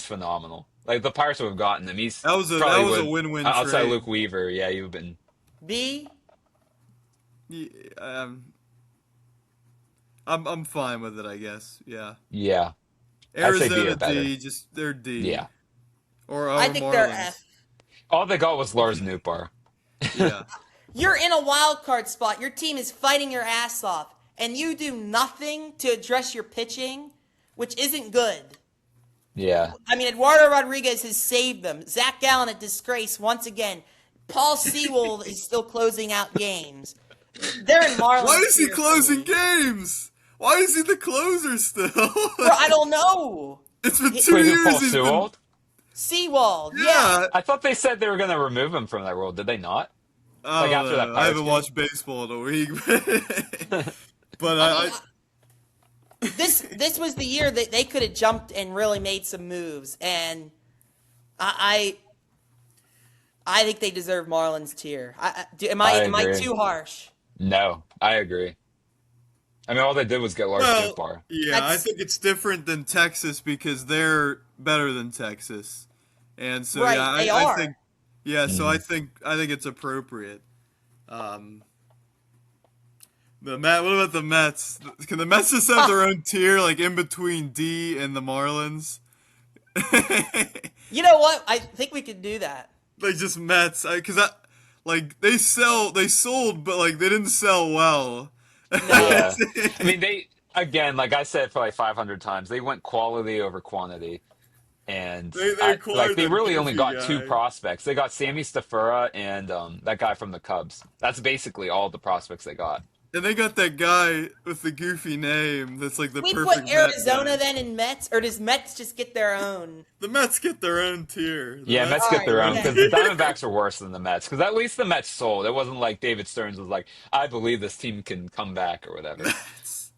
phenomenal. Like the Pirates would have gotten him. He's That was probably a would win-win outside trade. Luke Weaver. Yeah, you've been B. Yeah, I'm fine with it, I guess. Yeah. yeah. I'd say B Arizona or better. D, just they're D. Yeah. Or I think they're Marlins. F. All they got was Lars Nootbaar. Yeah. You're in a wild card spot. Your team is fighting your ass off, and you do nothing to address your pitching, which isn't good. Yeah. I mean, Eduardo Rodriguez has saved them. Zach Gallen a disgrace once again. Paul Sewell is still closing out games. They're in Marlins. Why is he tier for closing me. games? Why is he the closer still? Bro, I don't know. It's been Wait, 2 who, years Paul he's been. Sewell? Sewell, yeah. Yeah. I thought they said they were going to remove him from that role. Did they not? I Like don't after that know. I Pirates haven't game? watched baseball in a week. But This was the year that they could have jumped and really made some moves, and I think they deserve Marlins tier. Am I I agree. too harsh? No, I agree. I mean, all they did was get Lars well, Nootbaar. yeah, I That's- think it's different than Texas because they're better than Texas, and so Right, yeah, they I are. think yeah, so Mm-hmm. I think it's appropriate. What about the Mets? Can the Mets just have their own tier, like in between D and the Marlins? You know what? I think we could do that. Like just Mets, because like they sold, but like they didn't sell well. Yeah. I mean, they, again, like I said for like 500 times, they went quality over quantity. And They like acquired they that really only goofy got two guy. prospects. They got Sammy Stafura and that guy from the Cubs. That's basically all the prospects they got. And they got that guy with the goofy name. That's like the We perfect put Met Arizona guy. then in Mets, or does Mets just get their own? The Mets get their own tier. The Yeah, Mets get their own Alright, because the Diamondbacks are worse than the Mets. Because at least the Mets sold. It wasn't like David Stearns was like, "I believe this team can come back" or whatever.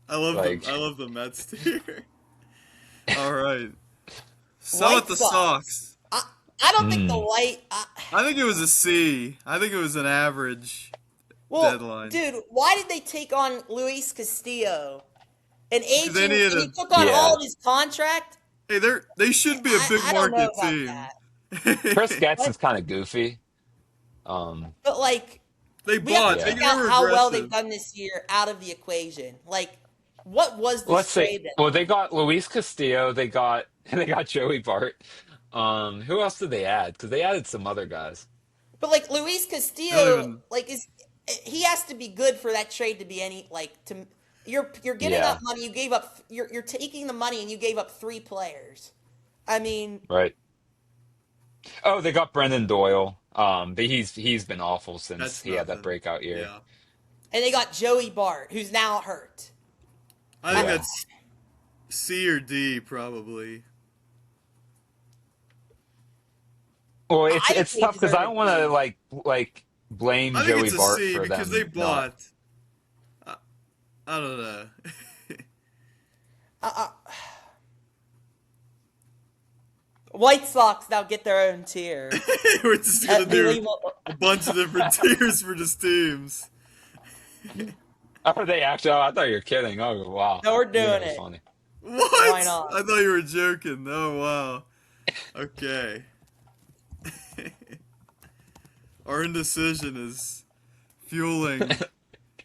I love Like- I love the Mets tier. All right. Sell White it the Sox. Sox. I don't think the white. I think it was a C. I think it was an average. Well, Deadline. dude, why did they take on Luis Castillo, an agent, they and needed he a- took on Yeah. all of his contract? Hey, they should be a big I don't know market about team. that. Chris Getz is kind of goofy. But like, They we have bought. to They figure out were how well aggressive. they've done this year out of the equation. Like, what was this Let's trade? see. That, Well, they got Luis Castillo. They got Joey Bart. Who else did they add? Because they added some other guys. but like Luis Not Castillo, even- like he has to be good for that trade to be any like to. You're giving Yeah. up money. You gave up. You're taking the money and you gave up 3 players. I mean, Right. Oh, they got Brendan Doyle. But he's been awful since That's he had that nothing. breakout year. Yeah. and they got Joey Bart, who's now hurt. I think Yeah. that's C or D probably. Well, I it's think it's they tough because I deserve don't it. want to like blame I think Joey it's a Bart C for because them. they not- bought. I don't know. White Sox now get their own tier. We're just gonna do Unbelievable. a bunch of different tiers for just teams. Oh, they actually? Oh, I thought you were kidding. Oh, wow. No, we're You're doing really it. Funny. What? Why not? I thought you were joking. Oh wow. Okay. Our indecision is fueling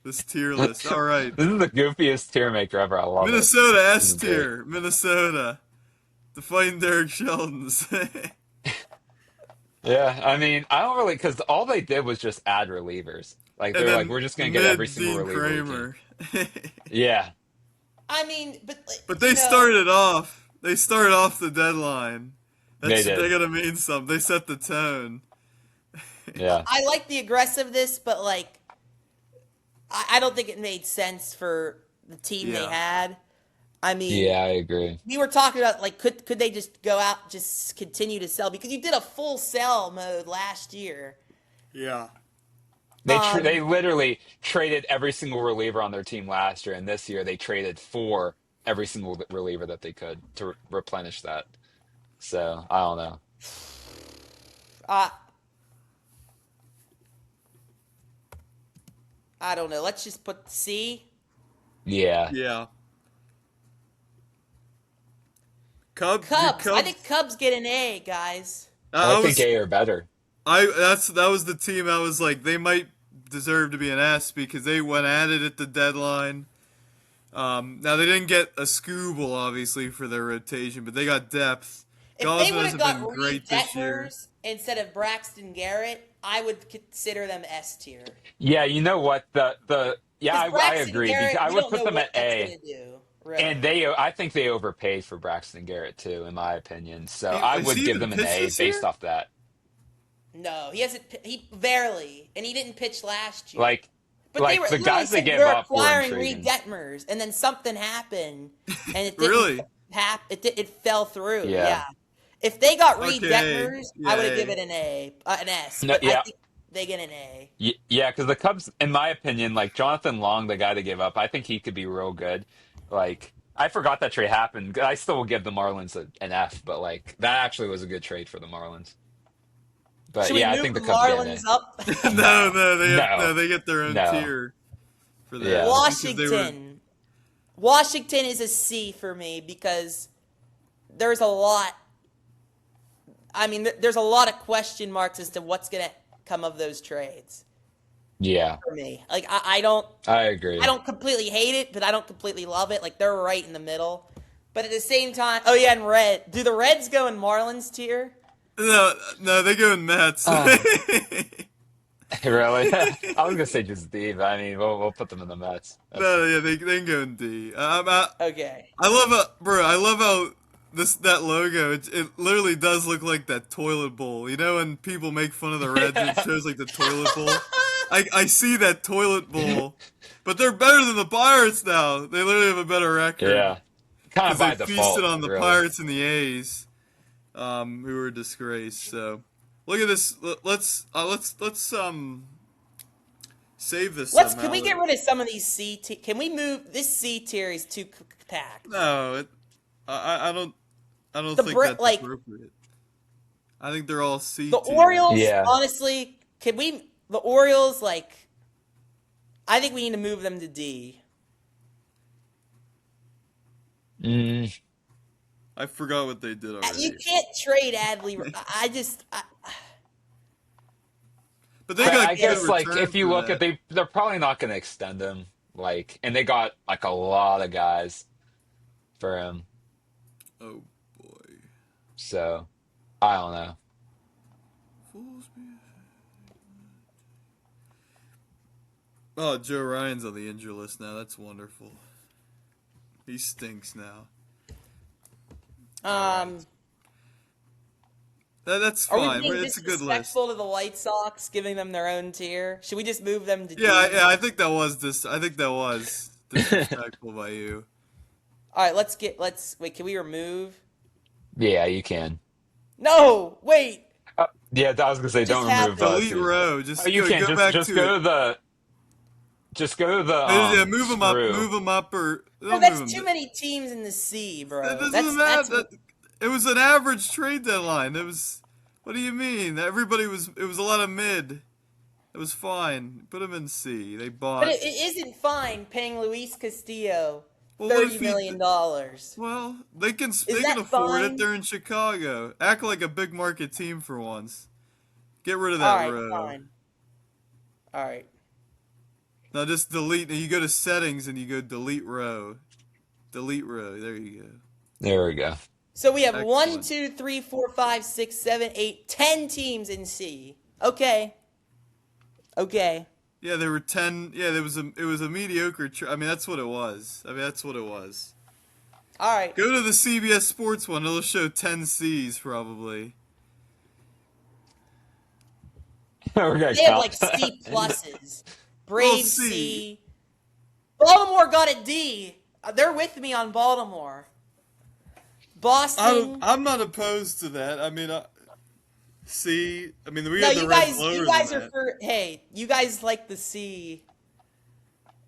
this tier list. All right. This is the goofiest tier maker ever. I love it. Minnesota This S is great. tier. Minnesota. The Fighting Derek Sheldons. Yeah, I mean, I don't really because all they did was just add relievers. Like And they're like, then we're just gonna get every mid single Dean reliever we can. Kramer. Yeah, I mean, but But you they know, started off. They started off the deadline. they They did. gotta mean something. They set the tone. Yeah, I like the aggressiveness, but like, I don't think it made sense for the team they Yeah. had. I mean, yeah, I agree. we were talking about like, could they just go out, just continue to sell because you did a full sell mode last year. Yeah. They literally traded every single reliever on their team last year, and this year they traded for every single reliever that they could to replenish that. So I don't know. I don't know. Let's just put C. Yeah, Yeah. Cubs. Cubs. I think Cubs get an A, guys. I think A or better. That was the team I was like, they might deserve to be an S because they went at it at the deadline. Now they didn't get a Scooble obviously for their rotation, but they got depth. If Gosman they would has have got been Reed great this year. Detmers instead of Braxton Garrett, I would consider them S tier. Yeah, you know what? Yeah, I Braxton agree. Garrett, Because I we would don't put know them what at that's A. gonna do, really. And I think they overpaid for Braxton Garrett too, in my opinion. So Hey, I has would he give even them an pitched A this based year? off that. No, he hasn't. He barely, and he didn't pitch last year. Like, but like they were the guys they said gave we're up were acquiring intriguing. Reed Detmers, and then something happened, and it didn't Really? It fell through. Yeah. Yeah. If they got Reed Okay, Detmers, I would have yeah. given an an S. No, But yeah. I think they get an A. Yeah, because the Cubs, in my opinion, like Jonathan Long, the guy they gave up, I think he could be real good. Like, I forgot that trade happened. I still would give the Marlins an F, but like that actually was a good trade for the Marlins. But Should yeah, we I move think the the Cubs get an Marlins A. up? No, they get their own No. tier for that. Yeah. because they were- Washington. Washington is a C for me because there's a lot. I mean, there's a lot of question marks as to what's going to come of those trades Yeah, for me. Like, I don't I agree. completely hate it, but I don't completely love it. Like, they're right in the middle. But at the same time, oh yeah, and Red. Do the Reds go in Marlins tier? No, they go in Mets. Really? I was gonna say just D, but I mean, we'll put them in the Mets. No, yeah, they can go in D. Okay. I love how that logo. It literally does look like that toilet bowl. You know, when people make fun of the Reds, it shows like the toilet bowl. I see that toilet bowl, but they're better than the Pirates now. They literally have a better record. Yeah, kind of because by they default. feasted on the really. Pirates and the A's, who were disgraced. So look at this. Let's save this. Can we get rid of some of these C tier? Can we move this C tier is too packed? No, I don't The think Brit- that's like- appropriate. I think they're all C The tier. Orioles, Yeah. honestly, the Orioles, like, I think we need to move them to D. Mm, I forgot what they did already. You can't trade Adley. But they but got I guess good like return if you for look that. at they're probably not gonna extend him. Like, and they got like a lot of guys for him. Oh boy. So I don't know. Oh, Joe Ryan's on the injury list now. That's wonderful. He stinks now. That's Are fine. we being It's a good list. disrespectful to the White Sox, giving them their own tier? Should we just move them to D? Yeah, I think that was disrespectful by you. All right, wait. Can we remove? Yeah, you can. No, wait. Yeah, I was gonna say don't remove Delete two. row. Just Oh, you can go back just to go it. to the. Just go to the. Yeah, move them up. screw. Move them up, or No, don't that's move too 'em. many teams in the C, bro. That doesn't That's matter. It was an average trade deadline. It was. What do you mean? Everybody was. It was a lot of mid. It was fine. Put them in C. They bought. But it isn't fine paying Luis Castillo Well, what if $30 he? million. Well, they can that afford it. fine? They're in Chicago. Act like a big market team for once. Get rid of All that right, row. fine. All right. Now just delete. You go to settings and you go delete row. Delete row. There you go. There we go. So we have one, Excellent. 2, 3, 4, 5, 6, 7, 8, 10 teams in C. Okay. Okay. Yeah, there were 10. Yeah, it was a mediocre. I mean, that's what it was. I mean, that's what it was. All right. Go to the CBS Sports one. It'll show 10 C's probably. We're gonna They have like count. C pluses. Well, Braves C. C. Baltimore got a D. They're with me on Baltimore. Boston. I'm not opposed to that. I mean, C. I mean, we No, had the you Reds guys. lower You than guys are that. for. Hey, you guys like the C.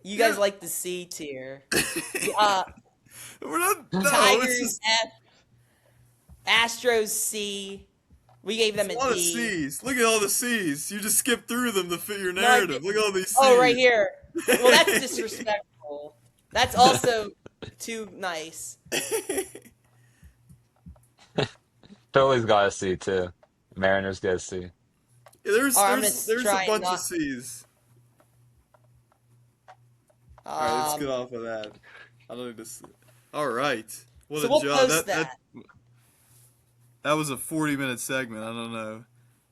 You guys Yeah. like the C tier. We're not. No, it's Tigers just F. Astros C. We gave them a a lot of D. C's. Look at all the C's. You just skipped through them to fit your I narrative. didn't. Look at all these C's. Oh, right here. Well, that's disrespectful. That's also too nice. Philly's got a C too. Mariners get a C. Yeah, there's I'm there's gonna a try bunch not- of C's. All right, let's get Um, off of that. I don't need to. All right. What so a we'll job. post that. That was a 40-minute segment. I don't know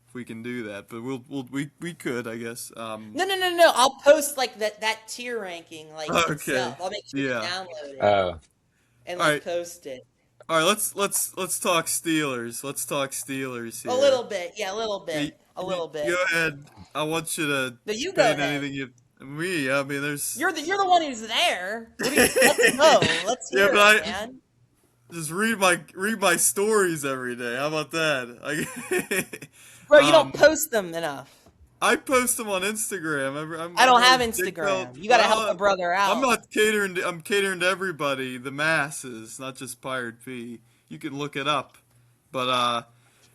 if we can do that, but we could, I guess. No. I'll post like that tier ranking like Okay. itself. I'll make sure you Yeah. download it Oh, and All right. post it. All right, let's talk Steelers. Let's talk Steelers here. A little bit, yeah, a little bit, You- a little bit. Go ahead. I want you to No, you go paint ahead. anything you. Me, I mean, there's. You're the one who's there. What do you, let's go. Let's Yeah, hear but it, man. Just read my stories every day. How about that? Bro, you don't post them enough. I post them on Instagram. I don't have Big Instagram. Belt- You gotta help Well, a brother out. I'm not catering. I'm catering to everybody, the masses, not just Pirate P. You can look it up. But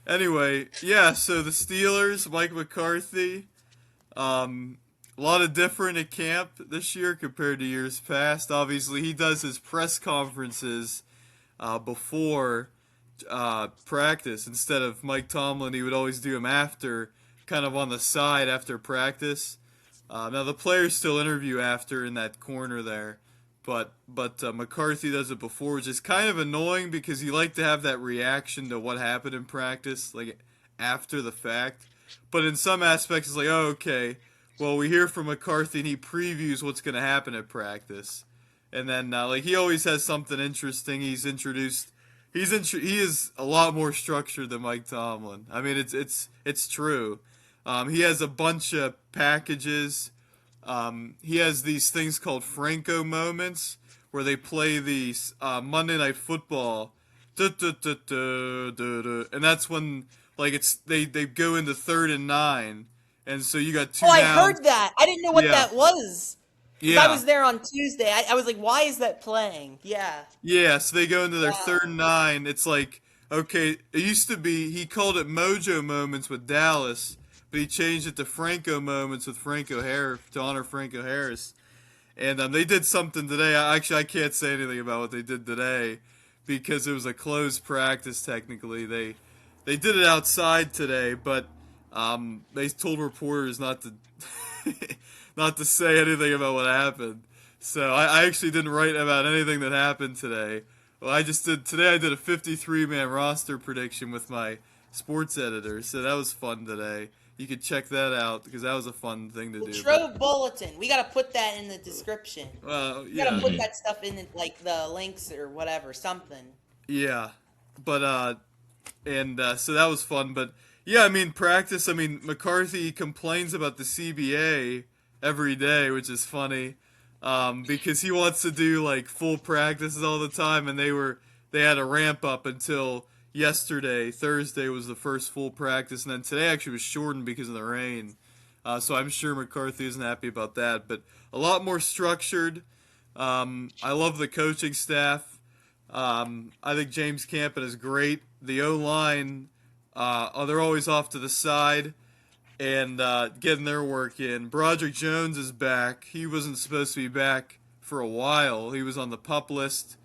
anyway, yeah. So the Steelers, Mike McCarthy, a lot of different at camp this year compared to years past. Obviously, he does his press conferences before practice instead of Mike Tomlin. He would always do them after, kind of on the side after practice. Now the players still interview after in that corner there, but McCarthy does it before, which is kind of annoying because you like to have that reaction to what happened in practice, like after the fact. But in some aspects, it's like, oh, okay, well, we hear from McCarthy and he previews what's going to happen at practice, and then like he always has something interesting. He is a lot more structured than Mike Tomlin. I mean, it's true. He has a bunch of packages. He has these things called Franco moments where they play these Monday Night Football, and that's when like they go into 3rd and 9, and so you got two. Oh, I downs. heard that. I didn't know what Yeah. that was. 'Cause Yeah, I was there on Tuesday. I was like, why is that playing? Yeah. yeah. So they go into their Wow. 3rd and 9. It's like, okay, it used to be he called it Mojo moments with Dallas, but he changed it to Franco moments with Franco Harris to honor Franco Harris. And they did something today. I can't say anything about what they did today because it was a closed practice. Technically, they did it outside today, but they told reporters not to not to say anything about what happened. So I actually didn't write about anything that happened today. Well, I did a 53-man roster prediction with my sports editor, so that was fun today. You could check that out because that was a fun thing to do. Latrobe Bulletin. We gotta put that in the description. Well, We gotta yeah, put that stuff in like the links or whatever, something. yeah, but so that was fun. But yeah, I mean practice. I mean McCarthy complains about the CBA every day, which is funny, because he wants to do like full practices all the time, and they had a ramp up until yesterday. Thursday was the first full practice, and then today actually was shortened because of the rain. So I'm sure McCarthy isn't happy about that, but a lot more structured. I love the coaching staff. I think James Campen is great. The O-line, they're always off to the side and getting their work in. Broderick Jones is back. He wasn't supposed to be back for a while. He was on the PUP list.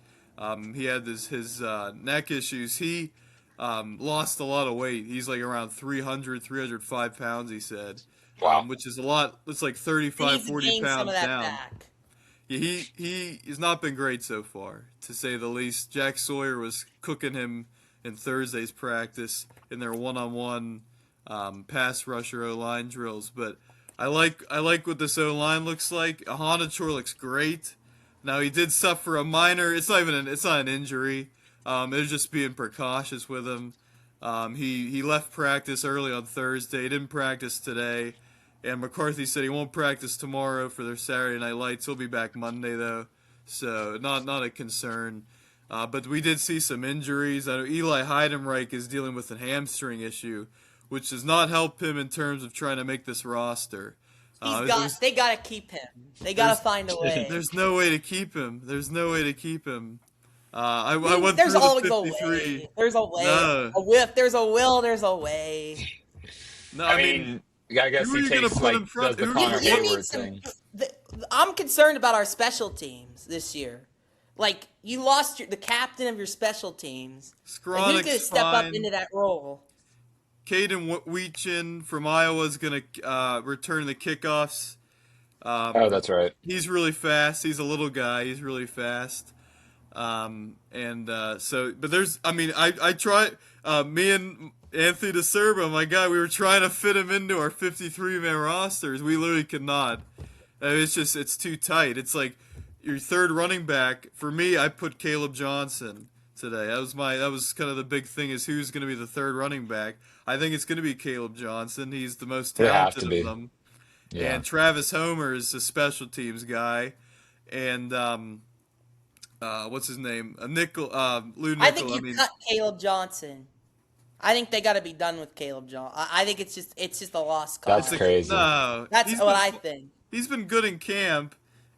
He had his neck issues. He lost a lot of weight. He's like around 305 pounds, he said. Wow. Which is a lot. It's like 35, 40 pounds some of that down. back. Yeah, he has not been great so far, to say the least. Jack Sawyer was cooking him in Thursday's practice in their one-on-one pass rusher O-line drills. But I like what this O-line looks like. Ahanachour looks great. Now he did suffer a minor. It's not an injury. It was just being precautious with him. He left practice early on Thursday. He didn't practice today. And McCarthy said he won't practice tomorrow for their Saturday Night Lights. He'll be back Monday, though. So not a concern. But we did see some injuries. I know Eli Heidenreich is dealing with a hamstring issue, which does not help him in terms of trying to make this roster. They got to keep him. They got to find a way. There's no way to keep him. I went there's through always the a 53. way. There's a way. No. A whiff. There's a will. There's a way. No, I mean, I guess who are he you gonna takes put like in front- the who- Connor you Hayward thing. I'm concerned about our special teams this year. Like, you lost the captain of your special teams. Like, who's going to step up into that role? Caden Weechin from Iowa is going to return the kickoffs. Oh, that's right. He's really fast. He's a little guy. He's really fast. But there's, I tried, me and Anthony DeSerbo, my guy, we were trying to fit him into our 53-man rosters. We literally could not. It's too tight. It's like your third running back. For me, I put Caleb Johnson today. That was kind of the big thing, is who's going to be the third running back. I think it's going to be Caleb Johnson. He's the most talented of them. Yeah. And Travis Homer is a special teams guy. And what's his name? Lou Nickel. I think you cut Caleb Johnson. I think they got to be done with Caleb Johnson. I think it's just a lost cause. That's crazy. No, That's what I think. He's been good in camp,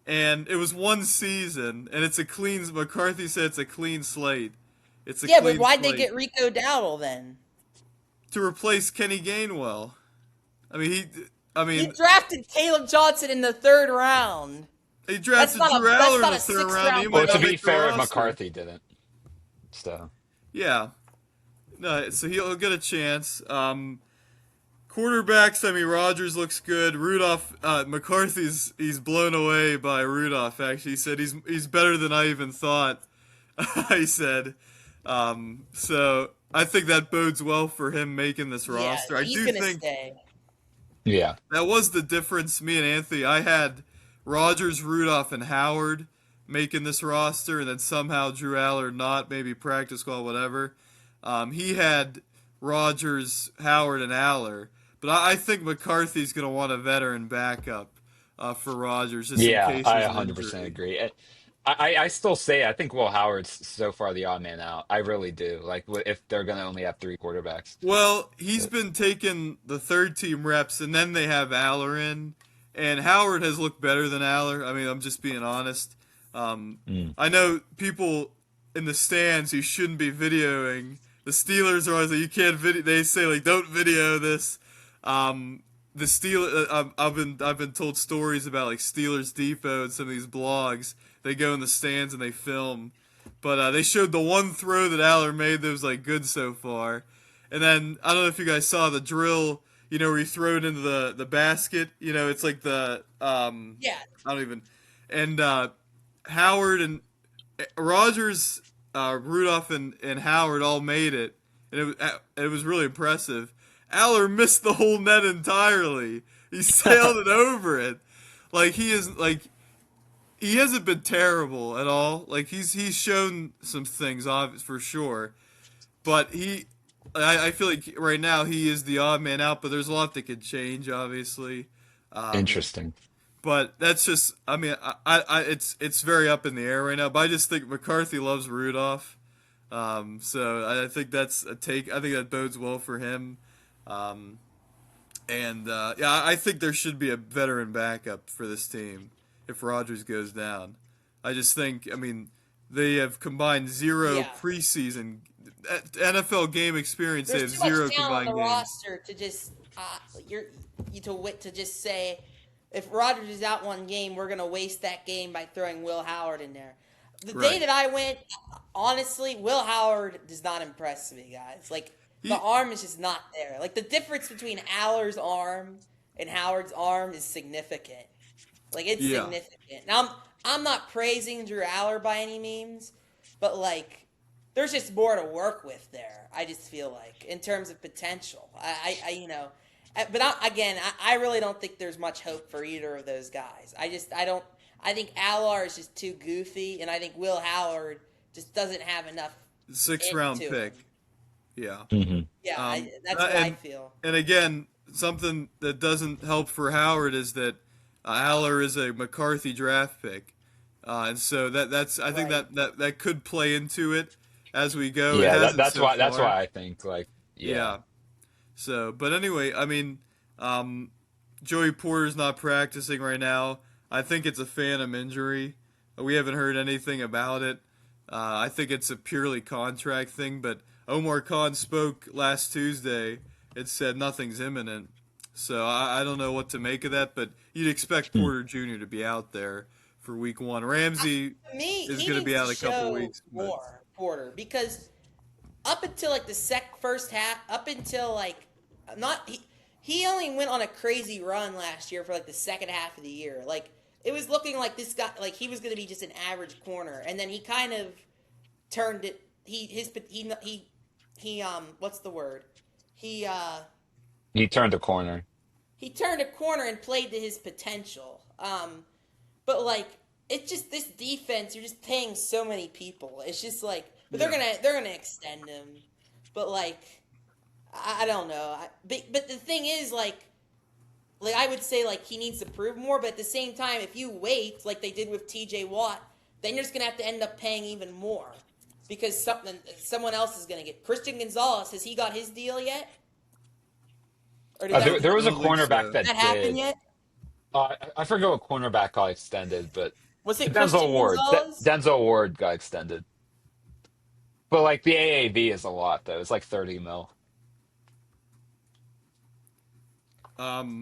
and it was one season, and it's a clean. McCarthy said it's a clean slate. It's a Yeah, clean but why'd they slate. get Rico Dowdle then? To replace Kenny Gainwell? You drafted Caleb Johnson in the 3rd round. He drafted That's not a- Drew that's Aller in not the a 3rd sixth round. round He Well, might to not be make the fair, roster. McCarthy didn't. So. Yeah. No, so he'll get a chance. Quarterbacks, Rodgers looks good. Rudolph, he's blown away by Rudolph, actually. He said he's better than I even thought, he said. So I think that bodes well for him making this roster. Yeah, I he's do gonna think stay. Yeah. that was the difference. Me and Anthony, I had Rodgers, Rudolph, and Howard making this roster, and then somehow Drew Aller not, maybe practice squad, whatever. He had Rodgers, Howard, and Aller. But I think McCarthy's going to want a veteran backup for Rodgers. Just in case I there's an 100% injury. agree. I still say I think Will Howard's so far the odd man out. I really do. Like, if they're going to only have 3 quarterbacks. Well, he's been taking the third team reps, and then they have Aller in. And Howard has looked better than Aller. I'm just being honest. I know people in the stands who shouldn't be videoing. The Steelers are always like, you can't video. They say, like, don't video this. The Steelers, I've been told stories about, like, Steelers Depot and some of these blogs. They go in the stands and they film, but they showed the one throw that Aller made that was like good so far. And then I don't know if you guys saw the drill, where he threw it into the basket. It's like the Yeah. I don't even. And Howard and Rodgers, Rudolph and Howard all made it, and it was really impressive. Aller missed the whole net entirely. He sailed it over it. Like, he hasn't been terrible at all. Like, he's shown some things, for sure. But I feel like right now he is the odd man out, but there's a lot that could change, obviously. Interesting. But that's just, it's very up in the air right now. But I just think McCarthy loves Rudolph. So I think that's a take. I think that bodes well for him. I think there should be a veteran backup for this team if Rodgers goes down. I just think, they have combined 0 preseason NFL game experience. There's They have too 0 much talent combined on the games. roster to just to just say if Rogers is out one game, we're gonna waste that game by throwing Will Howard in there. The day Right. that I went, honestly, Will Howard does not impress me, guys. Like He- the arm is just not there. Like the difference between Aller's arm and Howard's arm is significant. Like it's Yeah. significant. Now I'm not praising Drew Aller by any means, but like there's just more to work with there. I just feel like in terms of potential. I you know, but I really don't think there's much hope for either of those guys. I don't. I think Aller is just too goofy, and I think Will Howard just doesn't have enough. 6th round to pick. him. Yeah. Yeah, Um, that's what I and- feel. And again, something that doesn't help for Howard is that Aller is a McCarthy draft pick, and so that's I think Right. that could play into it as we go. It Yeah, hasn't that's so why. That's far. why I think like Yeah. So, but anyway, I mean, Joey Porter's not practicing right now. I think it's a phantom injury. We haven't heard anything about it. I think it's a purely contract thing, but Omar Khan spoke last Tuesday and said nothing's imminent. So I don't know what to make of that, but you'd expect Porter Jr. to be out there for week 1. Ramsey To me, is he going to be needs out a couple show weeks. But more Porter because up until like the first half, up until like not he only went on a crazy run last year for like the second half of the year. Like it was looking like this guy like he was going to be just an average corner, and then he kind of turned it. He what's the word? He turned a corner. he turned a corner and played to his potential. But like it's just this defense. You're just paying so many people. It's just like, but they're gonna extend him. But like, I don't know. But the thing is like I would say like he needs to prove more. But at the same time, if you wait like they did with T.J. Watt, then you're just gonna have to end up paying even more because someone else is gonna get. Christian Gonzalez, has he got his deal yet? Or did There was a I don't think cornerback so. that that happen did. yet? I forget what cornerback got extended, but Was it Christian Denzel Ward. Gonzalez? Denzel Ward got extended. But like the AAV is a lot though. It's like 30 mil.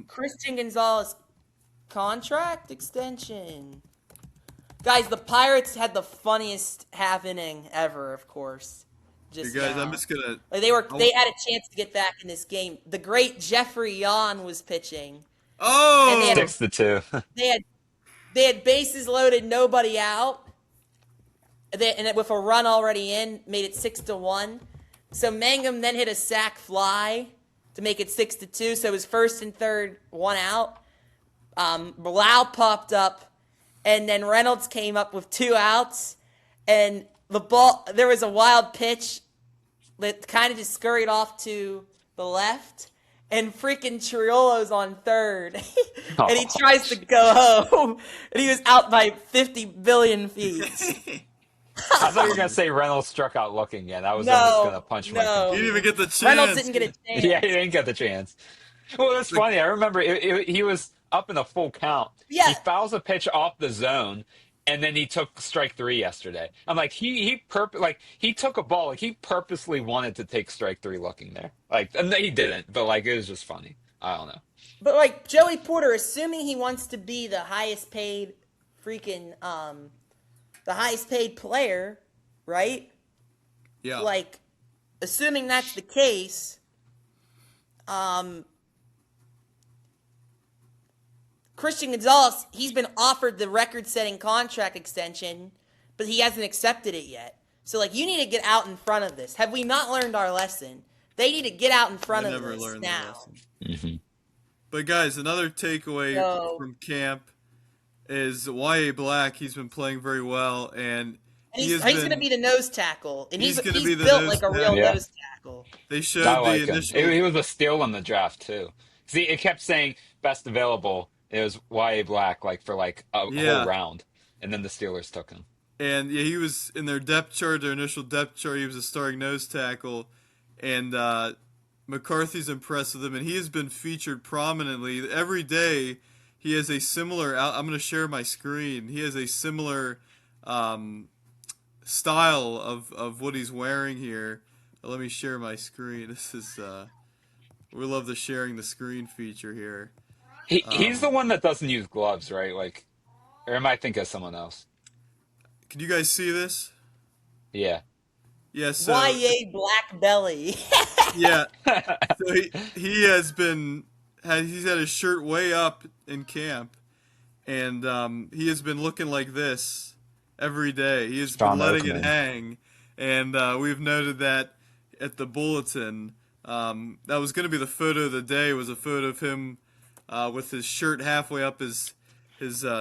Christian Gonzalez contract extension. Guys, the Pirates had the funniest half inning ever, of course. you Just guys, now. I'm just gonna. Like they had a chance to get back in this game. The great Jeffrey Yan was pitching. Oh, And they had 6-2. They had bases loaded, nobody out. With a run already in, made it 6-1. So Mangum then hit a sac fly to make it 6-2. So it was first and third, 1 out. Blau popped up, and then Reynolds came up with 2 outs. And the ball, there was a wild pitch that kind of just scurried off to the left. And freaking Triolo's on third. And he tries to go home. And he was out by 50 billion feet. I thought you were gonna say Reynolds struck out looking again. I was No, almost gonna punch my no. you didn't even get the chance. Reynolds didn't get a chance. Yeah, he didn't get the chance. Well, it's funny. I remember he was up in a full count. Yeah. He fouls a pitch off the zone, and then he took strike 3 yesterday. I'm like, he took a ball. Like he purposely wanted to take strike 3 looking there. Like, and he didn't, but like it was just funny. I don't know. But like Joey Porter, assuming he wants to be the highest paid the highest paid player, right? Yeah. Like, assuming that's the case, Christian Gonzalez, he's been offered the record-setting contract extension, but he hasn't accepted it yet. So, like, you need to get out in front of this. Have we not learned our lesson? They need to get out in front I of never this learned the now. lesson. But guys, another takeaway So- from camp is Y.A. Black. He's been playing very well, and And he he's has going to been. be the nose tackle, and he's gonna be the built nose like a real tackle. Yeah. nose tackle. They showed I like the him. initial. He was a steal in the draft too. See, it kept saying best available. It was YA Black, like for like a Yeah. whole round, and then the Steelers took him. And yeah, he was in their depth chart, their initial depth chart. He was a starting nose tackle, and McCarthy's impressed with him, and he has been featured prominently every day. He has a similar. I'm going to share my screen. He has a similar style of what he's wearing here. Let me share my screen. This is we love the sharing the screen feature here. He's the one that doesn't use gloves, right? Like, or am I thinking of someone else? Can you guys see this? Yeah. Yeah. So YA Black Belly. yeah. So he has been he's had his shirt way up in camp, and he has been looking like this every day. He has been Sean letting it Oakman. hang, and we've noted that at the bulletin. That was going to be the photo of the day. Was a photo of him with his shirt halfway up his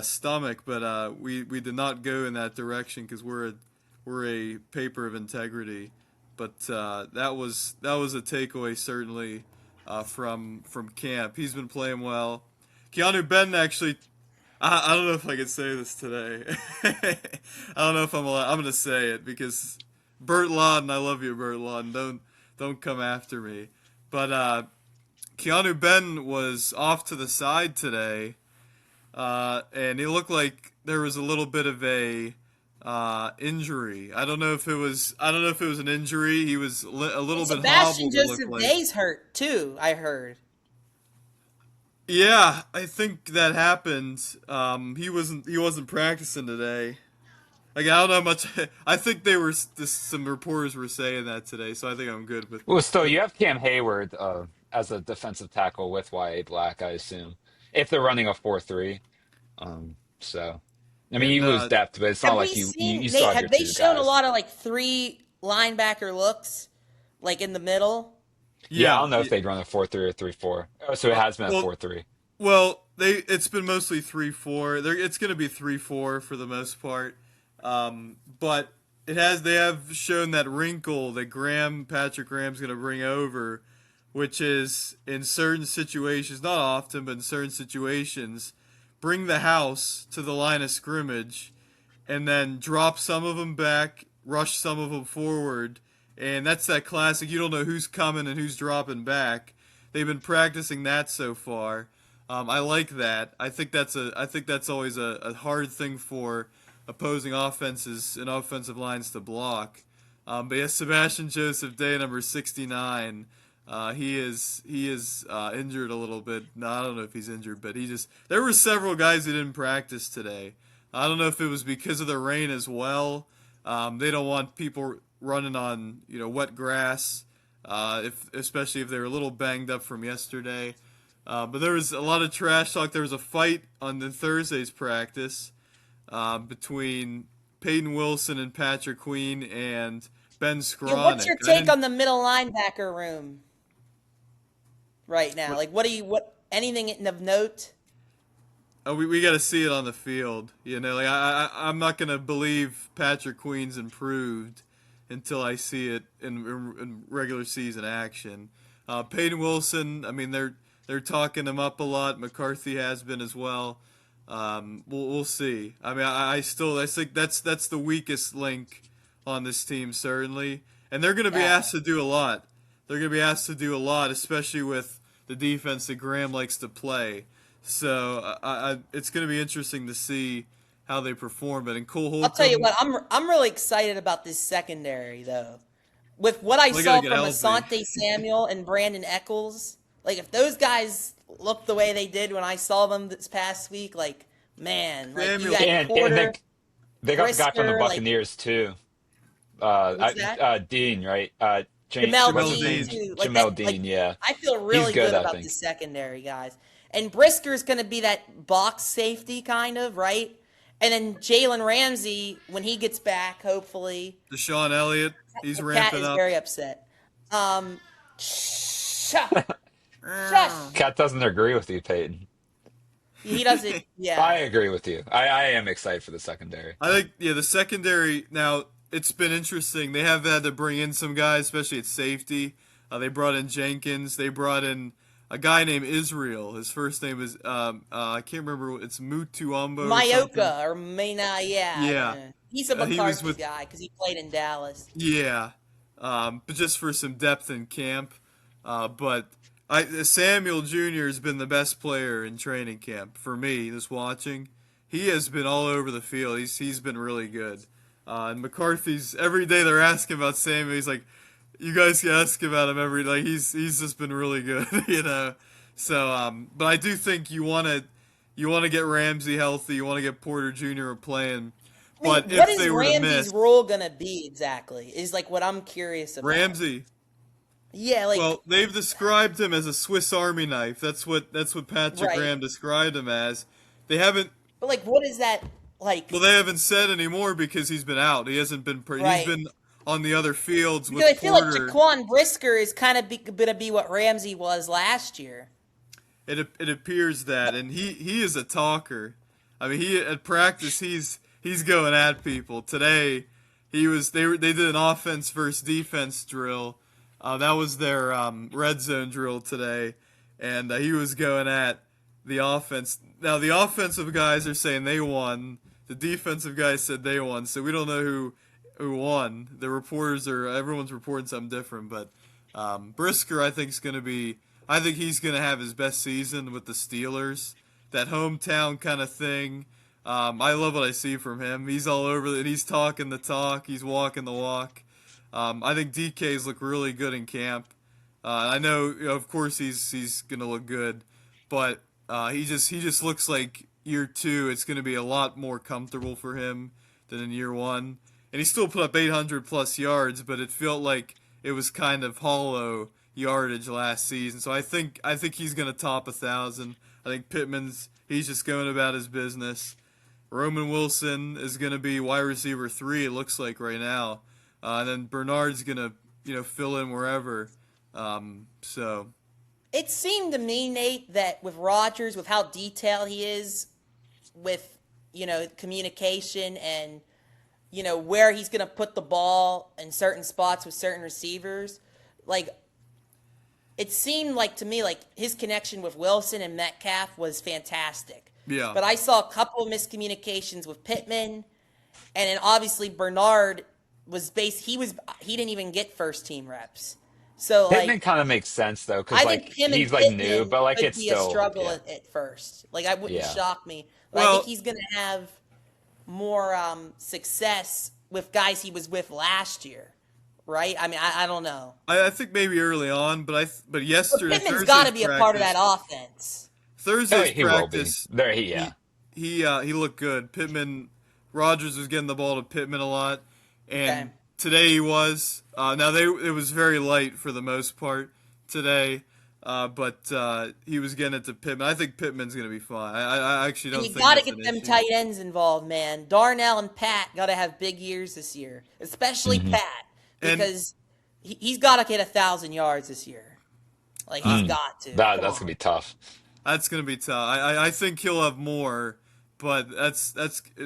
stomach, but we did not go in that direction because we're a paper of integrity. But that was a takeaway certainly from camp. He's been playing well. Keanu Benton actually. I don't know if I can say this today. I don't know if I'm allowed. I'm gonna say it because Burt Laden, I love you, Burt Laden. Don't come after me. But Keanu Benton was off to the side today, and he looked like there was a little bit of a injury. I don't know if it was. I don't know if it was an injury. He was a little bit Sebastian hobbled. It looked Joseph like. Day's hurt too, I heard. Yeah, I think that happened. He wasn't practicing today. Like I don't know much. I think they were some reporters were saying that today, so I think I'm good with. Well, still, you have Cam Hayward as a defensive tackle with YA Black, I assume, if they're running a 4-3. So, I mean, And you lose depth, but it's not Have we like you seen still Nate, have your have they two shown a guys. lot of like three linebacker looks like in the middle? Yeah, I don't know if yeah. they'd run a 4-3 or 3-4. Oh, so it has been a Well, 4-3. it's been mostly 3-4. It's going to be 3-4 for the most part. But they have shown that wrinkle that Patrick Graham's going to bring over, which is in certain situations, not often, but in certain situations, bring the house to the line of scrimmage and then drop some of them back, rush some of them forward, and that's that classic. You don't know who's coming and who's dropping back. They've been practicing that so far. I like that. I think that's always a hard thing for opposing offenses and offensive lines to block. But yes, Sebastian Joseph Day, number 69. He is injured a little bit. No, I don't know if he's injured, but there were several guys who didn't practice today. I don't know if it was because of the rain as well. They don't want people running on wet grass, especially if they're a little banged up from yesterday. But there was a lot of trash talk. There was a fight on the Thursday's practice between Peyton Wilson and Patrick Queen and Ben Yeah, what's Skronik. your take on the middle linebacker room right now? Like, what anything of note? We got to see it on the field. Like I'm not gonna believe Patrick Queen's improved until I see it in regular season action. Peyton Wilson, I mean they're talking him up a lot. McCarthy has been as well. We'll see. I mean I think that's the weakest link on this team certainly, and they're gonna be Yeah. asked to do a lot. They're gonna be asked to do a lot, especially with the defense that Graham likes to play. So it's going to be interesting to see how they perform. But in Cole Holcomb, I'll tell you what, I'm really excited about this secondary though. With what I they saw gotta get from healthy. Asante Samuel and Brandon Eccles, like if those guys look the way they did when I saw them this past week, like man, like you Samuel- got And Porter, they got the guy from the Brisker, like Buccaneers too. what's that? Dean, right? Jamel Jamel Dean Dean. too. Like Jamel that, Dean, like yeah. I feel He's really good, good I about think. the secondary guys. And Brisker's going to be that box safety kind of, right? And then Jalen Ramsey, when he gets back, hopefully, Deshaun Elliott, he's the cat ramping is up. very upset. Shush. Shush. Cat doesn't agree with you, Peyton. He doesn't. I Yeah. agree with you. I am excited for the secondary. I think the secondary now it's been interesting. They have had to bring in some guys, especially at safety. They brought in Jenkins. They brought in a guy named Israel. His first name is I can't remember. It's Mutuambo or something. Mayoka or Mayna, yeah. Yeah. He's a He was McCarthy with guy because he played in Dallas. Yeah, but just for some depth in camp. But Samuel Jr. has been the best player in training camp for me. Just watching, he has been all over the field. He's been really good. And McCarthy's every day they're asking about Samuel. He's like, you guys can ask about him every like he's just been really good, So, but I do think you want to get Ramsey healthy. You want to get Porter Jr. playing. I mean, But what if is they were to Ramsey's miss role gonna be exactly? Is like what I'm curious about. Ramsey, Yeah, like well, they've described him as a Swiss Army knife. That's what Patrick right. Graham described him as. They haven't But like, what is that like? Well, they haven't said anymore because he's been out. He hasn't been. He's Right. been on the other fields Because with I feel like Porter. Jaquan Brisker is kind of gonna be what Ramsey was last year. It appears that, and he is a talker. I mean, he at practice he's going at people. Today, they did an offense versus defense drill. That was their red zone drill today, and he was going at the offense. Now the offensive guys are saying they won. The defensive guys said they won. So we don't know who won. The reporters everyone's reporting something different. But Brisker, I think he's gonna have his best season with the Steelers. That hometown kind of thing. I love what I see from him. He's all over it. He's talking the talk. He's walking the walk. I think DK's look really good in camp. I know, of course, he's gonna look good, but he just looks like year two. It's gonna be a lot more comfortable for him than in year one. And he still put up 800 plus yards, but it felt like it was kind of hollow yardage last season. So I think he's gonna top 1,000. I think he's just going about his business. Roman Wilson is going to be wide receiver 3, it looks like right now. And then Bernard's going to, fill in wherever. So It seemed to me, Nate, that with Rodgers, with how detailed he is with, communication and, where he's going to put the ball in certain spots with certain receivers, like, it seemed like to me like his connection with Wilson and Metcalf was fantastic. Yeah. But I saw a couple of miscommunications with Pittman, and then obviously Bernard he didn't even get first team reps. So Pittman like kind of makes sense though, I because think like him and he's like Pittman new, but like could it's be a still struggle yeah, at first. Like I wouldn't yeah. shock me. But I Well, think he's gonna have more success with guys he was with last year. Right? I mean, I don't know. I think maybe early on, but But yesterday Pittman's Thursday's got to be a part of practice- that offense. Oh, Thursday's he will be practice. there. He looked good. Rogers was getting the ball to Pittman a lot, and Okay. today he was. It was very light for the most part today, but he was getting it to Pittman. I think Pittman's gonna be fine. I actually don't And you think got to that's get an them issue. tight ends involved, man. Darnell and Pat got to have big years this year, especially Mm-hmm. Pat, And- because he's got to get 1,000 yards this year. Like he's got to. That's Come gonna on. be tough. That's gonna be tough. I think he'll have more, but that's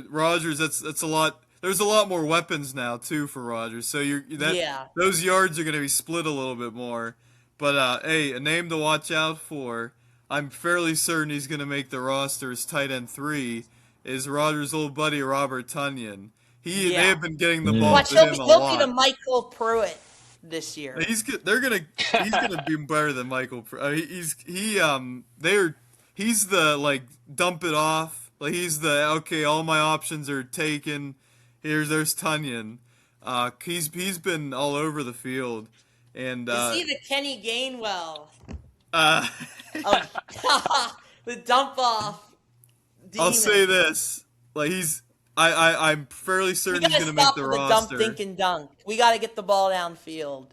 Rogers. That's a lot. There's a lot more weapons now too for Rogers. So Yeah. those yards are gonna be split a little bit more. But hey, a name to watch out for. I'm fairly certain he's gonna make the roster as tight end 3. Is Rogers' old buddy Robert Tunyon. They Yeah. have been getting the ball Watch, to him a he'll lot. be the Michael Pruitt this year. He's good. He's gonna be better than Michael. He's the like dump it off. Like he's the okay. All my options are taken. There's Tunyon. He's been all over the field, and Is he the Kenny Gainwell uh, of the dump off? I'll demon? say this: like I'm fairly We certain he's gotta gonna make stop the with the roster. dump, dink, and dunk. We got to get the ball downfield.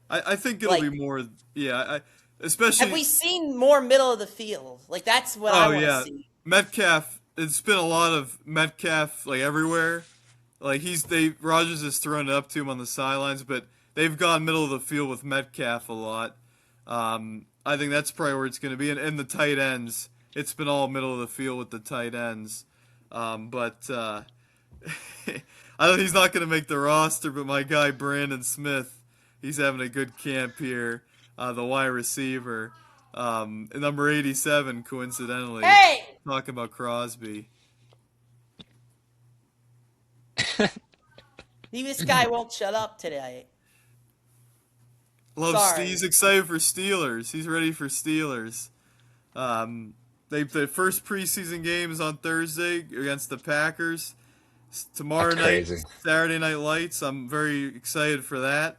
I think it'll Like- be more. Yeah, especially. Have we seen more middle of the field? Like that's what I Oh want to yeah, see. Metcalf. It's been a lot of Metcalf like everywhere. Like Rogers has thrown it up to him on the sidelines, but they've gone middle of the field with Metcalf a lot. I think that's probably where it's going to be. And the tight ends, it's been all middle of the field with the tight ends. But I know he's not going to make the roster. But my guy Brandon Smith, he's having a good camp here. The wide receiver, number 87, coincidentally. Hey, Talking about Crosby. this guy won't shut up today. Sorry. He's excited for Steelers. He's ready for Steelers. The first preseason game is on Thursday against the Packers. Tomorrow That's night, crazy. Saturday Night Lights. I'm very excited for that.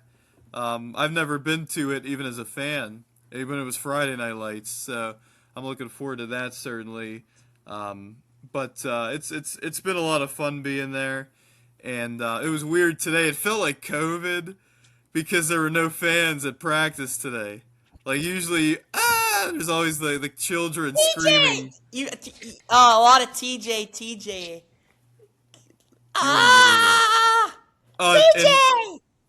I've never been to it even as a fan, even when it was Friday Night Lights. So I'm looking forward to that certainly. But it's been a lot of fun being there, and it was weird today. It felt like COVID because there were no fans at practice today. Like usually, there's always the children screaming. A lot of TJ. TJ!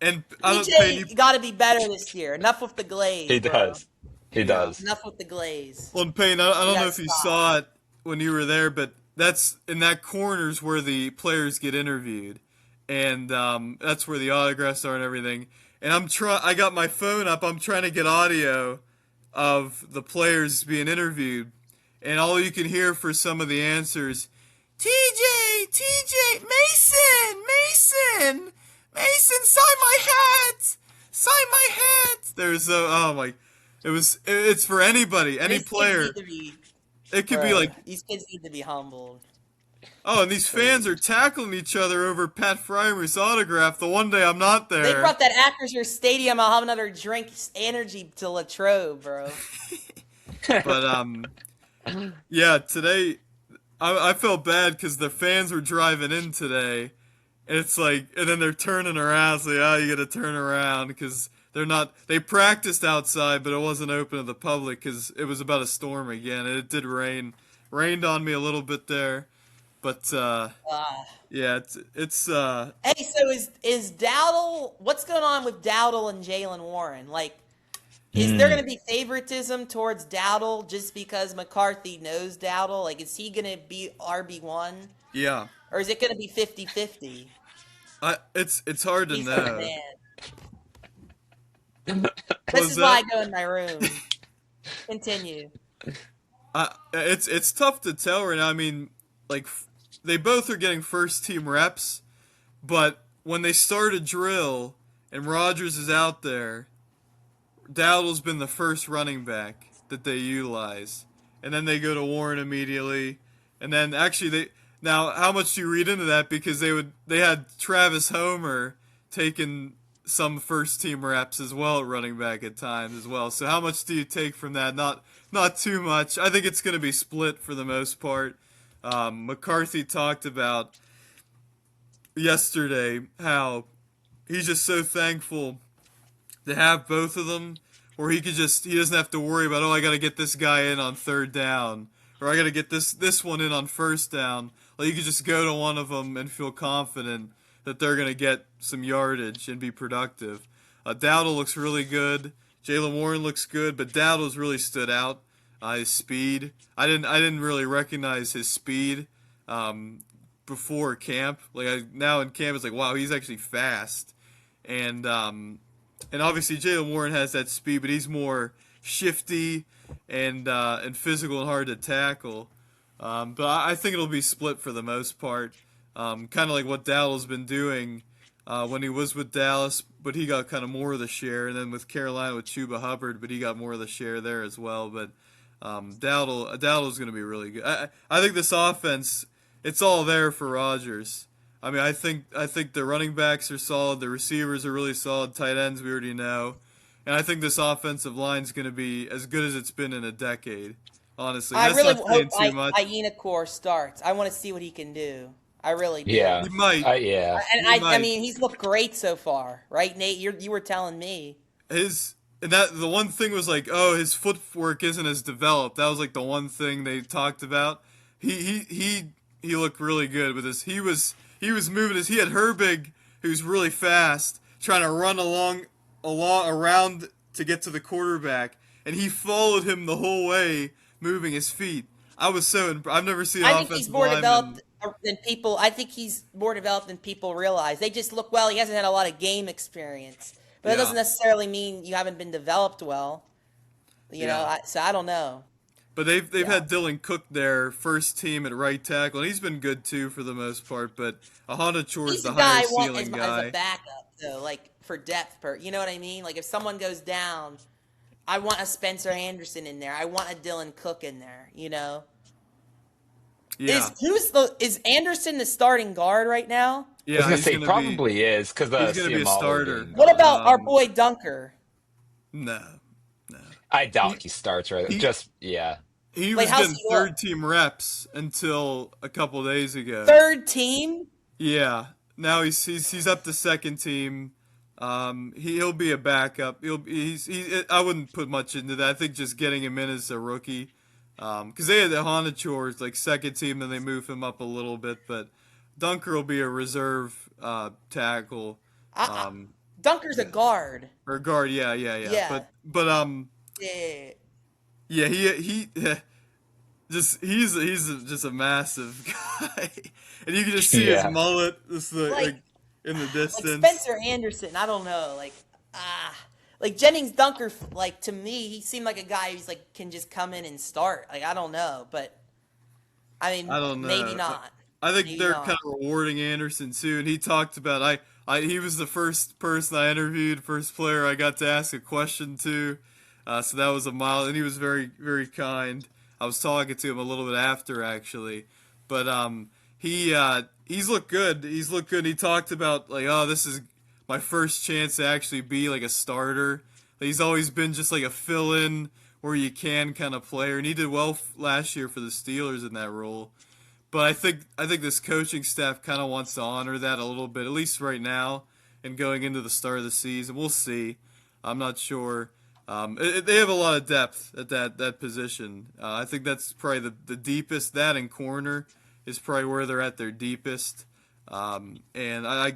And I don't TJ, you got to be better this year. Enough with the glaze. He bro. does. He does. Enough with the glaze. Well, and Peyton, I don't know if you stop. saw it when you were there, but that's in that corner's where the players get interviewed, and that's where the autographs are and everything. And I got my phone up. I'm trying to get audio of the players being interviewed, and all you can hear for some of the answers, TJ, Mason, sign my hat. There's it's for anybody, any player. It could be like these kids need to be humbled. Oh, and these fans are tackling each other over Pat Fryer's autograph. The one day I'm not there. They brought that Acrisure Stadium. I'll have another drink energy to Latrobe, bro. But yeah, today I felt bad because the fans were driving in today, and it's like, and then they're turning around. It's like, oh, you got to turn around because they're not. They practiced outside, but it wasn't open to the public because it was about a storm again, and it did rain. Rained on me a little bit there. But yeah, it's Hey, so is Dowdle? What's going on with Dowdle and Jalen Warren? Like, is there going to be favoritism towards Dowdle just because McCarthy knows Dowdle? Like, is he going to be RB1? Yeah. Or is it going to be 50-50? It's hard to know. This is why I go in my room. Continue. It's tough to tell right now. I mean, like, they both are getting first team reps, but when they start a drill and Rodgers is out there, Dowdle's been the first running back that they utilize, and then they go to Warren immediately, and then actually now how much do you read into that, because they had Travis Homer taking some first team reps as well at running back at times as well. So how much do you take from that? Not too much. I think it's going to be split for the most part. McCarthy talked about yesterday how he's just so thankful to have both of them, where he doesn't have to worry about, oh, I got to get this guy in on third down, or I got to get this one in on first down. Like, you could just go to one of them and feel confident that they're going to get some yardage and be productive. Dowdle looks really good. Jalen Warren looks good, but Dowdle's really stood out. His speed. I didn't really recognize his speed before camp. Now in camp, it's like, wow, he's actually fast. And obviously Jalen Warren has that speed, but he's more shifty and physical and hard to tackle. But I think it'll be split for the most part. Kind of like what Dowdle's been doing when he was with Dallas, but he got kind of more of the share. And then with Carolina with Chuba Hubbard, but he got more of the share there as well. But Dowdle's going to be really good. I think this offense, it's all there for Rodgers. I mean, I think the running backs are solid, the receivers are really solid, tight ends we already know, and I think this offensive line is going to be as good as it's been in a decade. Honestly, I really hope Iannacore starts. I want to see what he can do. I really do. Yeah, he might. Yeah, and I mean, he's looked great so far, right, Nate? You were telling me the one thing was like, oh, his footwork isn't as developed. That was like the one thing they talked about. He looked really good with his. He was moving he had Herbig, who's really fast, trying to run around to get to the quarterback, and he followed him the whole way, moving his feet. I've never seen an offensive lineman. I think he's more developed than people realize. They just look, well, he hasn't had a lot of game experience. But that doesn't necessarily mean you haven't been developed well. You know, so I don't know. But they've had Dylan Cook there, first team at right tackle, and he's been good too for the most part. But Honachore is the higher ceiling guy. As a backup, though, like for depth, you know what I mean? Like if someone goes down, I want a Spencer Anderson in there. I want a Dylan Cook in there. You know. Yeah. Is Anderson the starting guard right now? Yeah, I was gonna say probably is because he's gonna be a starter. What about our boy Dunker? No. I doubt he starts right. Yeah. He Like, was how's getting he look? third team reps until a couple days ago. Third team? Yeah. Now he's up to second team. He'll be a backup. I wouldn't put much into that. I think just getting him in as a rookie, because they had the Honda chores like second team, then they move him up a little bit. But Dunker will be a reserve tackle, I, I, um, Dunker's a yeah, guard. or guard. Yeah. Yeah. Yeah. yeah. He he's just a massive guy, and you can just see his Yeah. mullet, just Like, in the like distance. Spencer Anderson, I don't know. Like Jennings Dunker, like to me, he seemed like a guy who's like can just come in and start. Like I don't know, but I mean, I don't maybe know. not. I think Maybe they're not. kind of rewarding Anderson too, and he talked about he was the first person I interviewed, first player I got to ask a question to, so that was a mile, and he was very kind. I was talking to him a little bit after actually, but he's looked good. He's looked good. He talked about like, oh, this is my first chance to actually be like a starter. He's always been just like a fill-in where you can kind of player, and he did well last year for the Steelers in that role. But I think this coaching staff kind of wants to honor that a little bit, at least right now, and going into the start of the season. We'll see. I'm not sure. They have a lot of depth at that position. I think that's probably the deepest. That and corner is probably where they're at their deepest. And I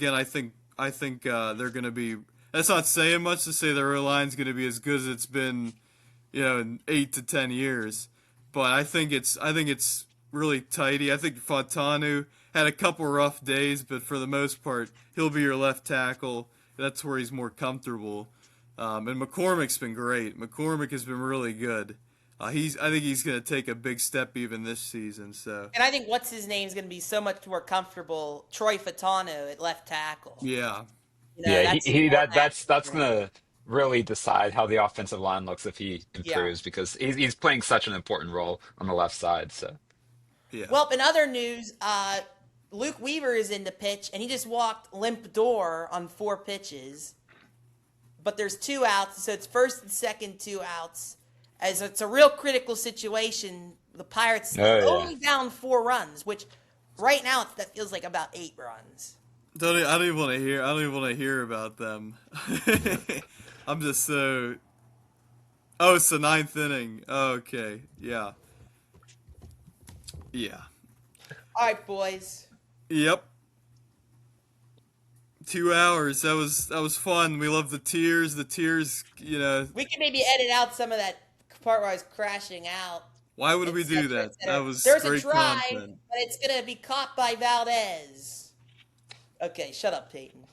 think they're going to be. That's not saying much to say their line's going to be as good as it's been, in 8 to 10 years. But I think it's really tidy. I think Fontanu had a couple rough days, but for the most part, he'll be your left tackle. That's where he's more comfortable. And McCormick's been great. McCormick has been really good. I think he's going to take a big step even this season. So And I think what's his name's going to be so much more comfortable. Troy Fatano at left tackle. yeah, Yeah, That's more that's natural. gonna really decide how the offensive line looks if he Yeah. improves because he's playing such an important role on the left side. So yeah. Well, in other news, Luke Weaver is in the pitch, and he just walked limp door on 4 pitches. But there's 2 outs, so it's first and second 2 outs. As it's a real critical situation, the Pirates oh yeah. only down 4 runs, which right now that feels like about 8 runs. I don't even want to hear. I don't even want to hear about them. I'm just so. Oh, it's the ninth inning. Oh, okay, yeah, yeah, All right, boys. yep. 2 hours. That was fun. We love the tears. The tears. We can maybe edit out some of that part where I was crashing out. Why would Et we do cetera, that? et cetera. That was There's a great drive, content. but it's going to be caught by Valdez. Okay, shut up, Peyton.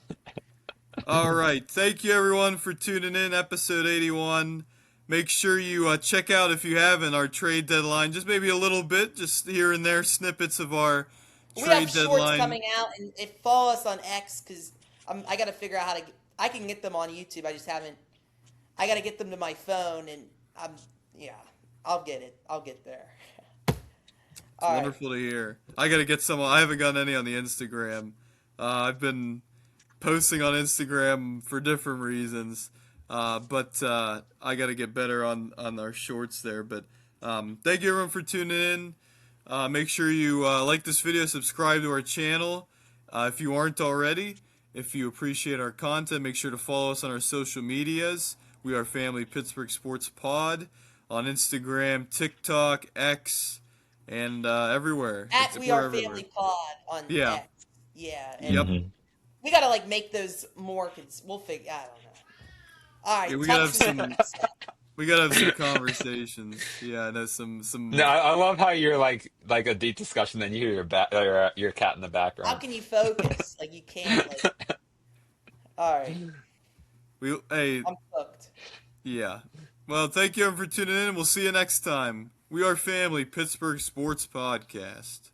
All right. Thank you, everyone, for tuning in. Episode 81. Make sure you check out, if you haven't, our trade deadline. Just maybe a little bit, just here and there, snippets of our We trade have shorts deadline. coming out, and follow us on X because I got to figure out how to. I can get them on YouTube. I just haven't. I got to get them to my phone, and I'll get it. I'll get there. It's wonderful to hear. I got to get some. I haven't gotten any on the Instagram. I've been posting on Instagram for different reasons, but I got to get better on our shorts there. But thank you, everyone, for tuning in. Make sure you like this video, subscribe to our channel if you aren't already. If you appreciate our content, make sure to follow us on our social medias. We are Family Pittsburgh Sports Pod on Instagram, TikTok, X, and everywhere. We We're are everywhere. Family Pod on Yeah. X. Yeah, and Yep. Mhm. we gotta make those more. We'll figure. I don't know. All right, Yeah, we gotta have Texas- We gotta have some conversations. Yeah, no, some. No, I love how you're like a deep discussion, then you hear your cat in the How background. can you focus? Like you can't. Like, all right, Hey, I'm cooked. yeah. Well, thank you everyone for tuning in. We'll see you next time. We are Family Pittsburgh Sports Podcast.